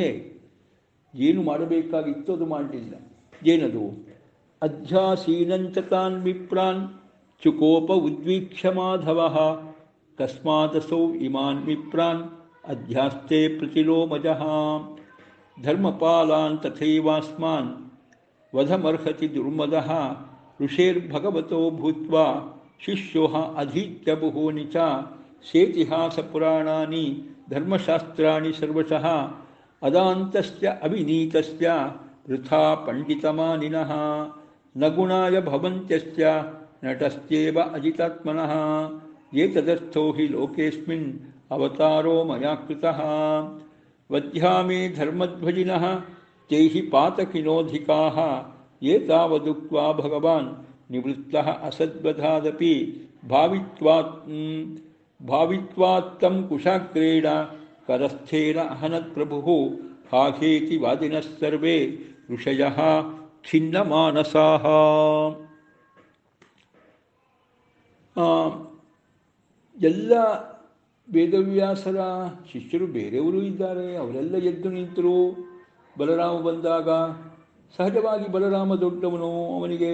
ಏನು ಮಾಡಬೇಕಾಗಿತ್ತು ಅದು ಮಾಡಲಿಲ್ಲ. ಏನದು? ಅಧ್ಯಾಸೀನಂಚ ತಾನ್ ವಿಪ್ರಾನ್ ಚುಕೋಪ ಉದ್ವೀಕ್ಷ್ಯ ಮಾಧವ ಕಸ್ಮಾದಸೌ ಇಮಾನ್ ವಿಪ್ರಾನ್ ಅಧ್ಯಾಸ್ತೆ ಪ್ರತಿಲೋಮಜಃ ಧರ್ಮಪಾಲಾನ್ ತಥೈವಾಸ್ಮಾನ್ ವಧಮರ್ಹತಿ ದುರ್ಮದಃ ಋಷೇರ್ಭಗವತೋ ಭೂತ್ವಾ ಶಿಷ್ಯೋ ಅಧೀತ್ಯ ಬಹೂನಿ ಚ ಸೇತಿಹಾಸ ಪುರಾಣಾನಿ ಧರ್ಮಶಾಸ್ತ್ರಾಣಿ ಸರ್ವಶಃ ಅದಾಂತಸ್ಯ ಅವಿನೀತಸ್ಯ ವೃಥಾ ಪಂಡಿತಮಾನಿನಃ ನ ಗುಣಾಯ ಭವಂತ್ಯಸ್ಯ ನಟಸ್ತ್ಯೇವ ಅಜಿತಾತ್ಮನಃ ಏತದರ್ಥೋ ಹಿ ಲೋಕೇಸ್ಮಿನ್ ಅವತಾರೋ ಮಯಾ ಕೃತಃ ವಧ್ಯಾಮೇ ಧರ್ಮಧ್ವಜಿನಃ ತೇ ಹಿ ಪಾತಕಿನೋಧಿಕಾಃ ಏತಾವದುಕ್ತ್ವಾ ಭಗವಾನ್ ನಿವೃತ್ತಃ ಅಸದ್ವಧಾದಪಿ ಭಾವಿತ್ವಾತ್ತಂ ಕುಶಾಗ್ರೇಣ ಕರಸ್ಥೇನ ಅಹನತ್ ಪ್ರಭುಃ ಹಾಹೇತಿ ವಾದಿನಃ ಸರ್ವೇ ಋಷಯಃ ಖಿನ್ನಮಾನಸಾಃ. ಎಲ್ಲ ವೇದವ್ಯಾಸರ ಶಿಷ್ಯರು ಬೇರೆಯವರು ಇದ್ದಾರೆ, ಅವರೆಲ್ಲ ಎದ್ದು ನಿಂತರು. ಬಲರಾಮ ಬಂದಾಗ ಸಹಜವಾಗಿ ಬಲರಾಮ ದೊಡ್ಡವನು, ಅವನಿಗೆ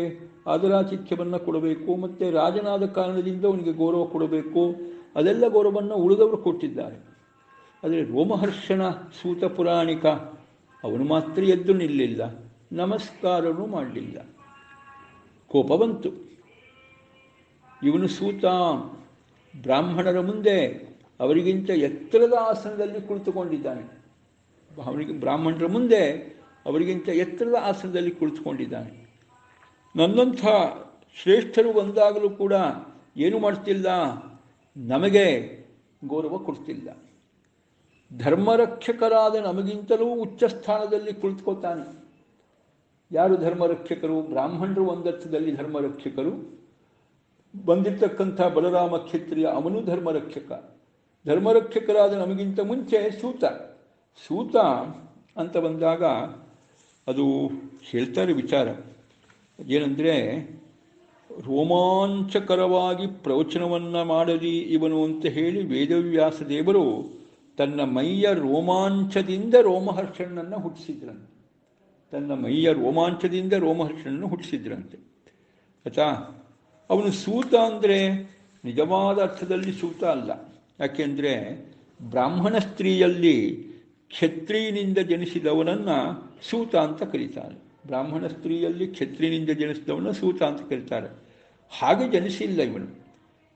ಆದರಾತಿಥ್ಯವನ್ನು ಕೊಡಬೇಕು, ಮತ್ತು ರಾಜನಾದ ಕಾರಣದಿಂದ ಅವನಿಗೆ ಗೌರವ ಕೊಡಬೇಕು. ಅದೆಲ್ಲ ಗೌರವವನ್ನು ಉಳಿದವರು ಕೊಟ್ಟಿದ್ದಾರೆ. ಆದರೆ ರೋಮಹರ್ಷಣ ಸೂತ ಪುರಾಣಿಕ ಅವನು ಮಾತ್ರ ಎದ್ದು ನಿಲ್ಲಿಲ್ಲ, ನಮಸ್ಕಾರವೂ ಮಾಡಲಿಲ್ಲ. ಕೋಪ ಬಂತು. ಇವನು ಸೂತ ಬ್ರಾಹ್ಮಣರ ಮುಂದೆ ಅವರಿಗಿಂತ ಎತ್ತರದ ಆಸನದಲ್ಲಿ ಕುಳಿತುಕೊಂಡಿದ್ದಾನೆ. ಅವನಿಗೆ ಬ್ರಾಹ್ಮಣರ ಮುಂದೆ ಅವರಿಗಿಂತ ಎತ್ತರದ ಆಸನದಲ್ಲಿ ಕುಳಿತುಕೊಂಡಿದ್ದಾನೆ. ನನ್ನಂಥ ಶ್ರೇಷ್ಠರು ಬಂದಾಗಲೂ ಕೂಡ ಏನು ಮಾಡ್ತಿಲ್ಲ, ನಮಗೆ ಗೌರವ ಕೊಡ್ತಿಲ್ಲ. ಧರ್ಮರಕ್ಷಕರಾದ ನಮಗಿಂತಲೂ ಉಚ್ಚ ಸ್ಥಾನದಲ್ಲಿ ಕುಳಿತುಕೊತಾನೆ. ಯಾರು ಧರ್ಮರಕ್ಷಕರು? ಬ್ರಾಹ್ಮಣರು ಒಂದರ್ಥದಲ್ಲಿ ಧರ್ಮರಕ್ಷಕರು. ಬಂದಿರತಕ್ಕಂಥ ಬಲರಾಮ ಕ್ಷತ್ರಿಯ ಅವನು ಧರ್ಮರಕ್ಷಕ. ಧರ್ಮರಕ್ಷಕರಾದ ನಮಗಿಂತ ಮುಂಚೆ ಸೂತ ಅಂತ ಬಂದಾಗ ಅದು ಹೇಳ್ತಾರೆ ವಿಚಾರ ಏನಂದರೆ, ರೋಮಾಂಚಕರವಾಗಿ ಪ್ರವಚನವನ್ನು ಮಾಡಲಿ ಇವನು ಅಂತ ಹೇಳಿ ವೇದವ್ಯಾಸ ದೇವರು ತನ್ನ ಮೈಯ ರೋಮಾಂಚದಿಂದ ರೋಮಹರ್ಷಣನ್ನು ಹುಟ್ಟಿಸಿದ್ರಂತೆ. ತನ್ನ ಮೈಯ ರೋಮಾಂಚದಿಂದ ರೋಮಹರ್ಷಣನ್ನು ಹುಟ್ಟಿಸಿದ್ರಂತೆ ಆಯ್ತಾ. ಅವನು ಸೂತ ಅಂದರೆ ನಿಜವಾದ ಅರ್ಥದಲ್ಲಿ ಸೂತ ಅಲ್ಲ. ಯಾಕೆಂದರೆ ಬ್ರಾಹ್ಮಣ ಸ್ತ್ರೀಯಲ್ಲಿ ಕ್ಷತ್ರಿಯನಿಂದ ಜನಿಸಿದವನನ್ನು ಸೂತ ಅಂತ ಕರೀತಾರೆ. ಬ್ರಾಹ್ಮಣ ಸ್ತ್ರೀಯಲ್ಲಿ ಕ್ಷತ್ರಿಯನಿಂದ ಜನಿಸಿದವನ ಸೂತ ಅಂತ ಕರೀತಾರೆ. ಹಾಗೆ ಜನಿಸಿಲ್ಲ ಇವನು.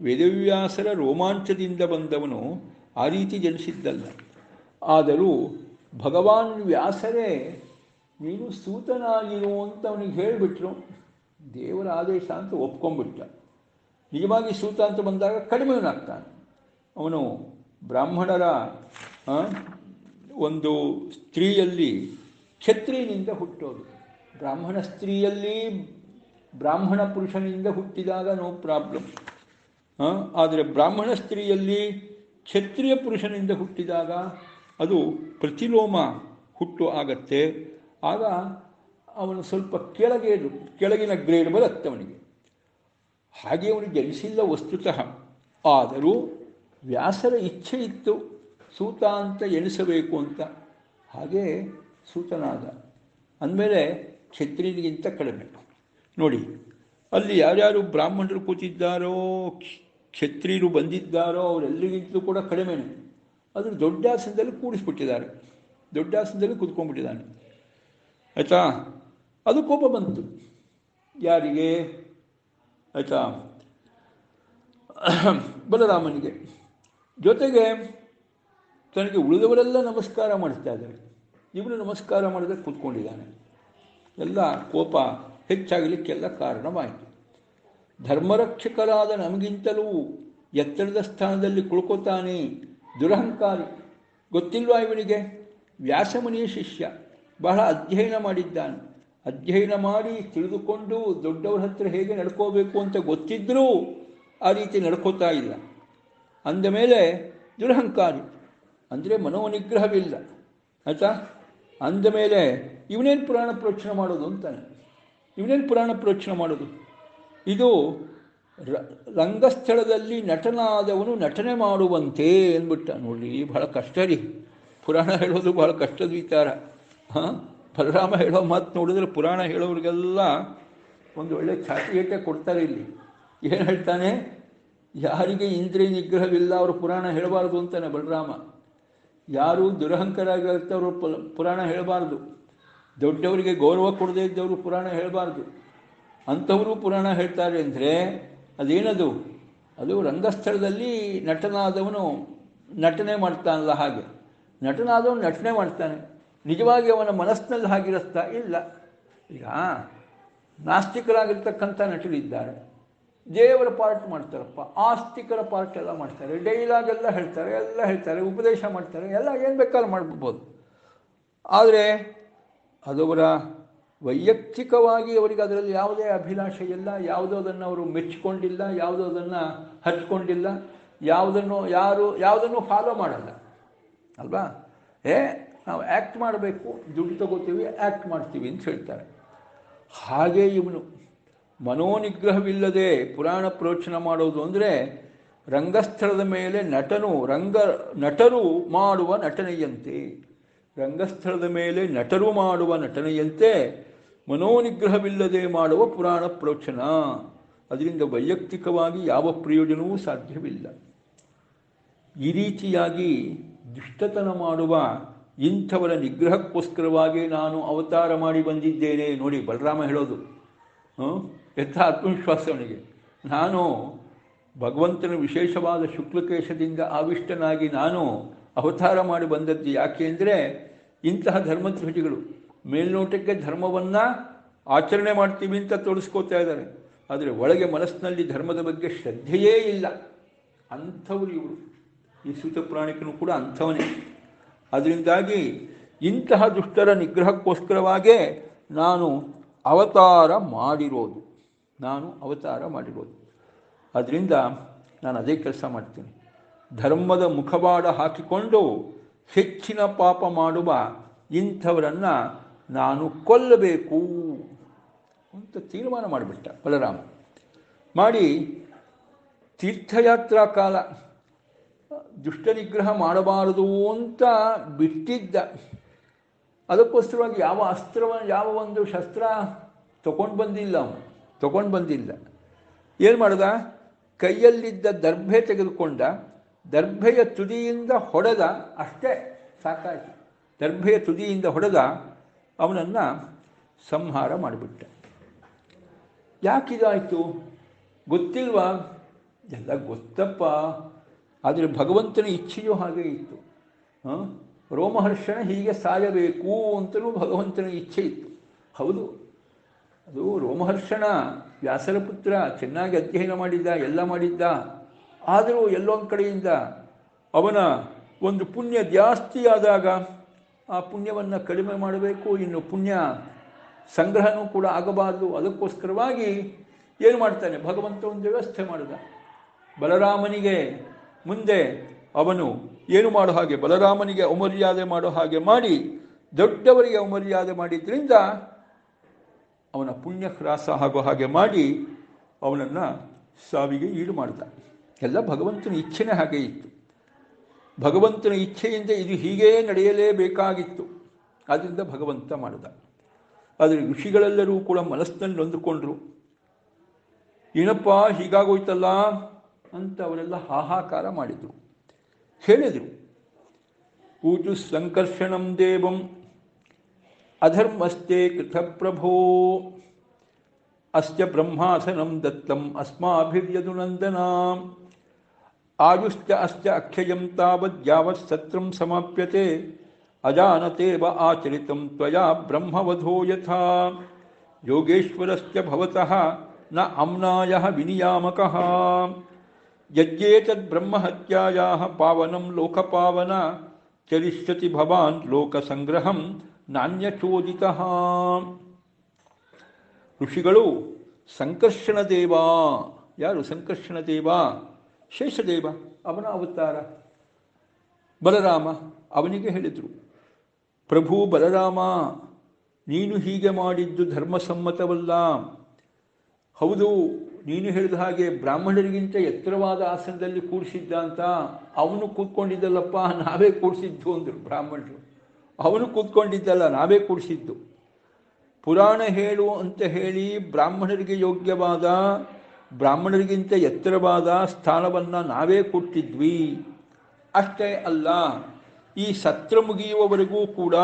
ವೇದವ್ಯಾಸರ ರೋಮಾಂಚದಿಂದ ಬಂದವನು ಆ ರೀತಿ ಜನಿಸಿದ್ದಲ್ಲ. ಆದರೂ ಭಗವಾನ್ ವ್ಯಾಸರೇ ನೀನು ಸೂತನಾಗಿರು ಅಂತ ಅವನಿಗೆ ಹೇಳಿಬಿಟ್ರು. ದೇವರ ಆದೇಶ ಅಂತ ಒಪ್ಕೊಂಡ್ಬಿಟ್ಟ. ನಿಜವಾಗಿ ಸೂತ ಅಂತ ಬಂದಾಗ ಕಡಿಮೆಯವನಾಗ್ತಾನೆ. ಅವನು ಬ್ರಾಹ್ಮಣರ ಒಂದು ಸ್ತ್ರೀಯಲ್ಲಿ ಕ್ಷತ್ರಿಯನಿಂದ ಹುಟ್ಟೋದು. ಬ್ರಾಹ್ಮಣ ಸ್ತ್ರೀಯಲ್ಲಿ ಬ್ರಾಹ್ಮಣ ಪುರುಷನಿಂದ ಹುಟ್ಟಿದಾಗ ನೋ ಪ್ರಾಬ್ಲಮ್. ಆದರೆ ಬ್ರಾಹ್ಮಣ ಸ್ತ್ರೀಯಲ್ಲಿ ಕ್ಷತ್ರಿಯ ಪುರುಷನಿಂದ ಹುಟ್ಟಿದಾಗ ಅದು ಪ್ರತಿಲೋಮ ಹುಟ್ಟು ಆಗತ್ತೆ. ಆಗ ಅವನು ಸ್ವಲ್ಪ ಕೆಳಗಿನ ಗ್ರೇಡ್ ಬರುತ್ತೆ ಅವನಿಗೆ. ಹಾಗೆ ಅವನಿಗೆ ಜನಿಸಿಲ್ಲ ವಸ್ತುತಃ. ಆದರೂ ವ್ಯಾಸರ ಇಚ್ಛೆ ಇತ್ತು ಸೂತ ಅಂತ ಎಣಿಸಬೇಕು ಅಂತ. ಹಾಗೆ ಸೂತನಾದ ಅಂದಮೇಲೆ ಕ್ಷತ್ರಿಯನಿಗಿಂತ ಕಡಿಮೆ. ನೋಡಿ ಅಲ್ಲಿ ಯಾರ್ಯಾರು ಬ್ರಾಹ್ಮಣರು ಕೂತಿದ್ದಾರೋ, ಕ್ಷತ್ರಿಯರು ಬಂದಿದ್ದಾರೋ ಅವರೆಲ್ಲರಿಗಿಂತಲೂ ಕೂಡ ಕಡಿಮೆನೆ. ಅದನ್ನು ದೊಡ್ಡ ಆಸನದಲ್ಲಿ ಕೂಡಿಸ್ಬಿಟ್ಟಿದ್ದಾರೆ, ದೊಡ್ಡ ಆಸನದಲ್ಲಿ ಕೂತ್ಕೊಂಡ್ಬಿಟ್ಟಿದ್ದಾನೆ ಆಯಿತಾ. ಅದು ಕೋಪ ಬಂತು ಯಾರಿಗೆ ಆಯಿತಾ, ಬಲರಾಮನಿಗೆ. ಜೊತೆಗೆ ತನಗೆ ಉಳಿದವರೆಲ್ಲ ನಮಸ್ಕಾರ ಮಾಡ್ತಾ ಇದ್ದಾರೆ, ಇವನು ನಮಸ್ಕಾರ ಮಾಡಿದ್ರೆ ಕೂತ್ಕೊಂಡಿದ್ದಾನೆ. ಎಲ್ಲ ಕೋಪ ಹೆಚ್ಚಾಗಲಿಕ್ಕೆಲ್ಲ ಕಾರಣವಾಯಿತು. ಧರ್ಮರಕ್ಷಕರಾದ ನಮಗಿಂತಲೂ ಎತ್ತರದ ಸ್ಥಾನದಲ್ಲಿ ಕುಳ್ಕೋತಾನೆ, ದುರಹಂಕಾರಿ. ಗೊತ್ತಿಲ್ವಾ ಇವನಿಗೆ? ವ್ಯಾಸಮುನಿಯ ಶಿಷ್ಯ, ಬಹಳ ಅಧ್ಯಯನ ಮಾಡಿದ್ದಾನೆ. ಅಧ್ಯಯನ ಮಾಡಿ ತಿಳಿದುಕೊಂಡು ದೊಡ್ಡವರ ಹತ್ರ ಹೇಗೆ ನಡ್ಕೋಬೇಕು ಅಂತ ಗೊತ್ತಿದ್ದರೂ ಆ ರೀತಿ ನಡ್ಕೋತಾ ಇಲ್ಲ. ಅಂದಮೇಲೆ ದುರಹಂಕಾರಿ ಅಂದರೆ ಮನೋನಿಗ್ರಹವಿಲ್ಲ ಆಯಿತಾ. ಅಂದಮೇಲೆ ಇವನೇನು ಪುರಾಣ ಪ್ರವಚನ ಮಾಡೋದು ಅಂತಾನೆ. ಇವನೇನು ಪುರಾಣ ಪ್ರವಚನ ಮಾಡೋದು? ಇದು ರಂಗಸ್ಥಳದಲ್ಲಿ ನಟನಾದವನು ನಟನೆ ಮಾಡುವಂತೆ ಅಂದ್ಬಿಟ್ಟ. ನೋಡ್ರಿ, ಬಹಳ ಕಷ್ಟ ರೀ ಪುರಾಣ ಹೇಳೋದು, ಬಹಳ ಕಷ್ಟದ ವಿಚಾರ. ಬಲರಾಮ ಹೇಳೋ ಮಾತು ನೋಡಿದ್ರೆ ಪುರಾಣ ಹೇಳೋರಿಗೆಲ್ಲ ಒಂದು ಒಳ್ಳೆ ಛಾತಿಗೇಟೆ ಕೊಡ್ತಾರೆ. ಇಲ್ಲಿ ಏನು ಹೇಳ್ತಾನೆ? ಯಾರಿಗೆ ಇಂದ್ರಿಯ ನಿಗ್ರಹವಿಲ್ಲ ಅವರು ಪುರಾಣ ಹೇಳಬಾರ್ದು ಅಂತಾನೆ ಬಲರಾಮ. ಯಾರು ದುರಹಂಕಾರಾಗಿರ್ತವರು ಪುರಾಣ ಹೇಳಬಾರ್ದು. ದೊಡ್ಡವರಿಗೆ ಗೌರವ ಕೊಡದೇ ಇದ್ದವರು ಪುರಾಣ ಹೇಳಬಾರ್ದು. ಅಂಥವರು ಪುರಾಣ ಹೇಳ್ತಾರೆ ಅಂದರೆ ಅದೇನದು? ಅದು ರಂಗಸ್ಥಳದಲ್ಲಿ ನಟನಾದವನು ನಟನೆ ಮಾಡ್ತಾನಲ್ಲ ಹಾಗೆ. ನಟನಾದವನು ನಟನೆ ಮಾಡ್ತಾನೆ, ನಿಜವಾಗಿ ಅವನ ಮನಸ್ಸಿನಲ್ಲಿ ಹಾಗಿರುತ್ತಾ? ಇಲ್ಲ. ಈಗ ನಾಸ್ತಿಕರಾಗಿರ್ತಕ್ಕಂಥ ನಟರಿದ್ದಾರೆ, ದೇವರ ಪಾರ್ಟ್ ಮಾಡ್ತಾರಪ್ಪ, ಆಸ್ತಿಕರ ಪಾರ್ಟ್ ಎಲ್ಲ ಮಾಡ್ತಾರೆ, ಡೈಲಾಗ್ ಎಲ್ಲ ಹೇಳ್ತಾರೆ, ಉಪದೇಶ ಮಾಡ್ತಾರೆ, ಎಲ್ಲ ಏನು ಬೇಕಾದ್ರೂ ಮಾಡ್ಬೋದು. ಆದರೆ ಅದವರ ವೈಯಕ್ತಿಕವಾಗಿ ಅವರಿಗೆ ಅದರಲ್ಲಿ ಯಾವುದೇ ಅಭಿಲಾಷೆ ಇಲ್ಲ, ಯಾವುದೋ ಅದನ್ನು ಅವರು ಮೆಚ್ಚಿಕೊಂಡಿಲ್ಲ, ಯಾವುದೋ ಅದನ್ನು ಹಚ್ಕೊಂಡಿಲ್ಲ, ಯಾವುದನ್ನು ಫಾಲೋ ಮಾಡಲ್ಲ ಅಲ್ವಾ? ನಾವು ಆ್ಯಕ್ಟ್ ಮಾಡಬೇಕು, ದುಡ್ಡು ತಗೋತೀವಿ, ಆ್ಯಕ್ಟ್ ಮಾಡ್ತೀವಿ ಅಂತ ಹೇಳ್ತಾರೆ. ಹಾಗೇ ಇವನು ಮನೋನಿಗ್ರಹವಿಲ್ಲದೆ ಪುರಾಣ ಪ್ರವಚನ ಮಾಡೋದು ಅಂದರೆ ರಂಗಸ್ಥಳದ ಮೇಲೆ ನಟರು ಮಾಡುವ ನಟನೆಯಂತೆ, ರಂಗಸ್ಥಳದ ಮೇಲೆ ನಟರು ಮಾಡುವ ನಟನೆಯಂತೆ ಮನೋನಿಗ್ರಹವಿಲ್ಲದೆ ಮಾಡುವ ಪುರಾಣ ಪ್ರವಚನ. ಅದರಿಂದ ವೈಯಕ್ತಿಕವಾಗಿ ಯಾವ ಪ್ರಯೋಜನವೂ ಸಾಧ್ಯವಿಲ್ಲ. ಈ ರೀತಿಯಾಗಿ ದುಷ್ಟತನ ಮಾಡುವ ಇಂಥವರ ನಿಗ್ರಹಕ್ಕೋಸ್ಕರವಾಗಿ ನಾನು ಅವತಾರ ಮಾಡಿ ಬಂದಿದ್ದೇನೆ. ನೋಡಿ ಬಲರಾಮ ಹೇಳೋದು ಎಂಥ ಆತ್ಮವಿಶ್ವಾಸ ಅವನಿಗೆ. ನಾನು ಭಗವಂತನ ವಿಶೇಷವಾದ ಶುಕ್ಲಕೇಶದಿಂದ ಆವಿಷ್ಟನಾಗಿ ನಾನು ಅವತಾರ ಮಾಡಿ ಬಂದದ್ದು ಯಾಕೆ ಅಂದರೆ ಇಂತಹ ಧರ್ಮಧ್ವಜಿಗಳು ಮೇಲ್ನೋಟಕ್ಕೆ ಧರ್ಮವನ್ನು ಆಚರಣೆ ಮಾಡ್ತೀವಿ ಅಂತ ತೋರಿಸ್ಕೋತಾ ಇದ್ದಾರೆ, ಆದರೆ ಒಳಗೆ ಮನಸ್ಸಿನಲ್ಲಿ ಧರ್ಮದ ಬಗ್ಗೆ ಶ್ರದ್ಧೆಯೇ ಇಲ್ಲ. ಅಂಥವರು ಇವರು. ಈ ಸೂತ ಪುರಾಣಿಕನು ಕೂಡ ಅಂಥವನೇ. ಅದರಿಂದಾಗಿ ಇಂತಹ ದುಷ್ಟರ ನಿಗ್ರಹಕ್ಕೋಸ್ಕರವಾಗೇ ನಾನು ಅವತಾರ ಮಾಡಿರೋದು. ಅದರಿಂದ ನಾನು ಅದೇ ಕೆಲಸ ಮಾಡ್ತೀನಿ. ಧರ್ಮದ ಮುಖವಾಡ ಹಾಕಿಕೊಂಡು ಹೆಚ್ಚಿನ ಪಾಪ ಮಾಡುವ ಇಂಥವರನ್ನು ನಾನು ಕೊಲ್ಲಬೇಕು ಅಂತ ತೀರ್ಮಾನ ಮಾಡಿಬಿಟ್ಟ ಬಲರಾಮ. ಮಾಡಿ ತೀರ್ಥಯಾತ್ರಾ ಕಾಲ ದುಷ್ಟ ನಿಗ್ರಹ ಮಾಡಬಾರದು ಅಂತ ಬಿಟ್ಟಿದ್ದ. ಅದಕ್ಕೋಸ್ಕರವಾಗಿ ಯಾವ ಒಂದು ಶಸ್ತ್ರ ತಗೊಂಡು ಬಂದಿಲ್ಲ. ಏನು ಮಾಡ್ದ? ಕೈಯಲ್ಲಿದ್ದ ದರ್ಭೆ ತೆಗೆದುಕೊಂಡ, ದರ್ಭೆಯ ತುದಿಯಿಂದ ಹೊಡೆದ, ಅಷ್ಟೇ ಸಾಕಾಯಿತು. ದರ್ಭೆಯ ತುದಿಯಿಂದ ಹೊಡೆದ, ಅವನನ್ನು ಸಂಹಾರ ಮಾಡಿಬಿಟ್ಟ. ಯಾಕಿದಾಯಿತು ಗೊತ್ತಿಲ್ವಾ? ಎಲ್ಲ ಗೊತ್ತಪ್ಪ, ಆದರೆ ಭಗವಂತನ ಇಚ್ಛೆಯೂ ಹಾಗೆ ಇತ್ತು. ರೋಮಹರ್ಷಣ ಹೀಗೆ ಸಾಯಬೇಕು ಅಂತಲೂ ಭಗವಂತನ ಇಚ್ಛೆ ಇತ್ತು. ಹೌದು, ಅದು ರೋಮಹರ್ಷಣ ವ್ಯಾಸರ ಪುತ್ರ, ಚೆನ್ನಾಗಿ ಅಧ್ಯಯನ ಮಾಡಿದ್ದ, ಎಲ್ಲ ಮಾಡಿದ್ದ. ಆದರೂ ಎಲ್ಲೊಂದು ಕಡೆಯಿಂದ ಅವನ ಒಂದು ಪುಣ್ಯ ಜಾಸ್ತಿ ಆದಾಗ ಆ ಪುಣ್ಯವನ್ನು ಕಡಿಮೆ ಮಾಡಬೇಕು, ಇನ್ನು ಪುಣ್ಯ ಸಂಗ್ರಹನೂ ಕೂಡ ಆಗಬಾರದು. ಅದಕ್ಕೋಸ್ಕರವಾಗಿ ಏನು ಮಾಡ್ತಾನೆ? ಭಗವಂತ ಒಂದು ವ್ಯವಸ್ಥೆ ಮಾಡಿದ. ಬಲರಾಮನಿಗೆ ಮುಂದೆ ಅವನು ಏನು ಮಾಡೋ ಹಾಗೆ, ಬಲರಾಮನಿಗೆ ಅಮರ್ಯಾದೆ ಮಾಡೋ ಹಾಗೆ ಮಾಡಿ, ದೊಡ್ಡವರಿಗೆ ಅಮರ್ಯಾದೆ ಮಾಡಿದ್ರಿಂದ ಅವನ ಪುಣ್ಯ ಹ್ರಾಸ ಆಗೋ ಹಾಗೆ ಮಾಡಿ ಅವನನ್ನು ಸಾವಿಗೆ ಈಡು ಮಾಡ್ದ. ಎಲ್ಲ ಭಗವಂತನ ಇಚ್ಛೆನೇ ಹಾಗೆ ಇತ್ತು. ಭಗವಂತನ ಇಚ್ಛೆಯಿಂದ ಇದು ಹೀಗೇ ನಡೆಯಲೇಬೇಕಾಗಿತ್ತು. ಆದ್ದರಿಂದ ಭಗವಂತ ಮಾಡಿದ. ಆದರೆ ಋಷಿಗಳೆಲ್ಲರೂ ಕೂಡ ಮನಸ್ಸಿನಲ್ಲಿ ನೊಂದುಕೊಂಡ್ರು. ಏನಪ್ಪ ಹೀಗಾಗೋಯ್ತಲ್ಲ ಅಂತ ಅವರೆಲ್ಲ ಹಾಹಾಕಾರ ಮಾಡಿದರು, ಹೇಳಿದರು. ಊಚು ಸಂಕರ್ಷಣಂ ದೇವಂ ಅಧರ್ಮಸ್ತೆ ಕೃತ ಪ್ರಭೋ ಅಸ್ಯ ಬ್ರಹ್ಮಾಸನಂ ದತ್ತಂ ಅಸ್ಮಾಭಿರ್ಯದುನಂದನ ಆಯುಶ್ಚ ಅಸ್ಯ ಅಕ್ಷಯಂ ತಾವದ್ ಯಾವತ್ ಸತ್ರಂ ಸಮಾಪ್ಯತೆ ಅಜಾನತೇವ ಆಚರಿತಂ ತ್ವಯಾ ಬ್ರಹ್ಮವಧೋ ಯಥಾ ಯೋಗೇಶ್ವರಸ್ಯ ಭವತಃ ನ ಅಮ್ನಾಯಃ ವಿನಿಯಾಮಕಃ ಯಜ್ಞೇತದ್ ಬ್ರಹ್ಮಹತ್ಯಾಯಾಃ ಪಾವನಂ ಲೋಕಪಾವನ ಚರಿಷ್ಯತಿ ಭವಾನ್ ಲೋಕಸಂಗ್ರಹಂ ನಾಣ್ಯಚೋದಿತಃ. ಋಷಿಗಳು ಸಂಕರ್ಷಣ ದೇವ, ಯಾರು ಸಂಕರ್ಷಣ ದೇವ? ಶೇಷದೇವ, ಅವನ ಅವತಾರ ಬಲರಾಮ. ಅವನಿಗೆ ಹೇಳಿದರು, ಪ್ರಭು ಬಲರಾಮ, ನೀನು ಹೀಗೆ ಮಾಡಿದ್ದು ಧರ್ಮಸಮ್ಮತವಲ್ಲ. ಹೌದು, ನೀನು ಹೇಳಿದ ಹಾಗೆ ಬ್ರಾಹ್ಮಣರಿಗಿಂತ ಎತ್ತರವಾದ ಆಸನದಲ್ಲಿ ಕೂಡಿಸಿದ್ದ ಅಂತ. ಅವನು ಕೂತ್ಕೊಂಡಿದ್ದಲ್ಲಪ್ಪ, ನಾವೇ ಕೂಡಿಸಿದ್ದು ಅಂದರು ಬ್ರಾಹ್ಮಣರು. ಅವನು ಕೂತ್ಕೊಂಡಿದ್ದಲ್ಲ, ನಾವೇ ಕೂಡಿಸಿದ್ದು. ಪುರಾಣ ಹೇಳು ಅಂತ ಹೇಳಿ ಬ್ರಾಹ್ಮಣರಿಗೆ ಯೋಗ್ಯವಾದ, ಬ್ರಾಹ್ಮಣರಿಗಿಂತ ಎತ್ತರವಾದ ಸ್ಥಾನವನ್ನು ನಾವೇ ಕೊಟ್ಟಿದ್ವಿ. ಅಷ್ಟೇ ಅಲ್ಲ, ಈ ಸತ್ರ ಮುಗಿಯುವವರೆಗೂ ಕೂಡ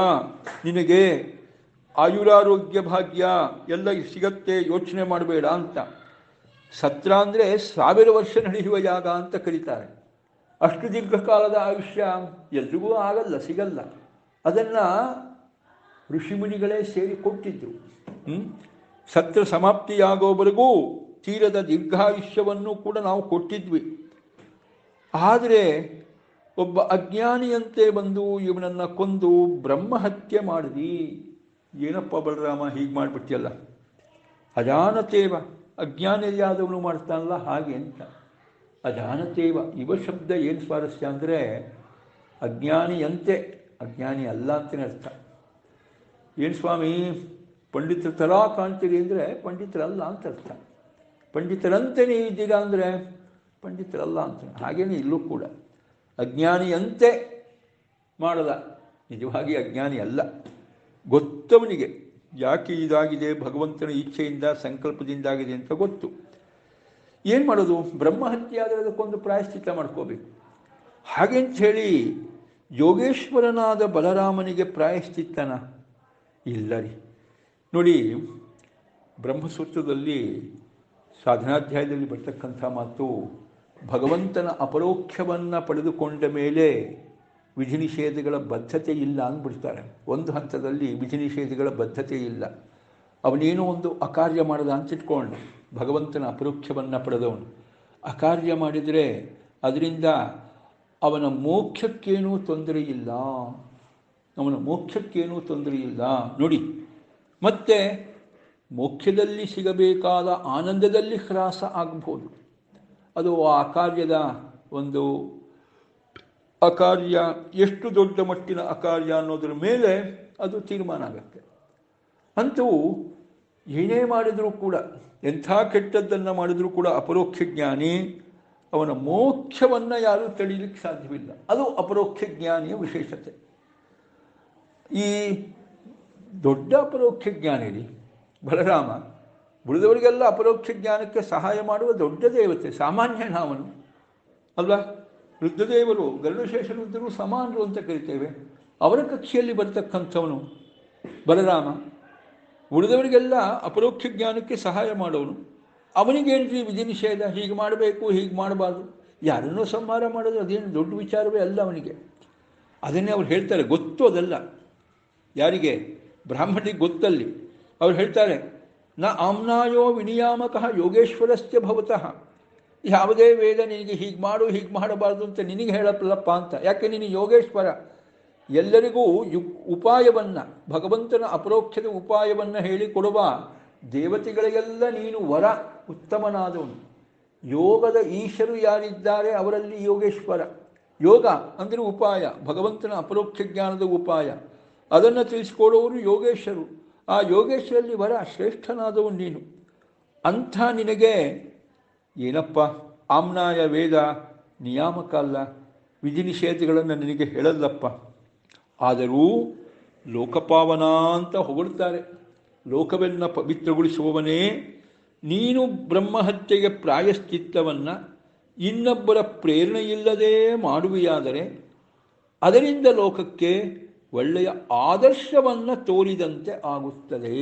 ನಿನಗೆ ಆಯುರಾರೋಗ್ಯ ಭಾಗ್ಯ ಎಲ್ಲ ಸಿಗತ್ತೆ, ಯೋಚನೆ ಮಾಡಬೇಡ ಅಂತ. ಸತ್ರ ಅಂದರೆ 1000 ವರ್ಷ ನಡೆಯುವ ಜಾಗ ಅಂತ ಕರೀತಾರೆ. ಅಷ್ಟು ದೀರ್ಘಕಾಲದ ಆಯುಷ್ಯ ಎಲ್ರಿಗೂ ಆಗಲ್ಲ, ಸಿಗಲ್ಲ. ಅದನ್ನು ಋಷಿಮುನಿಗಳೇ ಸೇರಿ ಕೊಟ್ಟಿದ್ರು. ಸತ್ರ ಸಮಾಪ್ತಿಯಾಗೋವರೆಗೂ ತೀರದ ದೀರ್ಘಾಯುಷ್ಯವನ್ನು ಕೂಡ ನಾವು ಕೊಟ್ಟಿದ್ವಿ. ಆದರೆ ಒಬ್ಬ ಅಜ್ಞಾನಿಯಂತೆ ಬಂದು ಇವನನ್ನು ಕೊಂದು ಬ್ರಹ್ಮಹತ್ಯೆ ಮಾಡಿದಿ. ಏನಪ್ಪ ಬಲರಾಮ ಹೀಗೆ ಮಾಡಿಬಿಟ್ಟಿಯಲ್ಲ. ಅಜಾನತೇವ, ಅಜ್ಞಾನಿಯಾದವನು ಮಾಡ್ತಾನಲ್ಲ ಹಾಗೆ ಅಂತ. ಅಜಾನತೇವ ಇವ ಶಬ್ದ ಏನು ಸ್ವಾರಸ್ಯ ಅಂದರೆ ಅಜ್ಞಾನಿಯಂತೆ, ಅಜ್ಞಾನಿ ಅಲ್ಲ ಅಂತಲೇ ಅರ್ಥ. ಏನು ಸ್ವಾಮಿ ಪಂಡಿತರ ಥರ ಕಾಣ್ತೀರಿ ಅಂದರೆ ಪಂಡಿತರಲ್ಲ ಅಂತ ಅರ್ಥ. ಪಂಡಿತರಂತೆ ನೀವು ಇದ್ದೀರಾ ಅಂದರೆ ಪಂಡಿತರಲ್ಲ ಅಂತ. ಹಾಗೇನೆ ಇಲ್ಲೂ ಕೂಡ ಅಜ್ಞಾನಿಯಂತೆ ಮಾಡಲ್ಲ, ನಿಜವಾಗಿ ಅಜ್ಞಾನಿ ಅಲ್ಲ. ಗೊತ್ತವನಿಗೆ ಯಾಕೆ ಇದಾಗಿದೆ, ಭಗವಂತನ ಇಚ್ಛೆಯಿಂದ ಸಂಕಲ್ಪದಿಂದಾಗಿದೆ ಅಂತ ಗೊತ್ತು. ಏನು ಮಾಡೋದು? ಬ್ರಹ್ಮಹತ್ಯೆ ಆದರೆ ಅದಕ್ಕೊಂದು ಪ್ರಾಯಶ್ಚಿತ್ತ ಮಾಡ್ಕೋಬೇಕು. ಹಾಗೆಂತ ಹೇಳಿ ಯೋಗೇಶ್ವರನಾದ ಬಲರಾಮನಿಗೆ ಪ್ರಾಯಶ್ಚಿತ್ತನ? ಇಲ್ಲ ರೀ. ನೋಡಿ, ಬ್ರಹ್ಮಸೂತ್ರದಲ್ಲಿ ಸಾಧನಾಧ್ಯಾಯದಲ್ಲಿ ಬರ್ತಕ್ಕಂಥ ಮಾತು, ಭಗವಂತನ ಅಪರೋಕ್ಷವನ್ನು ಪಡೆದುಕೊಂಡ ಮೇಲೆ ವಿಧಿ ನಿಷೇಧಗಳ ಬದ್ಧತೆ ಇಲ್ಲ ಅಂದ್ಬಿಡ್ತಾರೆ. ಒಂದು ಹಂತದಲ್ಲಿ ವಿಧಿ ನಿಷೇಧಗಳ ಬದ್ಧತೆ ಇಲ್ಲ. ಅವನೇನೋ ಒಂದು ಅಕಾರ್ಯ ಮಾಡದ ಅಂತಿಟ್ಕೊಂಡು, ಭಗವಂತನ ಅಪರೋಕ್ಷವನ್ನು ಪಡೆದವನು ಅಕಾರ್ಯ ಮಾಡಿದರೆ ಅದರಿಂದ ಅವನ ಮೋಕ್ಷಕ್ಕೇನೂ ತೊಂದರೆ ಇಲ್ಲ, ಅವನ ಮೋಕ್ಷಕ್ಕೇನೂ ತೊಂದರೆ ಇಲ್ಲ. ನೋಡಿ, ಮತ್ತೆ ಮೋಕ್ಷದಲ್ಲಿ ಸಿಗಬೇಕಾದ ಆನಂದದಲ್ಲಿ ಹ್ರಾಸ ಆಗ್ಬೋದು. ಅದು ಆ ಕಾರ್ಯದ ಒಂದು ಅಕಾರ್ಯ ಎಷ್ಟು ದೊಡ್ಡ ಮಟ್ಟಿನ ಅಕಾರ್ಯ ಅನ್ನೋದ್ರ ಮೇಲೆ ಅದು ತೀರ್ಮಾನ ಆಗುತ್ತೆ. ಅಂತೂ ಏನೇ ಮಾಡಿದರೂ ಕೂಡ, ಎಂಥ ಕೆಟ್ಟದ್ದನ್ನು ಮಾಡಿದರೂ ಕೂಡ ಅಪರೋಕ್ಷ ಜ್ಞಾನಿ ಅವನ ಮೋಕ್ಷವನ್ನು ಯಾರೂ ತಡೀಲಿಕ್ಕೆ ಸಾಧ್ಯವಿಲ್ಲ. ಅದು ಅಪರೋಕ್ಷ ಜ್ಞಾನಿಯ ವಿಶೇಷತೆ. ಈ ದೊಡ್ಡ ಅಪರೋಕ್ಷ ಜ್ಞಾನಿ ಬಲರಾಮ ಉಳಿದವರಿಗೆಲ್ಲ ಅಪರೋಕ್ಷ ಜ್ಞಾನಕ್ಕೆ ಸಹಾಯ ಮಾಡುವ ದೊಡ್ಡ ದೇವತೆ, ಸಾಮಾನ್ಯನ ಅವನು ಅಲ್ವಾ? ರುದ್ರದೇವರು ಗರುಡಶೇಷ ರುದ್ರರು ಸಮಾನರು ಅಂತ ಕರಿತೇವೆ. ಅವರ ಕಕ್ಷೆಯಲ್ಲಿ ಬರ್ತಕ್ಕಂಥವನು ಬಲರಾಮ. ಉಳಿದವರಿಗೆಲ್ಲ ಅಪರೋಕ್ಷ ಜ್ಞಾನಕ್ಕೆ ಸಹಾಯ ಮಾಡೋನು. ಅವನಿಗೇನ್ರಿ ವಿಧಿ ನಿಷೇಧ, ಹೀಗೆ ಮಾಡಬೇಕು ಹೀಗೆ ಮಾಡಬಾರ್ದು, ಯಾರನ್ನೂ ಸಂಹಾರ ಮಾಡೋದು ಅದೇನು ದೊಡ್ಡ ವಿಚಾರವೇ ಅಲ್ಲ ಅವನಿಗೆ. ಅದನ್ನೇ ಅವ್ರು ಹೇಳ್ತಾರೆ, ಗೊತ್ತು ಅದಲ್ಲ ಯಾರಿಗೆ? ಬ್ರಾಹ್ಮಣರಿಗೆ ಗೊತ್ತಲ್ಲಿ. ಅವ್ರು ಹೇಳ್ತಾರೆ, ನ ಆಮ್ನಾಯೋ ವಿನಿಯಾಮಕಃ ಯೋಗೇಶ್ವರಸ್ಯ ಭವತಃ. ಯಾವುದೇ ವೇದ ನಿನಗೆ ಹೀಗೆ ಮಾಡು ಹೀಗೆ ಮಾಡಬಾರ್ದು ಅಂತ ನಿನಗೆ ಹೇಳಲ್ಲಪ್ಪ ಅಂತ. ಯಾಕೆ? ನೀನು ಯೋಗೇಶ್ವರ. ಎಲ್ಲರಿಗೂ ಉಪಾಯವನ್ನು, ಭಗವಂತನ ಅಪರೋಕ್ಷದ ಉಪಾಯವನ್ನು ಹೇಳಿಕೊಡುವ ದೇವತೆಗಳಿಗೆಲ್ಲ ನೀನು ವರ, ಉತ್ತಮನಾದವನು. ಯೋಗದ ಈಶರು ಯಾರಿದ್ದಾರೆ ಅವರಲ್ಲಿ ಯೋಗೇಶ್ವರ. ಯೋಗ ಅಂದರೆ ಉಪಾಯ, ಭಗವಂತನ ಅಪರೋಕ್ಷ ಜ್ಞಾನದ ಉಪಾಯ. ಅದನ್ನು ತಿಳಿಸ್ಕೊಡೋರು ಯೋಗೇಶ್ವರು. ಆ ಯೋಗೇಶ್ವರಲ್ಲಿ ವರ ಶ್ರೇಷ್ಠನಾದವನು ನೀನು. ಅಂಥ ನಿನಗೆ ಏನಪ್ಪ ಆಮ್ನಾಯ ವೇದ ನಿಯಾಮಕ ಅಲ್ಲ, ವಿಧಿ ನಿಷೇಧಗಳನ್ನು ನಿನಗೆ ಹೇಳಲ್ಲಪ್ಪ. ಆದರೂ ಲೋಕಪಾವನ ಅಂತ ಹೊಗಳ್ತಾರೆ. ಲೋಕವನ್ನು ಪವಿತ್ರಗೊಳಿಸುವವನೇ, ನೀನು ಬ್ರಹ್ಮಹತ್ಯೆಗೆ ಪ್ರಾಯಶ್ಚಿತ್ತವನ್ನು ಇನ್ನೊಬ್ಬರ ಪ್ರೇರಣೆಯಿಲ್ಲದೆ ಮಾಡುವೆಯಾದರೆ ಅದರಿಂದ ಲೋಕಕ್ಕೆ ಒಳ್ಳೆಯ ಆದರ್ಶವನ್ನು ತೋರಿದಂತೆ ಆಗುತ್ತದೆ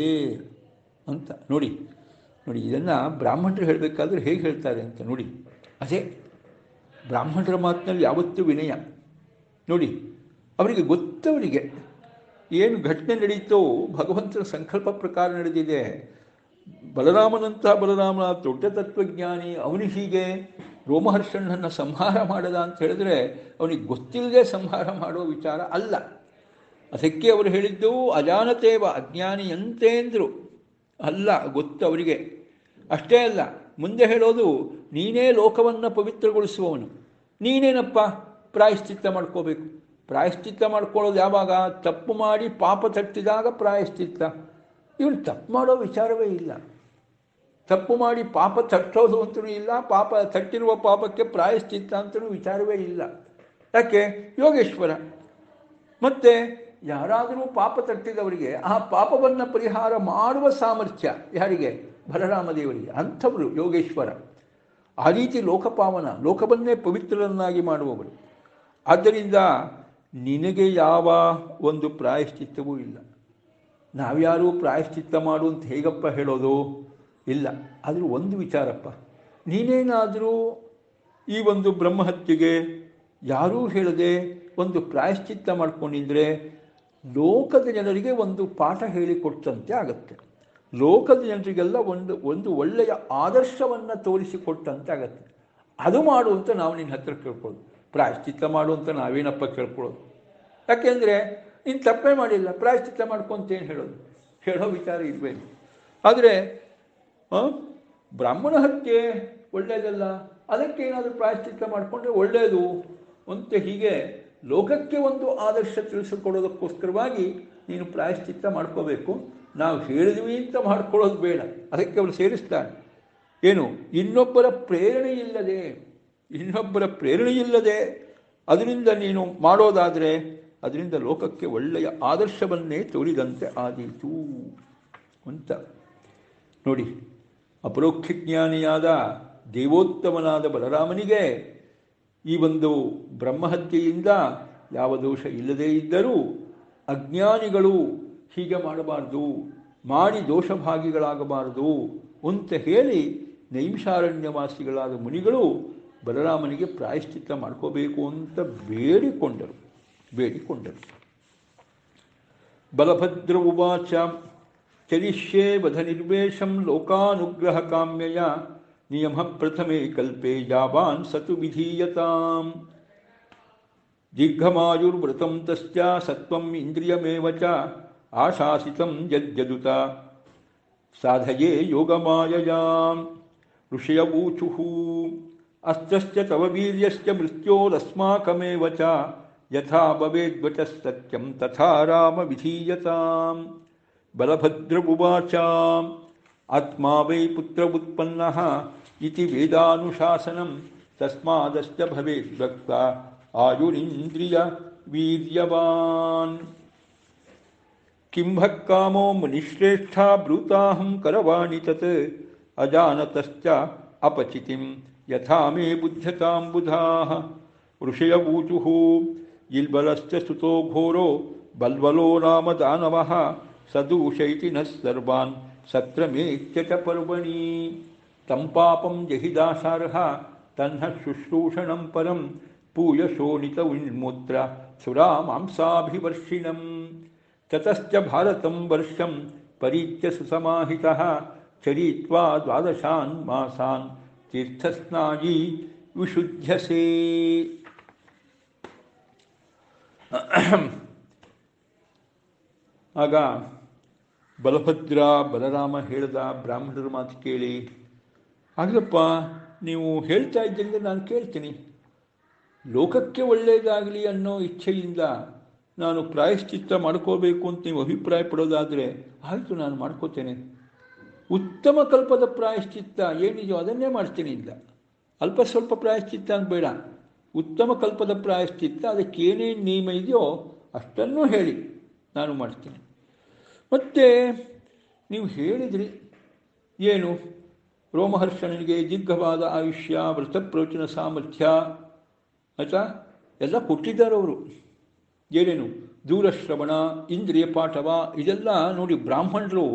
ಅಂತ. ನೋಡಿ ನೋಡಿ, ಇದನ್ನು ಬ್ರಾಹ್ಮಣರು ಹೇಳಬೇಕಾದ್ರೆ ಹೇಗೆ ಹೇಳ್ತಾರೆ ಅಂತ ನೋಡಿ. ಅದೇ ಬ್ರಾಹ್ಮಣರ ಮಾತಿನಲ್ಲಿ ಯಾವತ್ತೂ ವಿನಯ. ನೋಡಿ, ಅವರಿಗೆ ಗೊತ್ತವರಿಗೆ ಏನು ಘಟನೆ ನಡೀತೋ ಭಗವಂತನ ಸಂಕಲ್ಪ ಪ್ರಕಾರ ನಡೆದಿದೆ. ಬಲರಾಮನಂತಹ ಬಲರಾಮ ದೊಡ್ಡ ತತ್ವಜ್ಞಾನಿ, ಅವನಿಗೆ ಹೀಗೆ ರೋಮಹರ್ಷಣ್ಣನ್ನು ಸಂಹಾರ ಮಾಡದ ಅಂತ ಹೇಳಿದ್ರೆ ಅವನಿಗೆ ಗೊತ್ತಿಲ್ಲದೆ ಸಂಹಾರ ಮಾಡುವ ವಿಚಾರ ಅಲ್ಲ. ಅದಕ್ಕೆ ಅವರು ಹೇಳಿದ್ದು ಅಜಾನತೇವ, ಅಜ್ಞಾನಿಯಂತೇಂದ್ರು ಅಲ್ಲ, ಗೊತ್ತು ಅವರಿಗೆ. ಅಷ್ಟೇ ಅಲ್ಲ, ಮುಂದೆ ಹೇಳೋದು ನೀನೇ ಲೋಕವನ್ನು ಪವಿತ್ರಗೊಳಿಸುವವನು, ನೀನೇನಪ್ಪ ಪ್ರಾಯಶ್ಚಿತ್ತ ಮಾಡ್ಕೋಬೇಕು. ಪ್ರಾಯಶ್ಚಿತ್ತ ಮಾಡ್ಕೊಳ್ಳೋದು ಯಾವಾಗ? ತಪ್ಪು ಮಾಡಿ ಪಾಪ ತಟ್ಟಿದಾಗ ಪ್ರಾಯಶ್ಚಿತ್ತ. ಇವನು ತಪ್ಪು ಮಾಡೋ ವಿಚಾರವೇ ಇಲ್ಲ, ತಪ್ಪು ಮಾಡಿ ಪಾಪ ತಟ್ಟೋದು ಅಂತಲೂ ಇಲ್ಲ, ಪಾಪ ತಟ್ಟಿರುವ ಪಾಪಕ್ಕೆ ಪ್ರಾಯಶ್ಚಿತ್ತ ಅಂತಲೂ ವಿಚಾರವೇ ಇಲ್ಲ. ಯಾಕೆ? ಯೋಗೇಶ್ವರ. ಮತ್ತು ಯಾರಾದರೂ ಪಾಪ ತಟ್ಟಿದವರಿಗೆ ಆ ಪಾಪವನ್ನು ಪರಿಹಾರ ಮಾಡುವ ಸಾಮರ್ಥ್ಯ ಯಾರಿಗೆ? ಬಲರಾಮದೇವರಿಗೆ. ಅಂಥವರು ಯೋಗೇಶ್ವರ. ಆ ರೀತಿ ಲೋಕಪಾವನ, ಲೋಕವನ್ನೇ ಪವಿತ್ರರನ್ನಾಗಿ ಮಾಡುವವರು. ಆದ್ದರಿಂದ ನಿನಗೆ ಯಾವ ಒಂದು ಪ್ರಾಯಶ್ಚಿತ್ತವೂ ಇಲ್ಲ. ನಾವ್ಯಾರೂ ಪ್ರಾಯಶ್ಚಿತ್ತ ಮಾಡು ಅಂತ ಹೇಗಪ್ಪ ಹೇಳೋದು? ಇಲ್ಲ. ಆದರೂ ಒಂದು ವಿಚಾರಪ್ಪ, ನೀನೇನಾದರೂ ಈ ಒಂದು ಬ್ರಹ್ಮಹತ್ಯೆಗೆ ಯಾರೂ ಹೇಳದೆ ಒಂದು ಪ್ರಾಯಶ್ಚಿತ್ತ ಮಾಡ್ಕೊಂಡಿದ್ರೆ ಲೋಕದ ಜನರಿಗೆ ಒಂದು ಪಾಠ ಹೇಳಿಕೊಟ್ಟಂತೆ ಆಗುತ್ತೆ. ಲೋಕದ ಜನರಿಗೆಲ್ಲ ಒಂದು ಒಳ್ಳೆಯ ಆದರ್ಶವನ್ನು ತೋರಿಸಿಕೊಟ್ಟಂತೆ ಆಗತ್ತೆ. ಅದು ಮಾಡುವಂತ ನಾವು ನಿನ್ನ ಹತ್ರ ಕೇಳ್ಕೊಳ್ಳೋದು. ಪ್ರಾಯಶ್ಚಿತ್ತ ಮಾಡುವಂತ ನಾವೇನಪ್ಪ ಕೇಳ್ಕೊಳ್ಳೋದು? ಯಾಕೆಂದರೆ ನೀನು ತಪ್ಪೇ ಮಾಡಿಲ್ಲ, ಪ್ರಾಯಶ್ಚಿತ್ತ ಮಾಡ್ಕೊಂತೇನು ಹೇಳೋ ವಿಚಾರ ಇರಬೇಕು. ಆದರೆ ಬ್ರಾಹ್ಮಣ ಹತ್ಯೆ ಒಳ್ಳೆಯದಲ್ಲ, ಅದಕ್ಕೇನಾದರೂ ಪ್ರಾಯಶ್ಚಿತ್ತ ಮಾಡಿಕೊಂಡ್ರೆ ಒಳ್ಳೆಯದು ಅಂತ ಹೀಗೆ ಲೋಕಕ್ಕೆ ಒಂದು ಆದರ್ಶ ತಿಳಿಸಿಕೊಡೋದಕ್ಕೋಸ್ಕರವಾಗಿ ನೀನು ಪ್ರಾಯಶ್ಚಿತ್ತ ಮಾಡ್ಕೋಬೇಕು. ನಾವು ಹೇಳಿದ್ವಿ ಅಂತ ಮಾಡ್ಕೊಳ್ಳೋದು ಬೇಡ. ಅದಕ್ಕೆ ಅವರು ಸೇರಿಸ್ತಾರೆ ಏನು? ಇನ್ನೊಬ್ಬರ ಪ್ರೇರಣೆ ಇಲ್ಲದೆ ಅದರಿಂದ ನೀನು ಮಾಡೋದಾದರೆ ಅದರಿಂದ ಲೋಕಕ್ಕೆ ಒಳ್ಳೆಯ ಆದರ್ಶವನ್ನೇ ತೋರಿದಂತೆ ಆದೀತು ಅಂತ. ನೋಡಿ, ಅಪರೋಕ್ಷ ಜ್ಞಾನಿಯಾದ ದೇವೋತ್ತಮನಾದ ಬಲರಾಮನಿಗೆ ಈ ಒಂದು ಬ್ರಹ್ಮಹತ್ಯೆಯಿಂದ ಯಾವ ದೋಷ ಇಲ್ಲದೇ ಇದ್ದರೂ ಅಜ್ಞಾನಿಗಳು ಹೀಗೆ ಮಾಡಬಾರ್ದು, ಮಾಡಿ ದೋಷಭಾಗಿಗಳಾಗಬಾರದು ಅಂತ ಹೇಳಿ ನೈಮಿಷಾರಣ್ಯವಾಸಿಗಳಾದ ಮುನಿಗಳು ಬಲರಾಮನಿಗೆ ಪ್ರಾಯಶ್ಚಿತ್ತ ಮಾಡ್ಕೋಬೇಕು ಅಂತ ಬೇಡಿಕೊಂಡರು. ಬಲಭದ್ರ ಉವಾಚ ಚರಿಷ್ಯೇ ವಧ ನಿರ್ವೇಶಂ ಲೋಕಾನುಗ್ರಹ ಕಾಮ್ಯಯ ನಿಯಮ ಪ್ರಥಮೇ ಕಲ್ಪೆ ಯಾವಾನ್ ಸತು ವಿಧೀಯತಾಂ ದೀರ್ಘಮಾಯುರ್ವ್ರತಂ ತಸ್ಯ ಸತ್ವಂ ಇಂದ್ರಿಯಮೇವ ಚ ಆಶಾಸಿತಂ ಯದ್ಯದುತ ಸಾಧಯೇ ಯೋಗಮಾಯಯಾಂ ಋಷಯವೂಚುಃ ಅಸ್ತ್ರಸ್ಯ ತವ ವೀರ್ಯಸ್ಯ ಮೃತ್ಯೋರಸ್ಮಾಕಮೇವ ಚ ಯಥಾ ಭವೇದ್ವಚಃ ಸತ್ಯಂ ತಥಾ ರಾಮ ವಿಧೀಯತಾಂ. ಬಲಭದ್ರ ಉವಾಚ ಆತ್ಮಾ ವೈ ಪುತ್ರ ಉತ್ಪನ್ನಃ ಇತಿ ವೇದಾನುಶಾಸನಂ ತಸ್ಮಾದಸ್ಯ ಭವೇದ್ವಕ್ತ ಆಯುರಿಂದ್ರಿಯ ವೀರ್ಯವಾನ್. ಕಿಂಭಃ ಕಾಮೋ ಮುನಿಶ್ರೇಷ್ಠ ಬ್ರೂತಾಹಂ ಕರವಾಣಿ ತತ್ ಅಜಾನತಶ್ಚ ಅಪಚಿತಿಂ ಯಥಾ ಮೇ ಬುಧ್ಯತಾಂ ಬುಧಾಃ. ಋಷಯವೂಚುಃ ಇಲ್ಬಲಶ್ಚ ಸುತೋ ಘೋರೋ ಬಲ್ವಲೋ ರಾಮ ದಾನವಃ ಸದೂಷೈತಿ ನಃ ಸರ್ವಾನ್ ಸತ್ರಮೇತ್ಯ ಚ ಪರ್ವಣಿ. ತಂ ಪಾಪಂ ಜಹಿದಾಶಾರ್ಹ ತನ್ಹ ಶುಶ್ರೂಷಣಂ ಪರಂ ಪೂಯಶೋಣಿತ ವಿನ್ಮೂತ್ರ ಸುರಾ ಮಾಂಸಾಭಿವರ್ಷಿಣಂ. ತತಶ್ಚ ಭಾರತಂ ವರ್ಷಂ ಪರೀತ್ಯ ಸುಸಮಾಹಿತಃ ಚರೀತ್ವಾ ದ್ವಾದಶಾನ್ ಮಾಸಾನ್ ತೀರ್ಥಸ್ನಾಯಿ ವಿಶುದ್ಧ್ಯಸೇ. ಆಗ ಬಲಭದ್ರ ಬಲರಾಮ ಹೇಳಿದ, ಬ್ರಾಹ್ಮಣರ ಮಾತು ಕೇಳಿ, ಆಗಲಪ್ಪ ನೀವು ಹೇಳ್ತಾ ಇದ್ದಂಗೆ ನಾನು ಕೇಳ್ತೀನಿ. ಲೋಕಕ್ಕೆ ಒಳ್ಳೆಯದಾಗಲಿ ಅನ್ನೋ ಇಚ್ಛೆಯಿಂದ ನಾನು ಪ್ರಾಯಶ್ಚಿತ್ತ ಮಾಡ್ಕೋಬೇಕು ಅಂತ ನೀವು ಅಭಿಪ್ರಾಯ ಪಡೋದಾದರೆ ಆಯಿತು, ನಾನು ಮಾಡ್ಕೋತೇನೆ. ಉತ್ತಮ ಕಲ್ಪದ ಪ್ರಾಯಶ್ಚಿತ್ತ ಏನಿದೆಯೋ ಅದನ್ನೇ ಮಾಡ್ತೀನಿ. ಇಲ್ಲ ಅಲ್ಪ ಸ್ವಲ್ಪ ಪ್ರಾಯಶ್ಚಿತ್ತ ಅಂತ ಬೇಡ, ಉತ್ತಮ ಕಲ್ಪದ ಪ್ರಾಯಶ್ಚಿತ್ತ ಅದಕ್ಕೇನೇನು ನಿಯಮ ಇದೆಯೋ ಅಷ್ಟನ್ನೂ ಹೇಳಿ ನಾನು ಮಾಡ್ತೀನಿ. ಮತ್ತು ನೀವು ಹೇಳಿದ್ರಿ ಏನು, ರೋಮಹರ್ಷನಿಗೆ ದೀರ್ಘವಾದ ಆಯುಷ್ಯ, ವ್ರತಪ್ರೋಚನ ಸಾಮರ್ಥ್ಯ ಆಯಿತಾ, ಎಲ್ಲ ಕೊಟ್ಟಿದ್ದಾರೆ ಅವರು. ಏನೇನು ದೂರಶ್ರವಣ, ಇಂದ್ರಿಯ ಪಾಠವ, ಇದೆಲ್ಲ ನೋಡಿ ಬ್ರಾಹ್ಮಣರು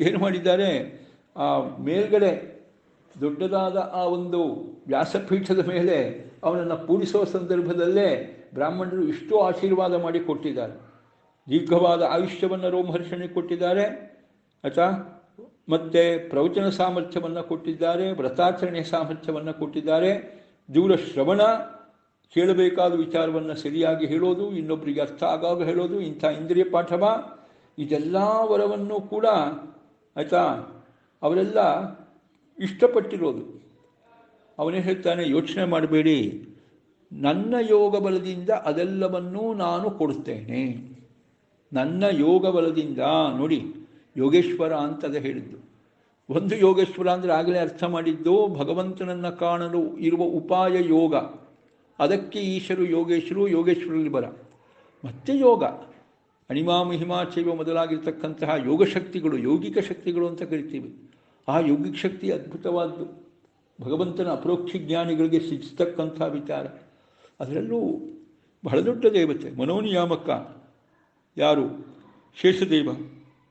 ಏನು ಮಾಡಿದ್ದಾರೆ, ಆ ಮೇಲ್ಗಡೆ ದೊಡ್ಡದಾದ ಆ ಒಂದು ವ್ಯಾಸಪೀಠದ ಮೇಲೆ ಅವನನ್ನು ಪೂಡಿಸೋ ಸಂದರ್ಭದಲ್ಲೇ ಬ್ರಾಹ್ಮಣರು ಇಷ್ಟು ಆಶೀರ್ವಾದ ಮಾಡಿ ಕೊಟ್ಟಿದ್ದಾರೆ. ದೀರ್ಘವಾದ ಆಯುಷ್ಯವನ್ನು ರೋಮಹರ್ಷನಿಗೆ ಕೊಟ್ಟಿದ್ದಾರೆ ಆಯಿತಾ, ಮತ್ತು ಪ್ರವಚನ ಸಾಮರ್ಥ್ಯವನ್ನು ಕೊಟ್ಟಿದ್ದಾರೆ, ವ್ರತಾಚರಣೆಯ ಸಾಮರ್ಥ್ಯವನ್ನು ಕೊಟ್ಟಿದ್ದಾರೆ, ದೂರ ಶ್ರವಣ, ಕೇಳಬೇಕಾದ ವಿಚಾರವನ್ನು ಸರಿಯಾಗಿ ಹೇಳೋದು, ಇನ್ನೊಬ್ಬರಿಗೆ ಅರ್ಥ ಆಗಾಗ ಹೇಳೋದು, ಇಂಥ ಇಂದ್ರಿಯ ಪಾಠವ, ಇದೆಲ್ಲ ವರವನ್ನು ಕೂಡ ಆಯಿತಾ ಅವರೆಲ್ಲ ಇಷ್ಟಪಟ್ಟಿರೋದು. ಅವನೇ ಹೇಳ್ತಾನೆ, ಯೋಚನೆ ಮಾಡಬೇಡಿ, ನನ್ನ ಯೋಗ ಬಲದಿಂದ ಅದೆಲ್ಲವನ್ನೂ ನಾನು ಕೊಡುತ್ತೇನೆ. ನನ್ನ ಯೋಗ ಬಲದಿಂದ, ನೋಡಿ ಯೋಗೇಶ್ವರ ಅಂತದ ಹೇಳಿದ್ದು. ಒಂದು ಯೋಗೇಶ್ವರ ಅಂದರೆ ಆಗಲೇ ಅರ್ಥ ಮಾಡಿದ್ದು ಭಗವಂತನನ್ನು ಕಾಣಲು ಇರುವ ಉಪಾಯ ಯೋಗ. ಅದಕ್ಕೆ ಈಶ್ವರು ಯೋಗೇಶ್ವರು, ಯೋಗೇಶ್ವರಲ್ಲಿ ಬರ. ಮತ್ತೆ ಯೋಗ ಅಣಿಮಾ ಮಹಿಮಾ ಚೈವ ಮೊದಲಾಗಿರ್ತಕ್ಕಂತಹ ಯೋಗಶಕ್ತಿಗಳು, ಯೌಗಿಕ ಶಕ್ತಿಗಳು ಅಂತ ಕರಿತೀವಿ. ಆ ಯೌಗಿಕ ಶಕ್ತಿ ಅದ್ಭುತವಾದ್ದು, ಭಗವಂತನ ಅಪರೋಕ್ಷ ಜ್ಞಾನಿಗಳಿಗೆ ಸಿದ್ಧಿಸ್ತಕ್ಕಂಥ ವಿಚಾರ. ಅದರಲ್ಲೂ ಬಹಳ ದೊಡ್ಡ ದೇವತೆ ಮನೋನಿಯಾಮಕ ಯಾರು? ಶೇಷದೇವ.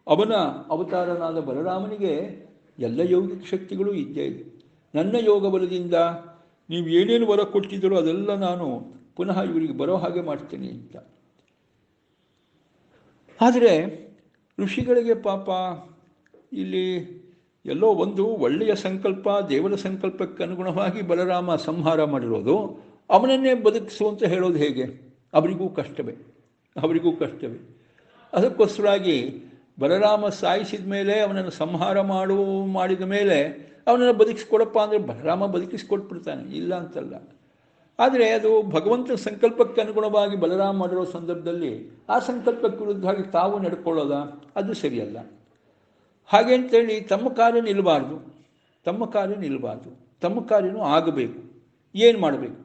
ಅವನ ಅವತಾರನಾದ ಬಲರಾಮನಿಗೆ ಎಲ್ಲ ಯೌಗಿಕ ಶಕ್ತಿಗಳು ಇದ್ದೇ ಇದೆ. ನನ್ನ ಯೋಗ ಬಲದಿಂದ ನೀವು ಏನೇನು ವರ ಕೊಟ್ಟಿದ್ದೀರೋ ಅದೆಲ್ಲ ನಾನು ಪುನಃ ಇವರಿಗೆ ಬರೋ ಹಾಗೆ ಮಾಡ್ತೇನೆ ಅಂತ. ಆದರೆ ಋಷಿಗಳಿಗೆ ಪಾಪ ಇಲ್ಲಿ ಎಲ್ಲೋ ಒಂದು ಒಳ್ಳೆಯ ಸಂಕಲ್ಪ, ದೇವರ ಸಂಕಲ್ಪಕ್ಕೆ ಅನುಗುಣವಾಗಿ ಬಲರಾಮ ಸಂಹಾರ ಮಾಡಿರೋದು, ಅವನನ್ನೇ ಬದುಕಿಸುವಂತ ಹೇಳೋದು ಹೇಗೆ? ಅವರಿಗೂ ಕಷ್ಟವೇ. ಅದಕ್ಕೋಸ್ಕರಾಗಿ ಬಲರಾಮ ಸಾಯಿಸಿದ ಮೇಲೆ, ಅವನನ್ನು ಸಂಹಾರ ಮಾಡಿದ ಮೇಲೆ ಅವನನ್ನು ಬದುಕಿಸ್ಕೊಡಪ್ಪ ಅಂದರೆ ಬಲರಾಮ ಬದುಕಿಸ್ಕೊಟ್ಬಿಡ್ತಾನೆ, ಇಲ್ಲ ಅಂತಲ್ಲ. ಆದರೆ ಅದು ಭಗವಂತನ ಸಂಕಲ್ಪಕ್ಕೆ ಅನುಗುಣವಾಗಿ ಬಲರಾಮ ಮಾಡಿರೋ ಸಂದರ್ಭದಲ್ಲಿ ಆ ಸಂಕಲ್ಪಕ್ಕೆ ವಿರುದ್ಧವಾಗಿ ತಾವು ನಡ್ಕೊಳ್ಳೋದ, ಅದು ಸರಿಯಲ್ಲ. ಹಾಗೆ ಅಂತೇಳಿ ತಮ್ಮ ಕಾರ್ಯ ನಿಲ್ಲಬಾರ್ದು, ತಮ್ಮ ಕಾರ್ಯನೂ ಆಗಬೇಕು. ಏನು ಮಾಡಬೇಕು?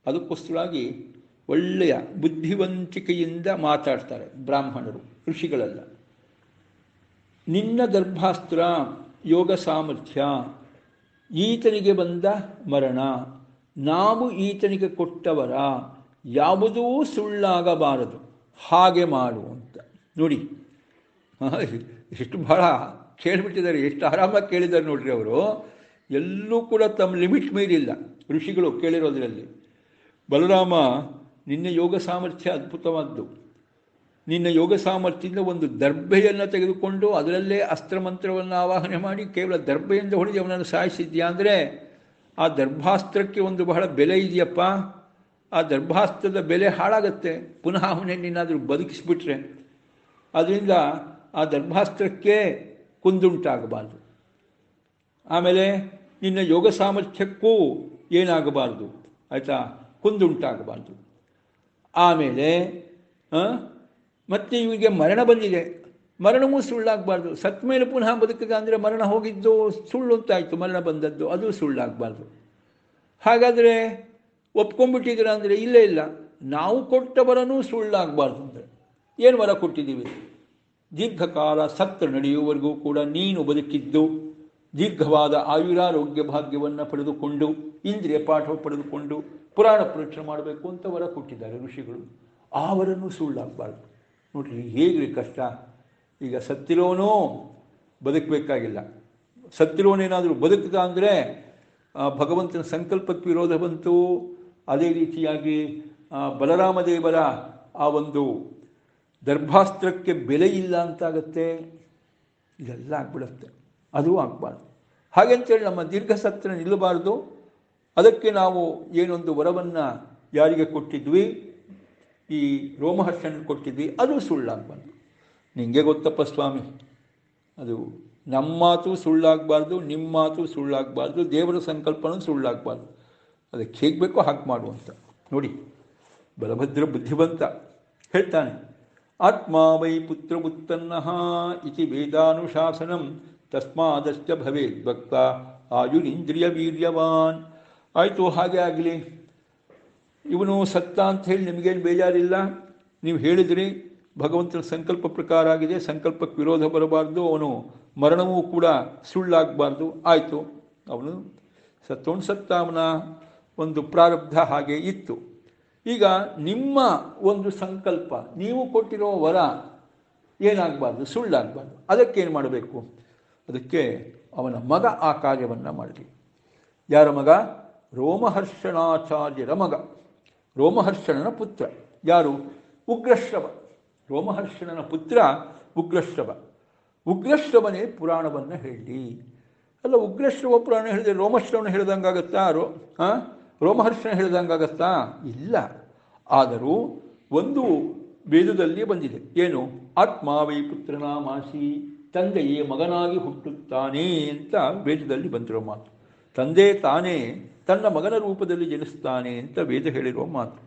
ಅದಕ್ಕೋಸ್ಕರಾಗಿ ಒಳ್ಳೆಯ ಬುದ್ಧಿವಂತಿಕೆಯಿಂದ ಮಾತಾಡ್ತಾರೆ ಬ್ರಾಹ್ಮಣರು, ಋಷಿಗಳೆಲ್ಲ. ನಿನ್ನ ಗರ್ಭಾಸ್ತ್ರ, ಯೋಗ ಸಾಮರ್ಥ್ಯ, ಈತನಿಗೆ ಬಂದ ಮರಣ, ನಾವು ಈತನಿಗೆ ಕೊಟ್ಟವರ ಯಾವುದೂ ಸುಳ್ಳಾಗಬಾರದು, ಹಾಗೆ ಮಾಡು ಅಂತ. ನೋಡಿ ಎಷ್ಟು ಬಹಳ ಕೇಳಿಬಿಟ್ಟಿದ್ದಾರೆ, ಎಷ್ಟು ಆರಾಮಾಗಿ ಕೇಳಿದ್ದಾರೆ ನೋಡ್ರಿ ಅವರು. ಎಲ್ಲೂ ಕೂಡ ತಮ್ಮ ಲಿಮಿಟ್ ಮೀರಿಲ್ಲ ಋಷಿಗಳು ಕೇಳಿರೋದ್ರಲ್ಲಿ. ಬಲರಾಮ, ನಿನ್ನ ಯೋಗ ಸಾಮರ್ಥ್ಯ ಅದ್ಭುತವಾದ್ದು. ನಿನ್ನ ಯೋಗ ಸಾಮರ್ಥ್ಯದಿಂದ ಒಂದು ದರ್ಭೆಯನ್ನು ತೆಗೆದುಕೊಂಡು ಅದರಲ್ಲೇ ಅಸ್ತ್ರಮಂತ್ರವನ್ನು ಆವಾಹನೆ ಮಾಡಿ ಕೇವಲ ದರ್ಭೆಯಿಂದ ಹೊಡೆದು ಅವನನ್ನು ಸಾಯಿಸಿದ್ಯಾ ಅಂದರೆ ಆ ದರ್ಭಾಸ್ತ್ರಕ್ಕೆ ಒಂದು ಬಹಳ ಬೆಲೆ ಇದೆಯಪ್ಪ. ಆ ದರ್ಭಾಸ್ತ್ರದ ಬೆಲೆ ಹಾಳಾಗತ್ತೆ ಪುನಃ ಅವನೇನಾದರೂ ಬದುಕಿಸ್ಬಿಟ್ರೆ. ಅದರಿಂದ ಆ ದರ್ಭಾಸ್ತ್ರಕ್ಕೆ ಕುಂದುಂಟಾಗಬಾರ್ದು. ಆಮೇಲೆ ನಿನ್ನ ಯೋಗ ಸಾಮರ್ಥ್ಯಕ್ಕೂ ಏನಾಗಬಾರ್ದು, ಆಯಿತಾ, ಕುಂದುಂಟಾಗಬಾರ್ದು. ಆಮೇಲೆ ಮತ್ತೆ ಇವರಿಗೆ ಮರಣ ಬಂದಿದೆ, ಮರಣವೂ ಸುಳ್ಳಾಗಬಾರ್ದು. ಸತ್ ಮೇಲೆ ಪುನಃ ಬದುಕಿದ ಅಂದರೆ ಮರಣ ಹೋಗಿದ್ದು ಸುಳ್ಳು ಅಂತಾಯಿತು, ಮರಣ ಬಂದದ್ದು ಅದು ಸುಳ್ಳಾಗಬಾರ್ದು. ಹಾಗಾದರೆ ಒಪ್ಕೊಂಡ್ಬಿಟ್ಟಿದ್ದೀರ ಅಂದರೆ ಇಲ್ಲ, ನಾವು ಕೊಟ್ಟ ವರನೂ ಸುಳ್ಳಾಗಬಾರ್ದು. ಅಂದರೆ ಏನು ವರ ಕೊಟ್ಟಿದ್ದೀವಿ? ದೀರ್ಘಕಾಲ ಸತ್ರ ನಡೆಯುವವರೆಗೂ ಕೂಡ ನೀನು ಬದುಕಿದ್ದು, ದೀರ್ಘವಾದ ಆಯುರಾರೋಗ್ಯ ಭಾಗ್ಯವನ್ನು ಪಡೆದುಕೊಂಡು, ಇಂದ್ರಿಯ ಪಾಠ ಪಡೆದುಕೊಂಡು ಪುರಾಣ ಪ್ರವಚನ ಮಾಡಬೇಕು ಅಂತ ವರ ಕೊಟ್ಟಿದ್ದಾರೆ ಋಷಿಗಳು. ಆ ವರನೂ ಸುಳ್ಳಾಗಬಾರ್ದು. ನೋಡ್ರಿ ಹೇಗ್ರಿ ಕಷ್ಟ. ಈಗ ಸತ್ತಿರೋನೂ ಬದುಕಬೇಕಾಗಿಲ್ಲ, ಸತ್ತಿರೋನೇನಾದರೂ ಬದುಕಿದ ಅಂದರೆ ಭಗವಂತನ ಸಂಕಲ್ಪಕ್ಕೆ ವಿರೋಧ ಬಂತು. ಅದೇ ರೀತಿಯಾಗಿ ಬಲರಾಮ ದೇವರ ಆ ಒಂದು ದರ್ಭಾಸ್ತ್ರಕ್ಕೆ ಬೆಲೆ ಇಲ್ಲ ಅಂತಾಗತ್ತೆ. ಇದೆಲ್ಲ ಆಗ್ಬಿಡುತ್ತೆ, ಅದೂ ಆಗಬಾರ್ದು. ಹಾಗೆಂತೇಳಿ ನಮ್ಮ ದೀರ್ಘ ಸತ್ರ ನಿಲ್ಲಬಾರ್ದು. ಅದಕ್ಕೆ ನಾವು ಏನೊಂದು ವರವನ್ನು ಯಾರಿಗೆ ಕೊಟ್ಟಿದ್ವಿ, ಈ ರೋಮಹರ್ಷಣ ಕೊಟ್ಟಿದ್ವಿ, ಅದು ಸುಳ್ಳಾಗಬಾರ್ದು. ನಿಮಗೆ ಗೊತ್ತಪ್ಪ ಸ್ವಾಮಿ, ಅದು ನಮ್ಮ ಮಾತು ಸುಳ್ಳಾಗಬಾರ್ದು, ನಿಮ್ಮ ಮಾತು ಸುಳ್ಳಾಗಬಾರ್ದು, ದೇವರ ಸಂಕಲ್ಪನೂ ಸುಳ್ಳಾಗಬಾರ್ದು. ಅದಕ್ಕೆ ಹೇಗೆ ಬೇಕೋ ಹಾಗೆ ಮಾಡುವಂತ. ನೋಡಿ ಬಲಭದ್ರ ಬುದ್ಧಿವಂತ ಹೇಳ್ತಾನೆ, ಆತ್ಮ ವೈ ಪುತ್ರಬುತ್ತನ್ನಃ ಇತಿ ವೇದಾನುಶಾಸನಂ ತಸ್ಮಾದಶ್ಚ ಭವೇದ್ ಭಕ್ತ ಆಯುರಿಂದ್ರಿಯ ವೀರ್ಯವಾನ್. ಆಯಿತು, ಹಾಗೆ ಆಗಲಿ, ಇವನು ಸತ್ತ ಅಂತ ಹೇಳಿ ನಿಮಗೇನು ಬೇಜಾರಿಲ್ಲ. ನೀವು ಹೇಳಿದ್ರಿ ಭಗವಂತನ ಸಂಕಲ್ಪ ಪ್ರಕಾರ ಆಗಿದೆ, ಸಂಕಲ್ಪಕ್ಕೆ ವಿರೋಧ ಬರಬಾರ್ದು, ಅವನು ಮರಣವೂ ಕೂಡ ಸುಳ್ಳಾಗಬಾರ್ದು. ಆಯಿತು, ಅವನು ಸತ್ತ, ಅವನ ಒಂದು ಪ್ರಾರಬ್ಧ ಹಾಗೆ ಇತ್ತು. ಈಗ ನಿಮ್ಮ ಒಂದು ಸಂಕಲ್ಪ, ನೀವು ಕೊಟ್ಟಿರೋ ವರ ಏನಾಗಬಾರ್ದು, ಸುಳ್ಳಾಗಬಾರ್ದು. ಅದಕ್ಕೇನು ಮಾಡಬೇಕು? ಅದಕ್ಕೆ ಅವನ ಮಗ ಆ ಕಾರ್ಯವನ್ನು ಮಾಡಲಿ. ಯಾರ ಮಗ? ರೋಮಹರ್ಷಣಾಚಾರ್ಯರ ಮಗ, ರೋಮಹರ್ಷಣನ ಪುತ್ರ. ಯಾರು? ಉಗ್ರಶ್ರವ. ರೋಮಹರ್ಷಣನ ಪುತ್ರ ಉಗ್ರಶ್ರವ. ಉಗ್ರಶ್ರವನೇ ಪುರಾಣವನ್ನು ಹೇಳಿ. ಅಲ್ಲ, ಉಗ್ರಶ್ರವ ಪುರಾಣ ಹೇಳಿದ್ರೆ ರೋಮಶ್ರವಣ ಹೇಳ್ದಂಗಾಗತ್ತಾ? ರೋಮಹರ್ಷಣ ಹೇಳ್ದಂಗಾಗತ್ತಾ? ಇಲ್ಲ. ಆದರೂ ಒಂದು ವೇದದಲ್ಲಿ ಬಂದಿದೆ, ಏನು? ಆತ್ಮ ವೈ ಪುತ್ರನಾಮಾಸಿ, ತಂದೆಯೇ ಮಗನಾಗಿ ಹುಟ್ಟುತ್ತಾನೆ ಅಂತ ವೇದದಲ್ಲಿ ಬಂದಿರೋ ಮಾತು. ತಂದೆ ತಾನೇ ತನ್ನ ಮಗನ ರೂಪದಲ್ಲಿ ಜನಿಸ್ತಾನೆ ಅಂತ ವೇದ ಹೇಳಿರುವ ಮಾತು.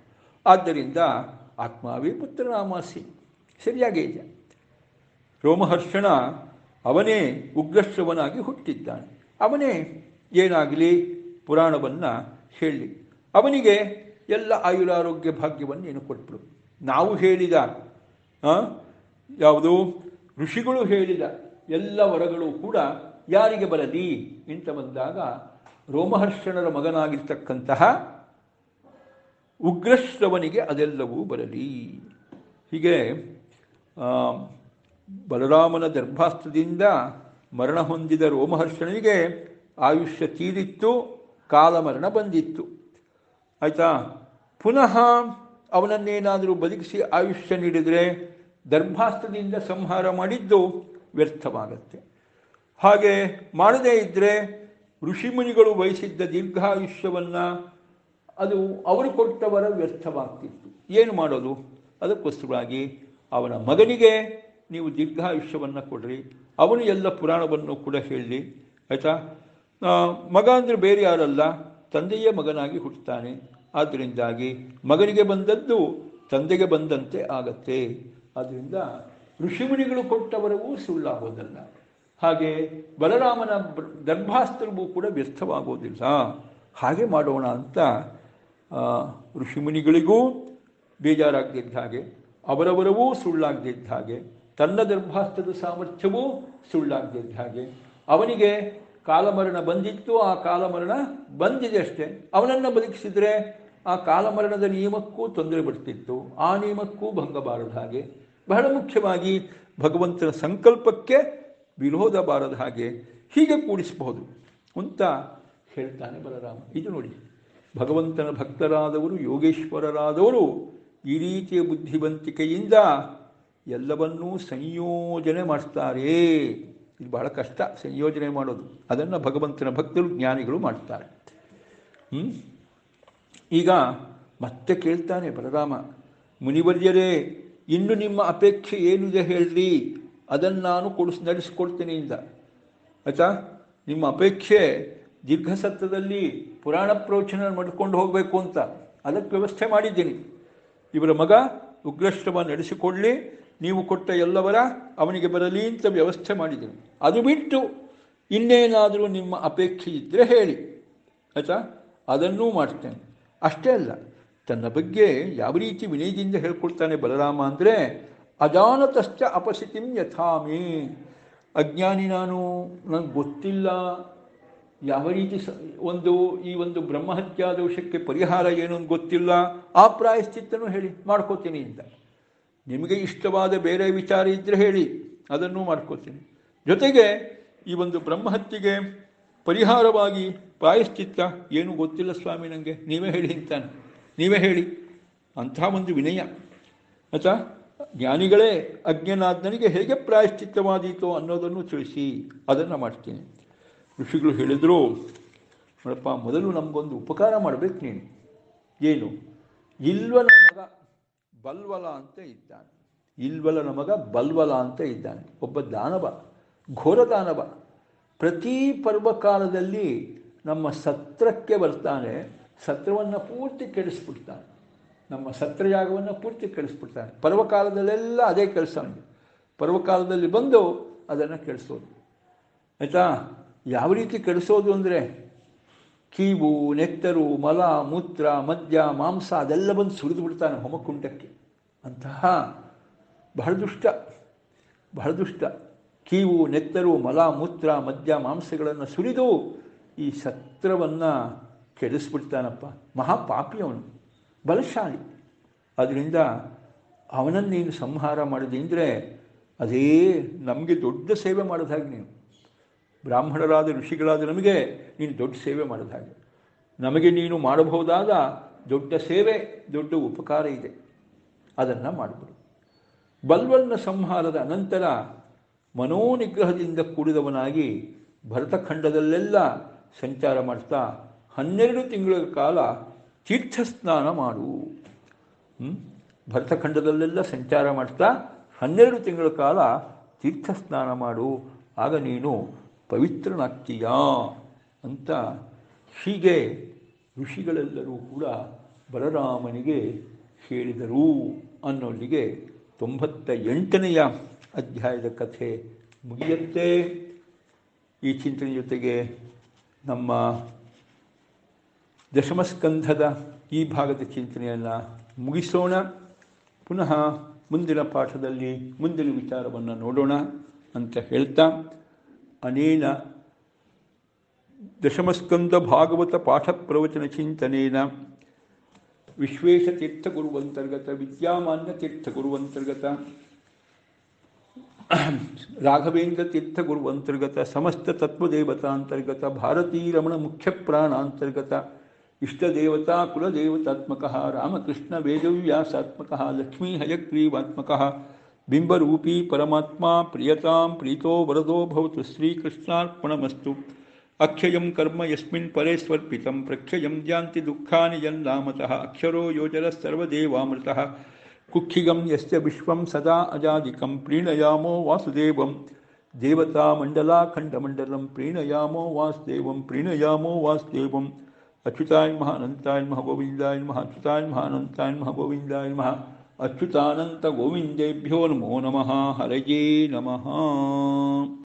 ಆದ್ದರಿಂದ ಆತ್ಮಾವೇ ಪುತ್ರನಾಮಾಸಿ, ಸರಿಯಾಗೇ ಇದೆ. ರೋಮಹರ್ಷಣ ಅವನೇ ಉಗ್ರಶ್ರವನಾಗಿ ಹುಟ್ಟಿದ್ದಾನೆ. ಅವನೇ ಏನಾಗಲಿ ಪುರಾಣವನ್ನು ಹೇಳಿ, ಅವನಿಗೆ ಎಲ್ಲ ಆಯುರಾರೋಗ್ಯ ಭಾಗ್ಯವನ್ನು ಏನು ಕೊಟ್ಟರು. ನಾವು ಹೇಳಿದ ಯಾವುದು ಋಷಿಗಳು ಹೇಳಿದ ಎಲ್ಲ ವರಗಳು ಕೂಡ ಯಾರಿಗೆ ಬರಲಿ ಅಂತ ಬಂದಾಗ ರೋಮಹರ್ಷಣರ ಮಗನಾಗಿರ್ತಕ್ಕಂತಹ ಉಗ್ರಶ್ರವನಿಗೆ ಅದೆಲ್ಲವೂ ಬರಲಿ. ಹೀಗೆ ಬಲರಾಮನ ದರ್ಭಾಸ್ತ್ರದಿಂದ ಮರಣ ಹೊಂದಿದ ರೋಮಹರ್ಷಣನಿಗೆ ಆಯುಷ್ಯ ತೀರಿತ್ತು, ಕಾಲಮರಣ ಬಂದಿತ್ತು. ಆಯಿತಾ? ಪುನಃ ಅವನನ್ನೇನಾದರೂ ಬದುಕಿಸಿ ಆಯುಷ್ಯ ನೀಡಿದರೆ ದರ್ಭಾಸ್ತ್ರದಿಂದ ಸಂಹಾರ ಮಾಡಿದ್ದು ವ್ಯರ್ಥವಾಗತ್ತೆ. ಹಾಗೆ ಮಾಡದೇ ಇದ್ದರೆ ಋಷಿಮುನಿಗಳು ವಹಿಸಿದ್ದ ದೀರ್ಘಾಯುಷ್ಯವನ್ನು ಅದು ಅವರು ಕೊಟ್ಟವರ ವ್ಯರ್ಥವಾಗ್ತಿತ್ತು. ಏನು ಮಾಡೋದು? ಅದಕ್ಕೋಸ್ಕರವಾಗಿ ಅವನ ಮಗನಿಗೆ ನೀವು ದೀರ್ಘಾಯುಷ್ಯವನ್ನು ಕೊಡ್ರಿ, ಅವನು ಎಲ್ಲ ಪುರಾಣವನ್ನು ಕೂಡ ಹೇಳಲಿ. ಆಯಿತಾ? ಮಗ ಅಂದರೆ ಬೇರೆ ಯಾರಲ್ಲ, ತಂದೆಯೇ ಮಗನಾಗಿ ಹುಟ್ಟುತ್ತಾನೆ. ಆದ್ದರಿಂದಾಗಿ ಮಗನಿಗೆ ಬಂದದ್ದು ತಂದೆಗೆ ಬಂದಂತೆ ಆಗತ್ತೆ. ಆದ್ದರಿಂದ ಋಷಿಮುನಿಗಳು ಕೊಟ್ಟವರೆಗೂ ಸುಳ್ಳಾಗೋದಲ್ಲ. ಹಾಗೆ ಬಲರಾಮನ ದರ್ಭಾಸ್ತ್ರವೂ ಕೂಡ ವ್ಯರ್ಥವಾಗೋದಿಲ್ಲ. ಹಾಗೆ ಮಾಡೋಣ ಅಂತ ಋಷಿಮುನಿಗಳಿಗೂ ಬೇಜಾರಾಗದಿದ್ದ ಹಾಗೆ, ಅವರವರವೂ ಸುಳ್ಳಾಗದಿದ್ದ ಹಾಗೆ, ತನ್ನ ದರ್ಭಾಸ್ತ್ರದ ಸಾಮರ್ಥ್ಯವೂ ಸುಳ್ಳಾಗದಿದ್ದ ಹಾಗೆ, ಅವನಿಗೆ ಕಾಲಮರಣ ಬಂದಿತ್ತು, ಆ ಕಾಲಮರಣ ಬಂದಿದೆ ಅಷ್ಟೇ. ಅವನನ್ನು ಬದುಕಿಸಿದರೆ ಆ ಕಾಲಮರಣದ ನಿಯಮಕ್ಕೂ ತೊಂದರೆ ಬರ್ತಿತ್ತು, ಆ ನಿಯಮಕ್ಕೂ ಭಂಗ ಬಾರದ ಹಾಗೆ, ಬಹಳ ಮುಖ್ಯವಾಗಿ ಭಗವಂತನ ಸಂಕಲ್ಪಕ್ಕೆ ವಿರೋಧ ಬಾರದ ಹಾಗೆ ಹೀಗೆ ಕೂಡಿಸಬಹುದು ಅಂತ ಹೇಳ್ತಾನೆ ಬಲರಾಮ. ಇದು ನೋಡಿ, ಭಗವಂತನ ಭಕ್ತರಾದವರು, ಯೋಗೇಶ್ವರರಾದವರು ಈ ರೀತಿಯ ಬುದ್ಧಿವಂತಿಕೆಯಿಂದ ಎಲ್ಲವನ್ನೂ ಸಂಯೋಜನೆ ಮಾಡ್ತಾರೆ. ಇದು ಬಹಳ ಕಷ್ಟ ಸಂಯೋಜನೆ ಮಾಡೋದು. ಅದನ್ನು ಭಗವಂತನ ಭಕ್ತರು, ಜ್ಞಾನಿಗಳು ಮಾಡ್ತಾರೆ. ಈಗ ಮತ್ತೆ ಕೇಳ್ತಾನೆ ಬಲರಾಮ, ಮುನಿವರ್ಯರೇ, ಇನ್ನು ನಿಮ್ಮ ಅಪೇಕ್ಷೆ ಏನಿದೆ ಹೇಳ್ರಿ, ಅದನ್ನು ನಾನು ನಡೆಸಿಕೊಡ್ತೀನಿ ಇಂದ. ಆಯಿತಾ? ನಿಮ್ಮ ಅಪೇಕ್ಷೆ ದೀರ್ಘಸತ್ರದಲ್ಲಿ ಪುರಾಣ ಪ್ರವಚನ ಮಾಡ್ಕೊಂಡು ಹೋಗಬೇಕು ಅಂತ, ಅದಕ್ಕೆ ವ್ಯವಸ್ಥೆ ಮಾಡಿದ್ದೀನಿ. ಇವರ ಮಗ ಉಗ್ರಶ್ರವ ನಡೆಸಿಕೊಳ್ಳಿ, ನೀವು ಕೊಟ್ಟ ಎಲ್ಲವರ ಅವನಿಗೆ ಬರಲಿ ಅಂತ ವ್ಯವಸ್ಥೆ ಮಾಡಿದ್ದೀನಿ. ಅದು ಬಿಟ್ಟು ಇನ್ನೇನಾದರೂ ನಿಮ್ಮ ಅಪೇಕ್ಷೆ ಇದ್ದರೆ ಹೇಳಿ. ಆಯಿತಾ? ಅದನ್ನೂ ಮಾಡ್ತೇನೆ. ಅಷ್ಟೇ ಅಲ್ಲ, ತನ್ನ ಬಗ್ಗೆ ಯಾವ ರೀತಿ ವಿನಯದಿಂದ ಹೇಳ್ಕೊಳ್ತಾನೆ ಬಲರಾಮ ಅಂದರೆ, ಅಜಾನತಶ್ಚ ಅಪಸ್ಥಿತಿಂ ಯಥಾಮಿ. ಅಜ್ಞಾನಿ ನಾನು, ನನಗೆ ಗೊತ್ತಿಲ್ಲ, ಯಾವ ರೀತಿ ಈ ಒಂದು ಬ್ರಹ್ಮಹತ್ಯಾ ದೋಷಕ್ಕೆ ಪರಿಹಾರ ಏನು ಅಂತ ಗೊತ್ತಿಲ್ಲ, ಆ ಪ್ರಾಯಶ್ಚಿತ್ತನೂ ಹೇಳಿ ಮಾಡ್ಕೋತೀನಿ ಅಂತ. ನಿಮಗೆ ಇಷ್ಟವಾದ ಬೇರೆ ವಿಚಾರ ಇದ್ದರೆ ಹೇಳಿ, ಅದನ್ನೂ ಮಾಡ್ಕೋತೀನಿ. ಜೊತೆಗೆ ಈ ಒಂದು ಬ್ರಹ್ಮಹತ್ಯೆಗೆ ಪರಿಹಾರವಾಗಿ ಪ್ರಾಯಶ್ಚಿತ್ತ ಏನೂ ಗೊತ್ತಿಲ್ಲ ಸ್ವಾಮಿ ನನಗೆ, ನೀವೇ ಹೇಳಿ ಅಂತಾನೆ. ನೀವೇ ಹೇಳಿ, ಅಂಥ ಒಂದು ವಿನಯ. ಆಯಿತಾ? ಜ್ಞಾನಿಗಳೇ ಅಜ್ಞನಾದನಿಗೆ ಹೇಗೆ ಪ್ರಾಯಶ್ಚಿತ್ತವಾದೀತೋ ಅನ್ನೋದನ್ನು ತಿಳಿಸಿ, ಅದನ್ನು ಮಾಡ್ತೀನಿ. ಋಷಿಗಳು ಹೇಳಿದರು, ನೋಡಪ್ಪ, ಮೊದಲು ನಮಗೊಂದು ಉಪಕಾರ ಮಾಡಬೇಕು ನೀನು. ಏನು? ಇಲ್ವನ ಮಗ ಬಲ್ವಲ ಅಂತ ಇದ್ದಾನೆ. ಇಲ್ವಲನ ಮಗ ಬಲ್ವಲ ಅಂತ ಇದ್ದಾನೆ. ಒಬ್ಬ ದಾನವ, ಘೋರ ದಾನವ. ಪ್ರತಿ ಪರ್ವಕಾಲದಲ್ಲಿ ನಮ್ಮ ಸತ್ರಕ್ಕೆ ಬರ್ತಾನೆ, ಸತ್ರವನ್ನು ಪೂರ್ತಿ ಕೆಡಿಸ್ಬಿಡ್ತಾನೆ. ನಮ್ಮ ಸತ್ರಯಾಗವನ್ನು ಪೂರ್ತಿ ಕೆಡಿಸ್ಬಿಡ್ತಾನೆ. ಪರ್ವಕಾಲದಲ್ಲೆಲ್ಲ ಅದೇ ಕೆಲಸ ಅವನಿಗೆ. ಪರ್ವಕಾಲದಲ್ಲಿ ಬಂದು ಅದನ್ನು ಕೆಡಿಸೋದು. ಆಯಿತಾ? ಯಾವ ರೀತಿ ಕೆಡಿಸೋದು ಅಂದರೆ, ಕೀವು, ನೆತ್ತರು, ಮಲ, ಮೂತ್ರ, ಮದ್ಯ, ಮಾಂಸ ಅದೆಲ್ಲ ಬಂದು ಸುರಿದು ಬಿಡ್ತಾನೆ ಹೋಮಕುಂಡಕ್ಕೆ. ಅಂತಹ ಬಹಳ ದುಷ್ಟ, ಬಹಳ ದುಷ್ಟ. ಕೀವು, ನೆತ್ತರು, ಮಲ, ಮೂತ್ರ, ಮದ್ಯ, ಮಾಂಸಗಳನ್ನು ಸುರಿದು ಈ ಸತ್ರವನ್ನು ಕೆಡಿಸ್ಬಿಡ್ತಾನಪ್ಪ. ಮಹಾಪಾಪಿ ಅವನು, ಬಲಶಾಲಿ. ಅದರಿಂದ ಅವನನ್ನು ನೀನು ಸಂಹಾರ ಮಾಡಿದೆ ಅಂದರೆ ಅದೇ ನಮಗೆ ದೊಡ್ಡ ಸೇವೆ ಮಾಡಿದ ಹಾಗೆ. ನೀನು ಬ್ರಾಹ್ಮಣರಾದ ಋಷಿಗಳಾದ ನಮಗೆ ನೀನು ದೊಡ್ಡ ಸೇವೆ ಮಾಡಿದ ಹಾಗೆ. ನಮಗೆ ನೀನು ಮಾಡಬಹುದಾದ ದೊಡ್ಡ ಸೇವೆ, ದೊಡ್ಡ ಉಪಕಾರ ಇದೆ, ಅದನ್ನು ಮಾಡಿಬಿಡು. ಬಲ್ವಲ್ನ ಸಂಹಾರದ ಅನಂತರ ಮನೋನಿಗ್ರಹದಿಂದ ಕೂಡಿದವನಾಗಿ ಭರತಖಂಡದಲ್ಲೆಲ್ಲ ಸಂಚಾರ ಮಾಡ್ತಾ 12 ತಿಂಗಳ ಕಾಲ ತೀರ್ಥಸ್ನಾನ ಮಾಡು. ಭರತಖಂಡದಲ್ಲೆಲ್ಲ ಸಂಚಾರ ಮಾಡ್ತಾ 12 ತಿಂಗಳ ಕಾಲ ತೀರ್ಥಸ್ನಾನ ಮಾಡು, ಆಗ ನೀನು ಪವಿತ್ರನಾಗ್ತೀಯಾ ಅಂತ ಹೀಗೆ ಋಷಿಗಳೆಲ್ಲರೂ ಕೂಡ ಬಲರಾಮನಿಗೆ ಹೇಳಿದರು ಅನ್ನೋಲ್ಲಿಗೆ 98ನೆಯ ಅಧ್ಯಾಯದ ಕಥೆ ಮುಗಿಯುತ್ತೆ. ಈ ಚಿಂತನೆ ಜೊತೆಗೆ ನಮ್ಮ ದಶಮಸ್ಕಂಧದ ಈ ಭಾಗದ ಚಿಂತನೆಯನ್ನು ಮುಗಿಸೋಣ. ಪುನಃ ಮುಂದಿನ ಪಾಠದಲ್ಲಿ ಮುಂದಿನ ವಿಚಾರವನ್ನು ನೋಡೋಣ ಅಂತ ಹೇಳ್ತಾ, ಅನೇನ ದಶಮಸ್ಕಂದ ಭಾಗವತ ಪಾಠ ಪ್ರವಚನ ಚಿಂತನೇನ ವಿಶ್ವೇಶತೀರ್ಥಗುರುವಂತರ್ಗತ ವಿದ್ಯಾಮಾನ್ಯ ತೀರ್ಥಗುರುವಂತರ್ಗತ ರಾಘವೇಂದ್ರ ತೀರ್ಥಗುರುವಂತರ್ಗತ ಸಮಸ್ತ ತತ್ವದೇವತಾಂತರ್ಗತ ಭಾರತೀರಮಣ ಮುಖ್ಯ ಪ್ರಾಣಾಂತರ್ಗತ ಇಷ್ಟದೇವತಾ ಕುಲದೇವತಾತ್ಮಕಃ ರಾಮಕೃಷ್ಣ ವೇದವ್ಯಾಸಾತ್ಮಕಃ ಲಕ್ಷ್ಮೀ ಹಯಗ್ರೀವಾತ್ಮಕಃ ಬಿಂಬರೂಪೀ ಪರಮಾತ್ಮ ಪ್ರಿಯತಾಂ ಪ್ರೀತೋ ವರದೋ ಭವತು. ಶ್ರೀಕೃಷ್ಣಾರ್ಪಣಮಸ್ತು. ಅಕ್ಷಯಂ ಕರ್ಮ ಯಸ್ಮಿನ್ ಪರೇಸ್ವರ್ಪಿತಂ ಪ್ರಕ್ಷಯಂ ಧ್ಯಾಂತಿ ದುಃಖಾನಿ ಯನ್ನಾಮತಃ ಅಕ್ಷರೋ ಯೋಜನಃ ಸರ್ವದೇವಾಮೃತಃ ಕುಕ್ಷಿಗಂ ಯಸ್ಯ ವಿಶ್ವಂ ಸದಾ ಅಜಾದಿಕಂ ಪ್ರೀಣಯಾಮೋ ವಾಸುದೇವಂ ದೇವತಾಮಂಡಲಾಖಂಡಮಂಡಲಂ ಪ್ರೀಣಯಾಮೋ ವಾಸುದೇವಂ ಪ್ರೀಣಯಾಮೋ ವಾಸುದೇವಂ. ಅಚ್ಯುತಾಯ ನಮಃ ಅನಂತಾಯ ನಮಃ ಗೋವಿಂದಾಯ ನಮಃ ಅಚ್ಯುತಾಯ ನಮಃ ಅನಂತಾಯ ನಮಃ ಗೋವಿಂದಾಯ ನಮಃ ಅಚ್ಯುತಾನಂತ ಗೋವಿಂದೇಭ್ಯೋ ನಮೋ ನಮಃ. ಹರಯೇ ನಮಃ.